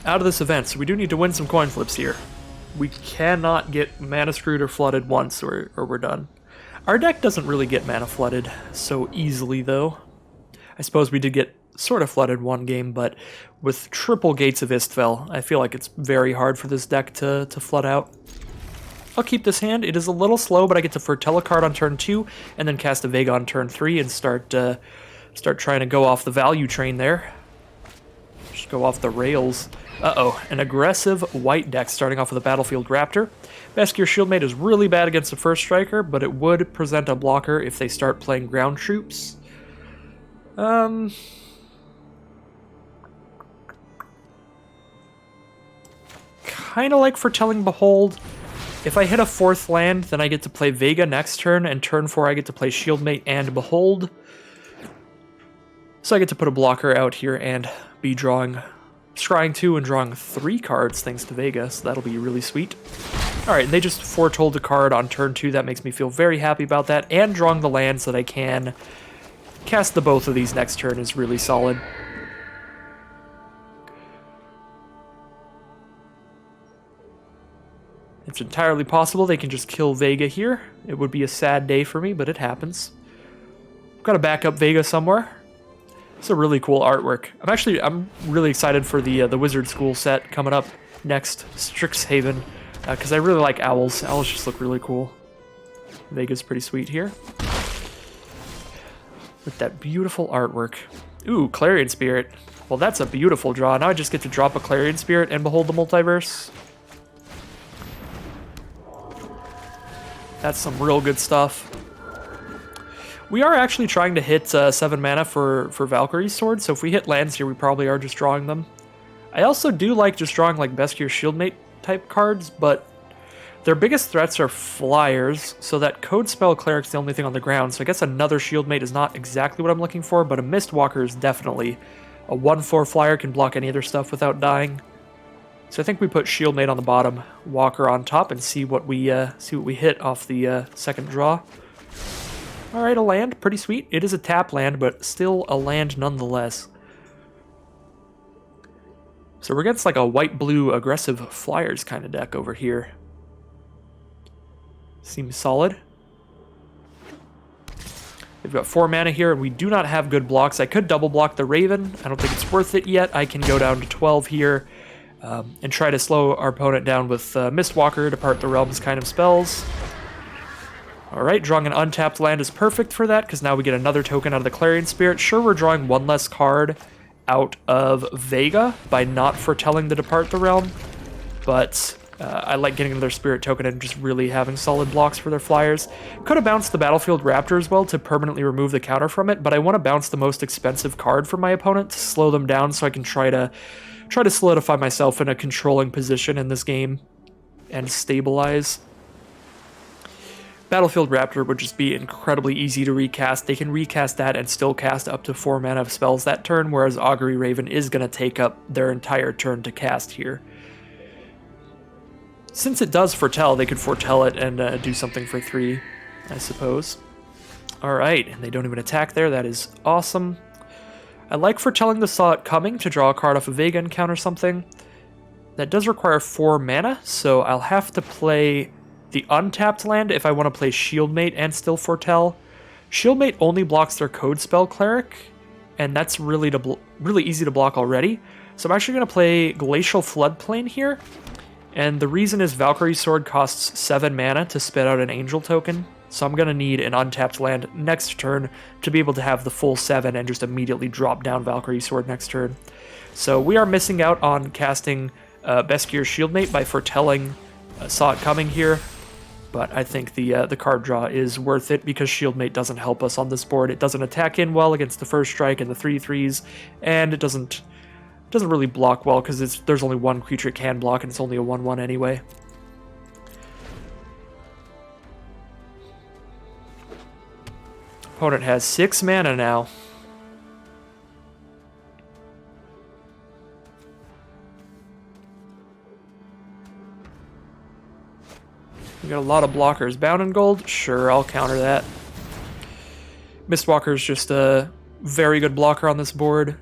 event, so we do need to win some coin flips here. We cannot get mana screwed or flooded once, or we're done. Our deck doesn't really get mana flooded so easily, though. I suppose we did get sort of flooded one game, but with triple Gates of Istvel, I feel like it's very hard for this deck to flood out. I'll keep this hand. It is a little slow, but I get to Fertile a card on turn 2, and then cast a Vega on turn 3 and start trying to go off the value train there. Just go off the rails. Uh-oh, an aggressive white deck starting off with a Battlefield Raptor. Beskir Shieldmate is really bad against the first striker, but it would present a blocker if they start playing ground troops. Kinda like Foretelling Behold. If I hit a 4th land, then I get to play Vega next turn, and turn 4 I get to play Shieldmate and Behold. So I get to put a blocker out here and be scrying 2 and drawing 3 cards thanks to Vega, so that'll be really sweet. Alright, and they just foretold a card on turn 2, that makes me feel very happy about that, and drawing the lands that I can cast the both of these next turn is really solid. It's entirely possible they can just kill Vega here. It would be a sad day for me, but it happens. Got to back up Vega somewhere. It's a really cool artwork. I'm really excited for the Wizard School set coming up next, Strixhaven, because I really like owls. Owls just look really cool. Vega's pretty sweet here. With that beautiful artwork. Ooh, Clarion Spirit. Well, that's a beautiful draw. Now I just get to drop a Clarion Spirit and behold the multiverse. That's some real good stuff. We are actually trying to hit 7 mana for Valkyrie's Sword, so if we hit lands here, we probably are just drawing them. I also do like just drawing like Beskir Shieldmate type cards, but their biggest threats are flyers, so that Code Spell Cleric's the only thing on the ground, so I guess another Shieldmate is not exactly what I'm looking for, but a Mistwalker is definitely. A 1/4 flyer can block any other stuff without dying. So I think we put Shieldmate on the bottom, Walker on top, and see what we hit off the second draw. All right, a land, pretty sweet. It is a tap land, but still a land nonetheless. So we're against like a white-blue aggressive flyers kind of deck over here. Seems solid. We've got 4 mana here, and we do not have good blocks. I could double block the Raven. I don't think it's worth it yet. I can go down to 12 here. And try to slow our opponent down with Mistwalker, Depart the Realms kind of spells. Alright, drawing an untapped land is perfect for that, because now we get another token out of the Clarion Spirit. Sure, we're drawing one less card out of Vega by not foretelling the Depart the Realm, but I like getting another Spirit token and just really having solid blocks for their flyers. Could have bounced the Battlefield Raptor as well to permanently remove the counter from it, but I want to bounce the most expensive card for my opponent to slow them down so I can try to solidify myself in a controlling position in this game and stabilize. Battlefield Raptor would just be incredibly easy to recast. They can recast that and still cast up to 4 mana of spells that turn, whereas Augury Raven is going to take up their entire turn to cast here. Since it does foretell, they could foretell it and do something for 3, I suppose. Alright, and they don't even attack there. That is awesome. I like foretelling the Saw It Coming to draw a card off of Vega and counter something. That does require 4 mana, so I'll have to play the untapped land if I want to play Shieldmate and still foretell. Shieldmate only blocks their Code Spell Cleric, and that's really easy to block already. So I'm actually going to play Glacial Floodplain here, and the reason is Valkyrie's Sword costs 7 mana to spit out an Angel token. So I'm going to need an untapped land next turn to be able to have the full 7 and just immediately drop down Valkyrie's Sword next turn. So we are missing out on casting Beskir Shieldmate by foretelling Saw It Coming here, but I think the card draw is worth it because Shieldmate doesn't help us on this board. It doesn't attack in well against the first strike and the 3/3s, and it doesn't really block well because there's only one creature it can block and it's only a 1/1 anyway. Opponent has 6 mana now. We got a lot of blockers. Bound in Gold? Sure, I'll counter that. Mistwalker's just a very good blocker on this board.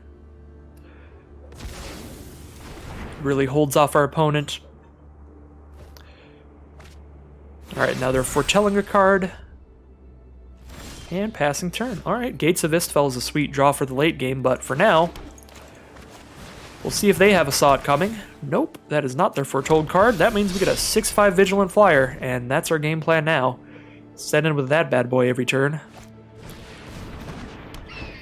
Really holds off our opponent. Alright, now they're foretelling a card. And passing turn. Alright, Gates of Istfell is a sweet draw for the late game, but for now, we'll see if they have a Saw It Coming. Nope, that is not their foretold card. That means we get a 6/5 Vigilant Flyer, and that's our game plan now. Send in with that bad boy every turn.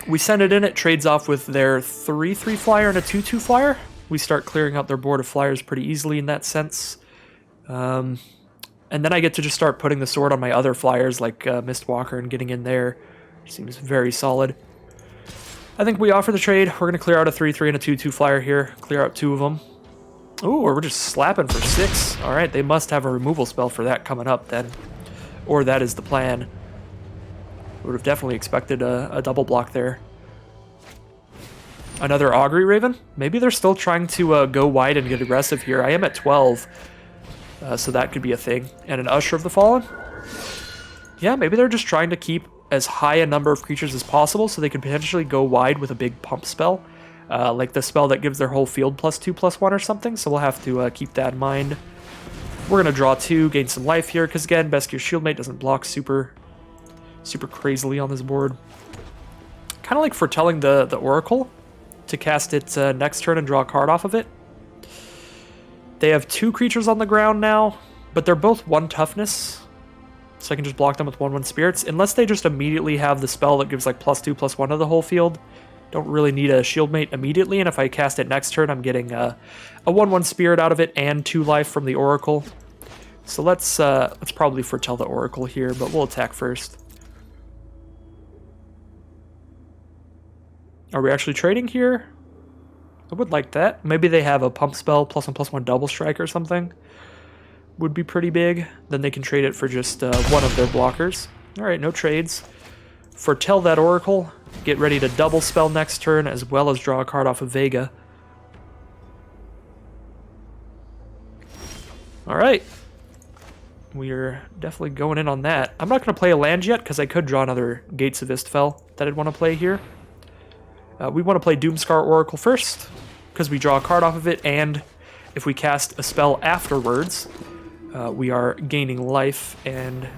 We send it in, it trades off with their 3/3 flyer and a 2/2 flyer. We start clearing out their board of flyers pretty easily in that sense. And then I get to just start putting the sword on my other flyers like Mistwalker and getting in there. Seems very solid. I think we offer the trade. We're going to clear out a 3/3 and a 2/2 flyer here. Clear out 2 of them. Ooh, we're just slapping for 6. Alright, they must have a removal spell for that coming up then. Or that is the plan. Would have definitely expected a double block there. Another Augury Raven? Maybe they're still trying to go wide and get aggressive here. I am at 12. So that could be a thing. And an Usher of the Fallen? Yeah, maybe they're just trying to keep as high a number of creatures as possible so they can potentially go wide with a big pump spell. Like the spell that gives their whole field +2/+1 or something, so we'll have to keep that in mind. We're going to draw 2, gain some life here, because again, Beskir Shieldmate doesn't block super crazily on this board. Kind of like foretelling the Oracle to cast it next turn and draw a card off of it. They have 2 creatures on the ground now, but they're both 1 toughness, so I can just block them with 1/1 spirits, unless they just immediately have the spell that gives like +2/+1 to the whole field. Don't really need a Shieldmate immediately, and if I cast it next turn, I'm getting a 1/1 spirit out of it and 2 life from the Oracle. So let's probably foretell the Oracle here, but we'll attack first. Are we actually trading here? I would like that. Maybe they have a pump spell, +1/+1 double strike or something. Would be pretty big. Then they can trade it for just one of their blockers. Alright, no trades. Foretell that Oracle. Get ready to double spell next turn, as well as draw a card off of Vega. Alright. We are definitely going in on that. I'm not going to play a land yet, because I could draw another Gates of Istfell that I'd want to play here. We want to play Doomscar Oracle first, because we draw a card off of it, and if we cast a spell afterwards, we are gaining life, and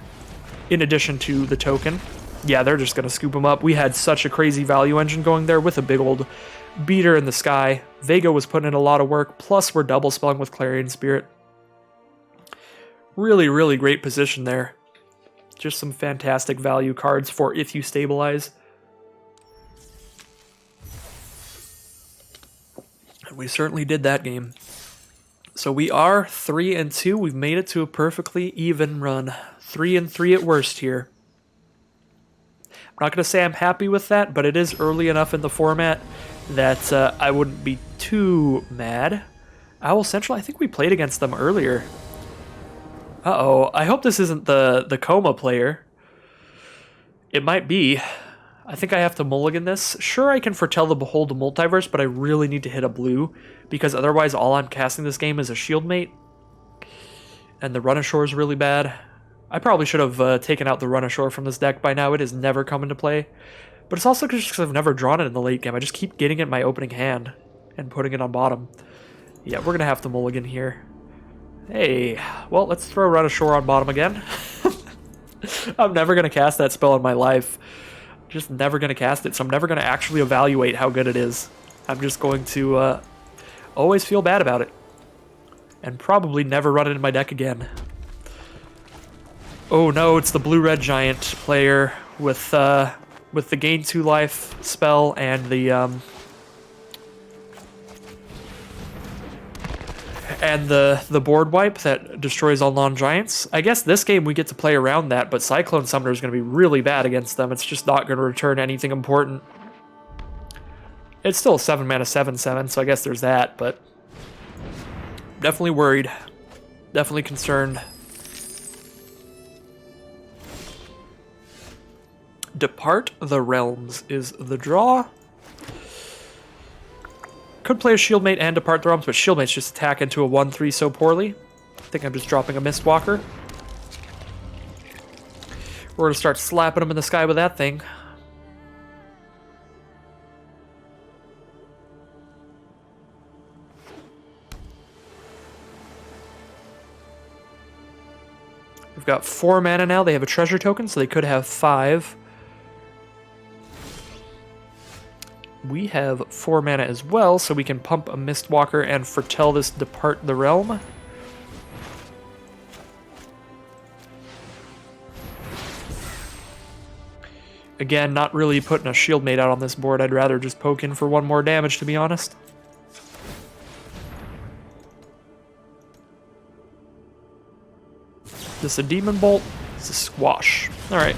in addition to the token, yeah, they're just going to scoop them up. We had such a crazy value engine going there with a big old beater in the sky. Vega was putting in a lot of work, plus we're double spelling with Clarion Spirit. Really, really great position there. Just some fantastic value cards for if you stabilize. And we certainly did that game. So we are 3-2. We've made it to a perfectly even run. 3-3 at worst here. I'm not going to say I'm happy with that, but it is early enough in the format that I wouldn't be too mad. Owl Central, I think we played against them earlier. Uh-oh, I hope this isn't the Coma player. It might be. I think I have to mulligan this. Sure, I can foretell the Behold the Multiverse, but I really need to hit a blue, because otherwise all I'm casting this game is a Shieldmate. And the Run Ashore is really bad. I probably should have taken out the Run Ashore from this deck by now. It has never come into play. But it's also just because I've never drawn it in the late game. I just keep getting it in my opening hand and putting it on bottom. Yeah, we're going to have to mulligan here. Hey, well, let's throw Run Ashore on bottom again. I'm never going to cast that spell in my life. Just never going to cast it, so I'm never going to actually evaluate how good it is. I'm just going to always feel bad about it. And probably never run it in my deck again. Oh no, it's the blue-red giant player with the gain 2 life spell and the board wipe that destroys all non-giants. I guess this game we get to play around that, but Cyclone Summoner is going to be really bad against them. It's just not going to return anything important. It's still a 7 mana 7/7, so I guess there's that, but definitely worried. Definitely concerned. Depart the Realms is the draw. Could play a Shieldmate and Depart the Realms, but Shieldmates just attack into a 1/3 so poorly. I think I'm just dropping a Mistwalker. We're going to start slapping them in the sky with that thing. We've got 4 mana now. They have a treasure token, so they could have 5. We have 4 mana as well, so we can pump a Mistwalker and foretell this Depart the Realm. Again, not really putting a Shieldmate out on this board. I'd rather just poke in for 1 more damage, to be honest. Is this a Demon Bolt? It's a Squash. Alright.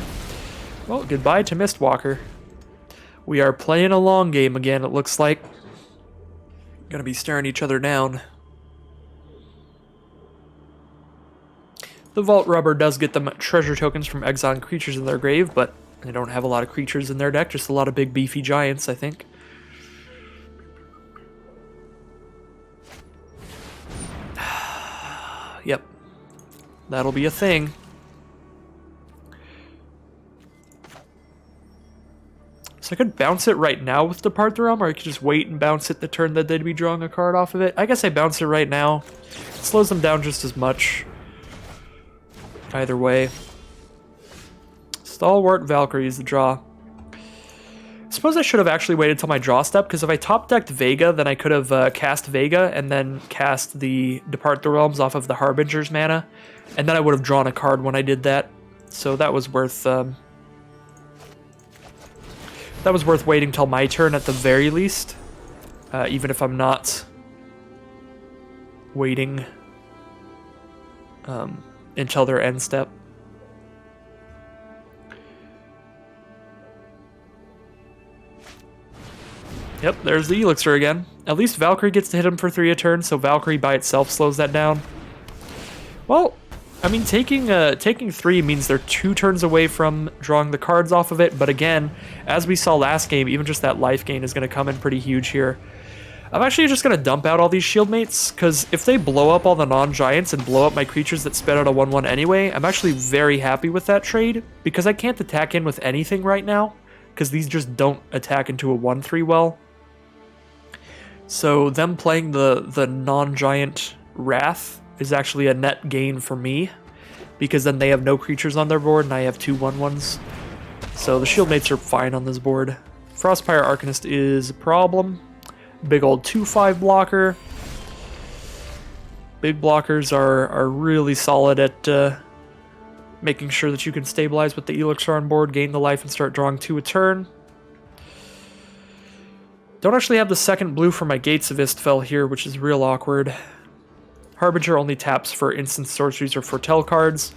Well, goodbye to Mistwalker. We are playing a long game again, it looks like. Gonna be staring each other down. The Vault Rubber does get them treasure tokens from exiling creatures in their grave, but they don't have a lot of creatures in their deck, just a lot of big beefy giants, I think. Yep. That'll be a thing. So I could bounce it right now with Depart the Realm, or I could just wait and bounce it the turn that they'd be drawing a card off of it. I guess I bounce it right now. It slows them down just as much. Either way. Stalwart Valkyrie is the draw. I suppose I should have actually waited till my draw step, because if I top-decked Vega, then I could have cast Vega and then cast the Depart the Realms off of the Harbinger's mana, and then I would have drawn a card when I did that. So that was worth waiting till my turn at the very least, even if I'm not waiting until their end step. Yep, there's the Elixir again. At least Valkyrie gets to hit him for 3 a turn, so Valkyrie by itself slows that down. Well, I mean, taking 3 means they're 2 turns away from drawing the cards off of it, but again, as we saw last game, even just that life gain is going to come in pretty huge here. I'm actually just going to dump out all these shieldmates, because if they blow up all the non-giants and blow up my creatures that spit out a 1/1 anyway, I'm actually very happy with that trade, because I can't attack in with anything right now, because these just don't attack into a 1/3 well. So them playing the non-giant Wrath is actually a net gain for me, because then they have no creatures on their board and I have 2 1/1s. So the shieldmates are fine on this board. Frostpire Arcanist is a problem. Big old 2/5 blocker. Big blockers are really solid at making sure that you can stabilize with the Elixir on board, gain the life, and start drawing 2 a turn. Don't actually have the second blue for my Gates of Istfell here, which is real awkward. Harbinger only taps for instant sorceries or foretell cards.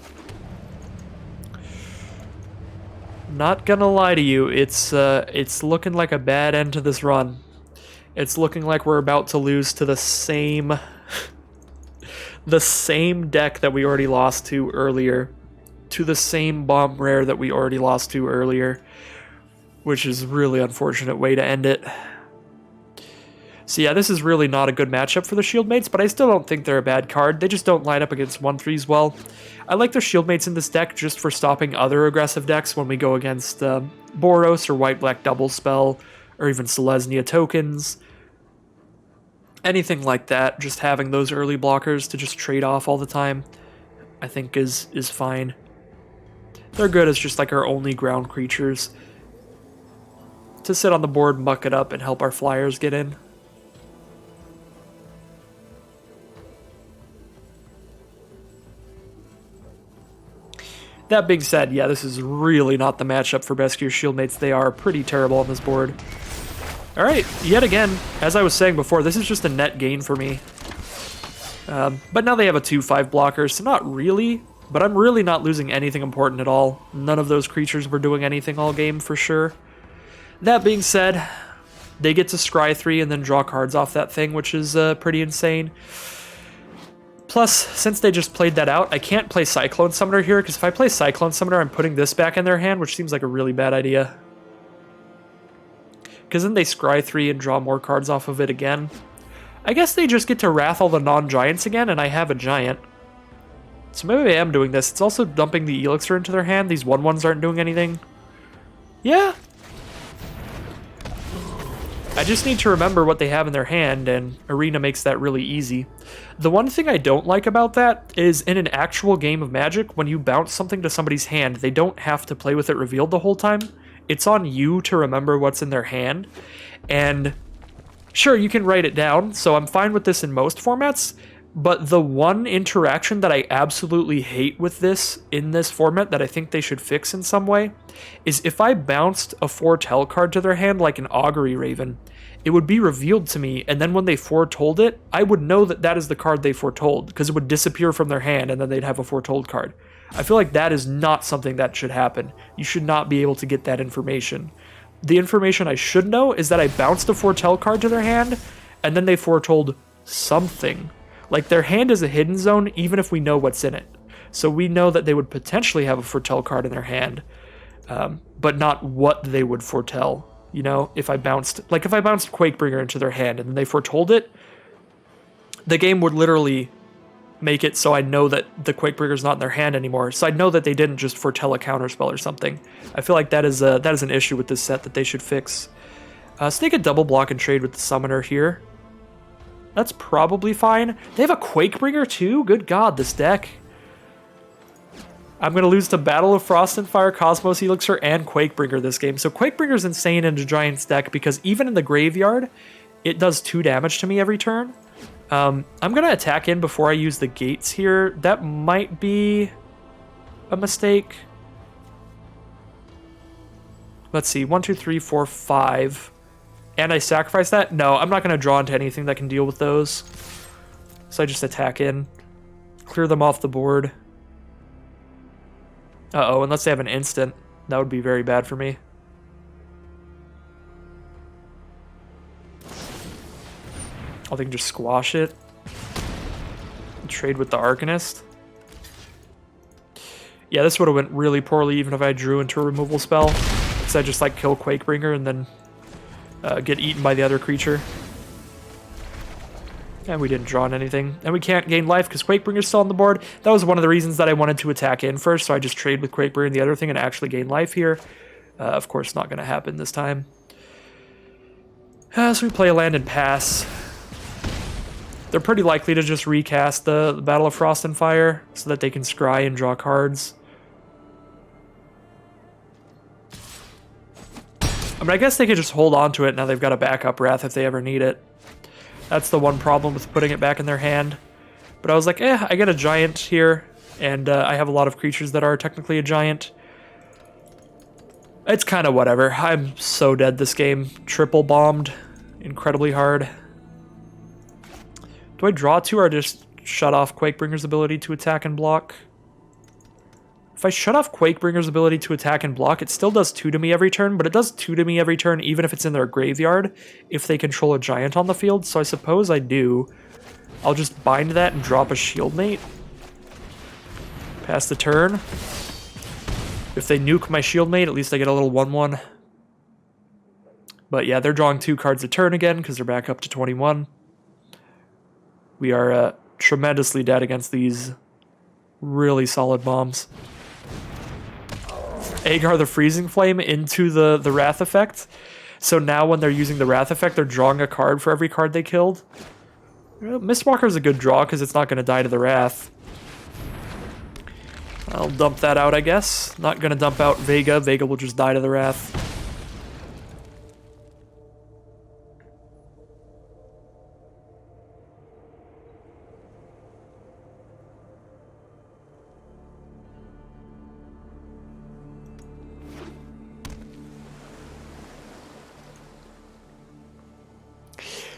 Not gonna lie to you, it's looking like a bad end to this run. It's looking like we're about to lose to the same deck that we already lost to earlier, to the same bomb rare that we already lost to earlier, which is a really unfortunate way to end it. So yeah, this is really not a good matchup for the Shieldmates, but I still don't think they're a bad card. They just don't line up against 1/3s well. I like the Shieldmates in this deck just for stopping other aggressive decks when we go against Boros or White-Black Double Spell, or even Selesnya tokens. Anything like that, just having those early blockers to just trade off all the time, I think is fine. They're good as just like our only ground creatures to sit on the board, muck it up, and help our flyers get in. That being said, yeah, this is really not the matchup for Beskir Shieldmates. They are pretty terrible on this board. Alright, yet again, as I was saying before, this is just a net gain for me. But now they have a 2/5 blocker, so not really, but I'm really not losing anything important at all. None of those creatures were doing anything all game for sure. That being said, they get to scry 3 and then draw cards off that thing, which is pretty insane. Plus, since they just played that out, I can't play Cyclone Summoner here, because if I play Cyclone Summoner, I'm putting this back in their hand, which seems like a really bad idea. Because then they scry 3 and draw more cards off of it again. I guess they just get to Wrath all the non-giants again, and I have a giant. So maybe I am doing this. It's also dumping the Elixir into their hand. These 1/1s aren't doing anything. Yeah. I just need to remember what they have in their hand, and Arena makes that really easy. The one thing I don't like about that is in an actual game of Magic, when you bounce something to somebody's hand, they don't have to play with it revealed the whole time. It's on you to remember what's in their hand. And sure, you can write it down, so I'm fine with this in most formats, but the one interaction that I absolutely hate with this in this format that I think they should fix in some way is if I bounced a foretell card to their hand like an Augury Raven, it would be revealed to me, and then when they foretold it, I would know that that is the card they foretold, because it would disappear from their hand and then they'd have a foretold card. I feel like that is not something that should happen. You should not be able to get that information. The information I should know is that I bounced a foretell card to their hand, and then they foretold something. Like, their hand is a hidden zone, even if we know what's in it. So we know that they would potentially have a foretell card in their hand, but not what they would foretell. You know, if I bounced Quakebringer into their hand and then they foretold it, the game would literally make it so I know that the Quakebreaker's not in their hand anymore. So I know that they didn't just foretell a counterspell or something. I feel like that is an issue with this set that they should fix. So they could double block and trade with the Summoner here. That's probably fine. They have a Quakebringer too? Good God, this deck. I'm going to lose to Battle of Frost and Fire, Cosmos Elixir, and Quakebringer this game. So Quakebringer's insane in a Giant's deck because even in the graveyard, it does 2 damage to me every turn. I'm going to attack in before I use the gates here. That might be a mistake. Let's see, 1, 2, 3, 4, 5. And I sacrifice that? No, I'm not going to draw into anything that can deal with those. So I just attack in. Clear them off the board. Uh-oh, unless they have an instant. That would be very bad for me. I think just squash it. Trade with the Arcanist. Yeah, this would have went really poorly even if I drew into a removal spell. Because I just like kill Quakebringer and then get eaten by the other creature. And we didn't draw on anything. And we can't gain life because Quakebringer's still on the board. That was one of the reasons that I wanted to attack in first, so I just trade with Quakebringer and the other thing and actually gain life here. Of course, not going to happen this time. So we play a land and pass. They're pretty likely to just recast the Battle of Frost and Fire so that they can scry and draw cards. I mean, I guess they could just hold on to it now they've got a backup Wrath if they ever need it. That's the one problem with putting it back in their hand. But I was like, I get a giant here, and I have a lot of creatures that are technically a giant. It's kind of whatever. I'm so dead this game. Triple bombed incredibly hard. Do I draw 2 or just shut off Quakebringer's ability to attack and block? If I shut off Quakebringer's ability to attack and block, it still does 2 to me every turn, but it does 2 to me every turn even if it's in their graveyard, if they control a giant on the field, so I suppose I do. I'll just bind that and drop a Shieldmate. Pass the turn. If they nuke my Shieldmate, at least I get a little 1/1. But yeah, they're drawing 2 cards a turn again because they're back up to 21. We are tremendously dead against these really solid bombs. Agar the Freezing Flame into the Wrath effect. So now when they're using the Wrath effect, they're drawing a card for every card they killed. Mistwalker is a good draw because it's not going to die to the Wrath. I'll dump that out, I guess. Not going to dump out Vega. Vega will just die to the Wrath.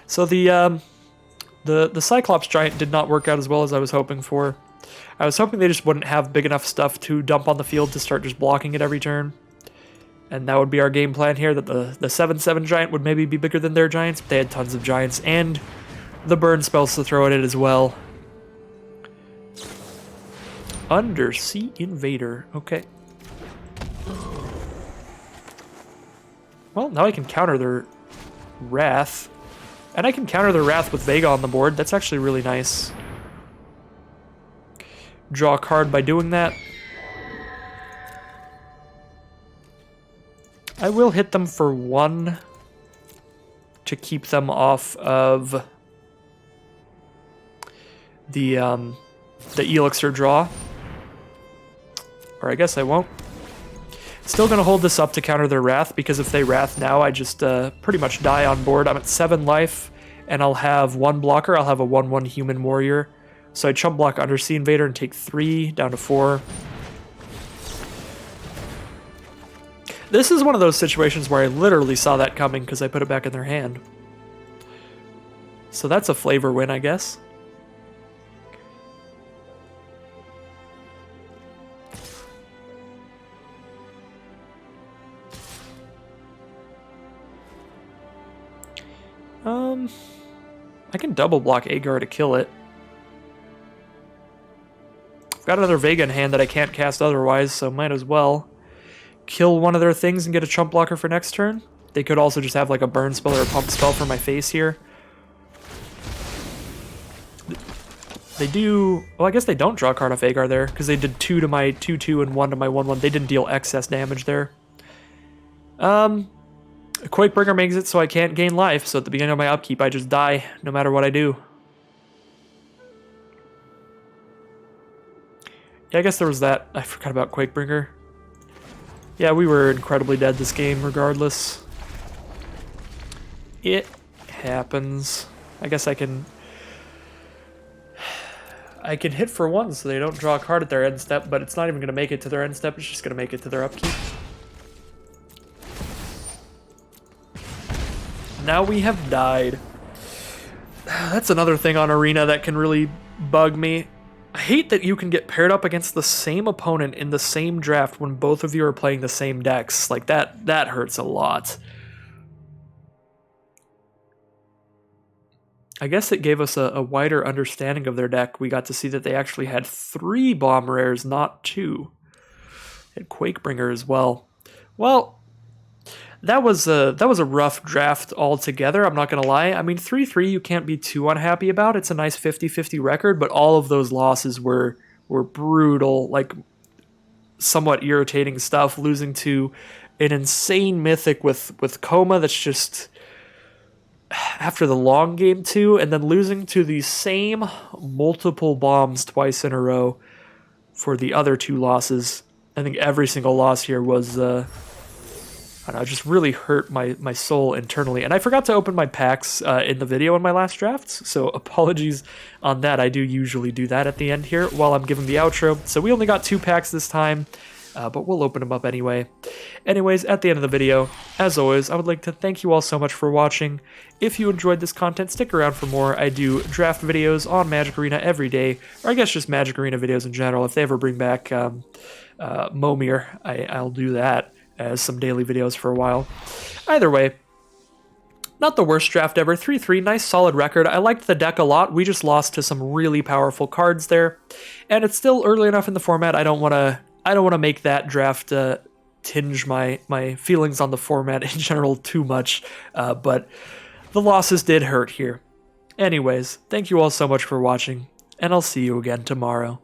So the Cyclops Giant did not work out as well as I was hoping for. I was hoping they just wouldn't have big enough stuff to dump on the field to start just blocking it every turn. And that would be our game plan here, that the 7/7 Giant would maybe be bigger than their Giants, but they had tons of Giants and the burn spells to throw at it as well. Undersea Invader, okay. Well, now I can counter their Wrath. And I can counter the Wrath with Vega on the board. That's actually really nice. Draw a card by doing that. I will hit them for 1 to keep them off of the Elixir draw. Or I guess I won't. Still going to hold this up to counter their Wrath, because if they Wrath now, I just pretty much die on board. I'm at 7 life, and I'll have 1 blocker. I'll have a 1/1 Human Warrior. So I chump block Undersea Invader and take 3 down to 4. This is one of those situations where I literally saw that coming because I put it back in their hand. So that's a flavor win, I guess. I can double block Agar to kill it. I've got another Vega in hand that I can't cast otherwise, so might as well kill one of their things and get a chump blocker for next turn. They could also just have like a burn spell or a pump spell for my face here. They do... Well, I guess they don't draw a card off Agar there, because they did 2 to my 2/2 and 1 to my 1/1. They didn't deal excess damage there. Quakebringer makes it so I can't gain life, so at the beginning of my upkeep, I just die, no matter what I do. Yeah, I guess there was that. I forgot about Quakebringer. Yeah, we were incredibly dead this game, regardless. It happens. I guess I can hit for 1 so they don't draw a card at their end step, but it's not even going to make it to their end step, it's just going to make it to their upkeep. Now we have died. That's another thing on Arena that can really bug me. I hate that you can get paired up against the same opponent in the same draft when both of you are playing the same decks. Like, that hurts a lot. I guess it gave us a wider understanding of their deck. We got to see that they actually had 3 bomb rares, not 2. And Quakebringer as well. Well, that was a rough draft altogether, I'm not going to lie. I mean, 3-3 you can't be too unhappy about. It's a nice 50-50 record, but all of those losses were brutal, like somewhat irritating stuff. Losing to an insane mythic with Coma that's just... after the long game too, and then losing to the same multiple bombs twice in a row for the other 2 losses. I think every single loss here was, I don't know, just really hurt my soul internally. And I forgot to open my packs in the video in my last drafts, so apologies on that. I do usually do that at the end here while I'm giving the outro. So we only got 2 packs this time. But we'll open them up anyway. Anyways, at the end of the video, as always, I would like to thank you all so much for watching. If you enjoyed this content, stick around for more. I do draft videos on Magic Arena every day, or I guess just Magic Arena videos in general. If they ever bring back Momir, I'll do that as some daily videos for a while. Either way, not the worst draft ever. 3-3, nice solid record. I liked the deck a lot. We just lost to some really powerful cards there. And it's still early enough in the format, I don't want to make that draft tinge my feelings on the format in general too much, but the losses did hurt here. Anyways, thank you all so much for watching, and I'll see you again tomorrow.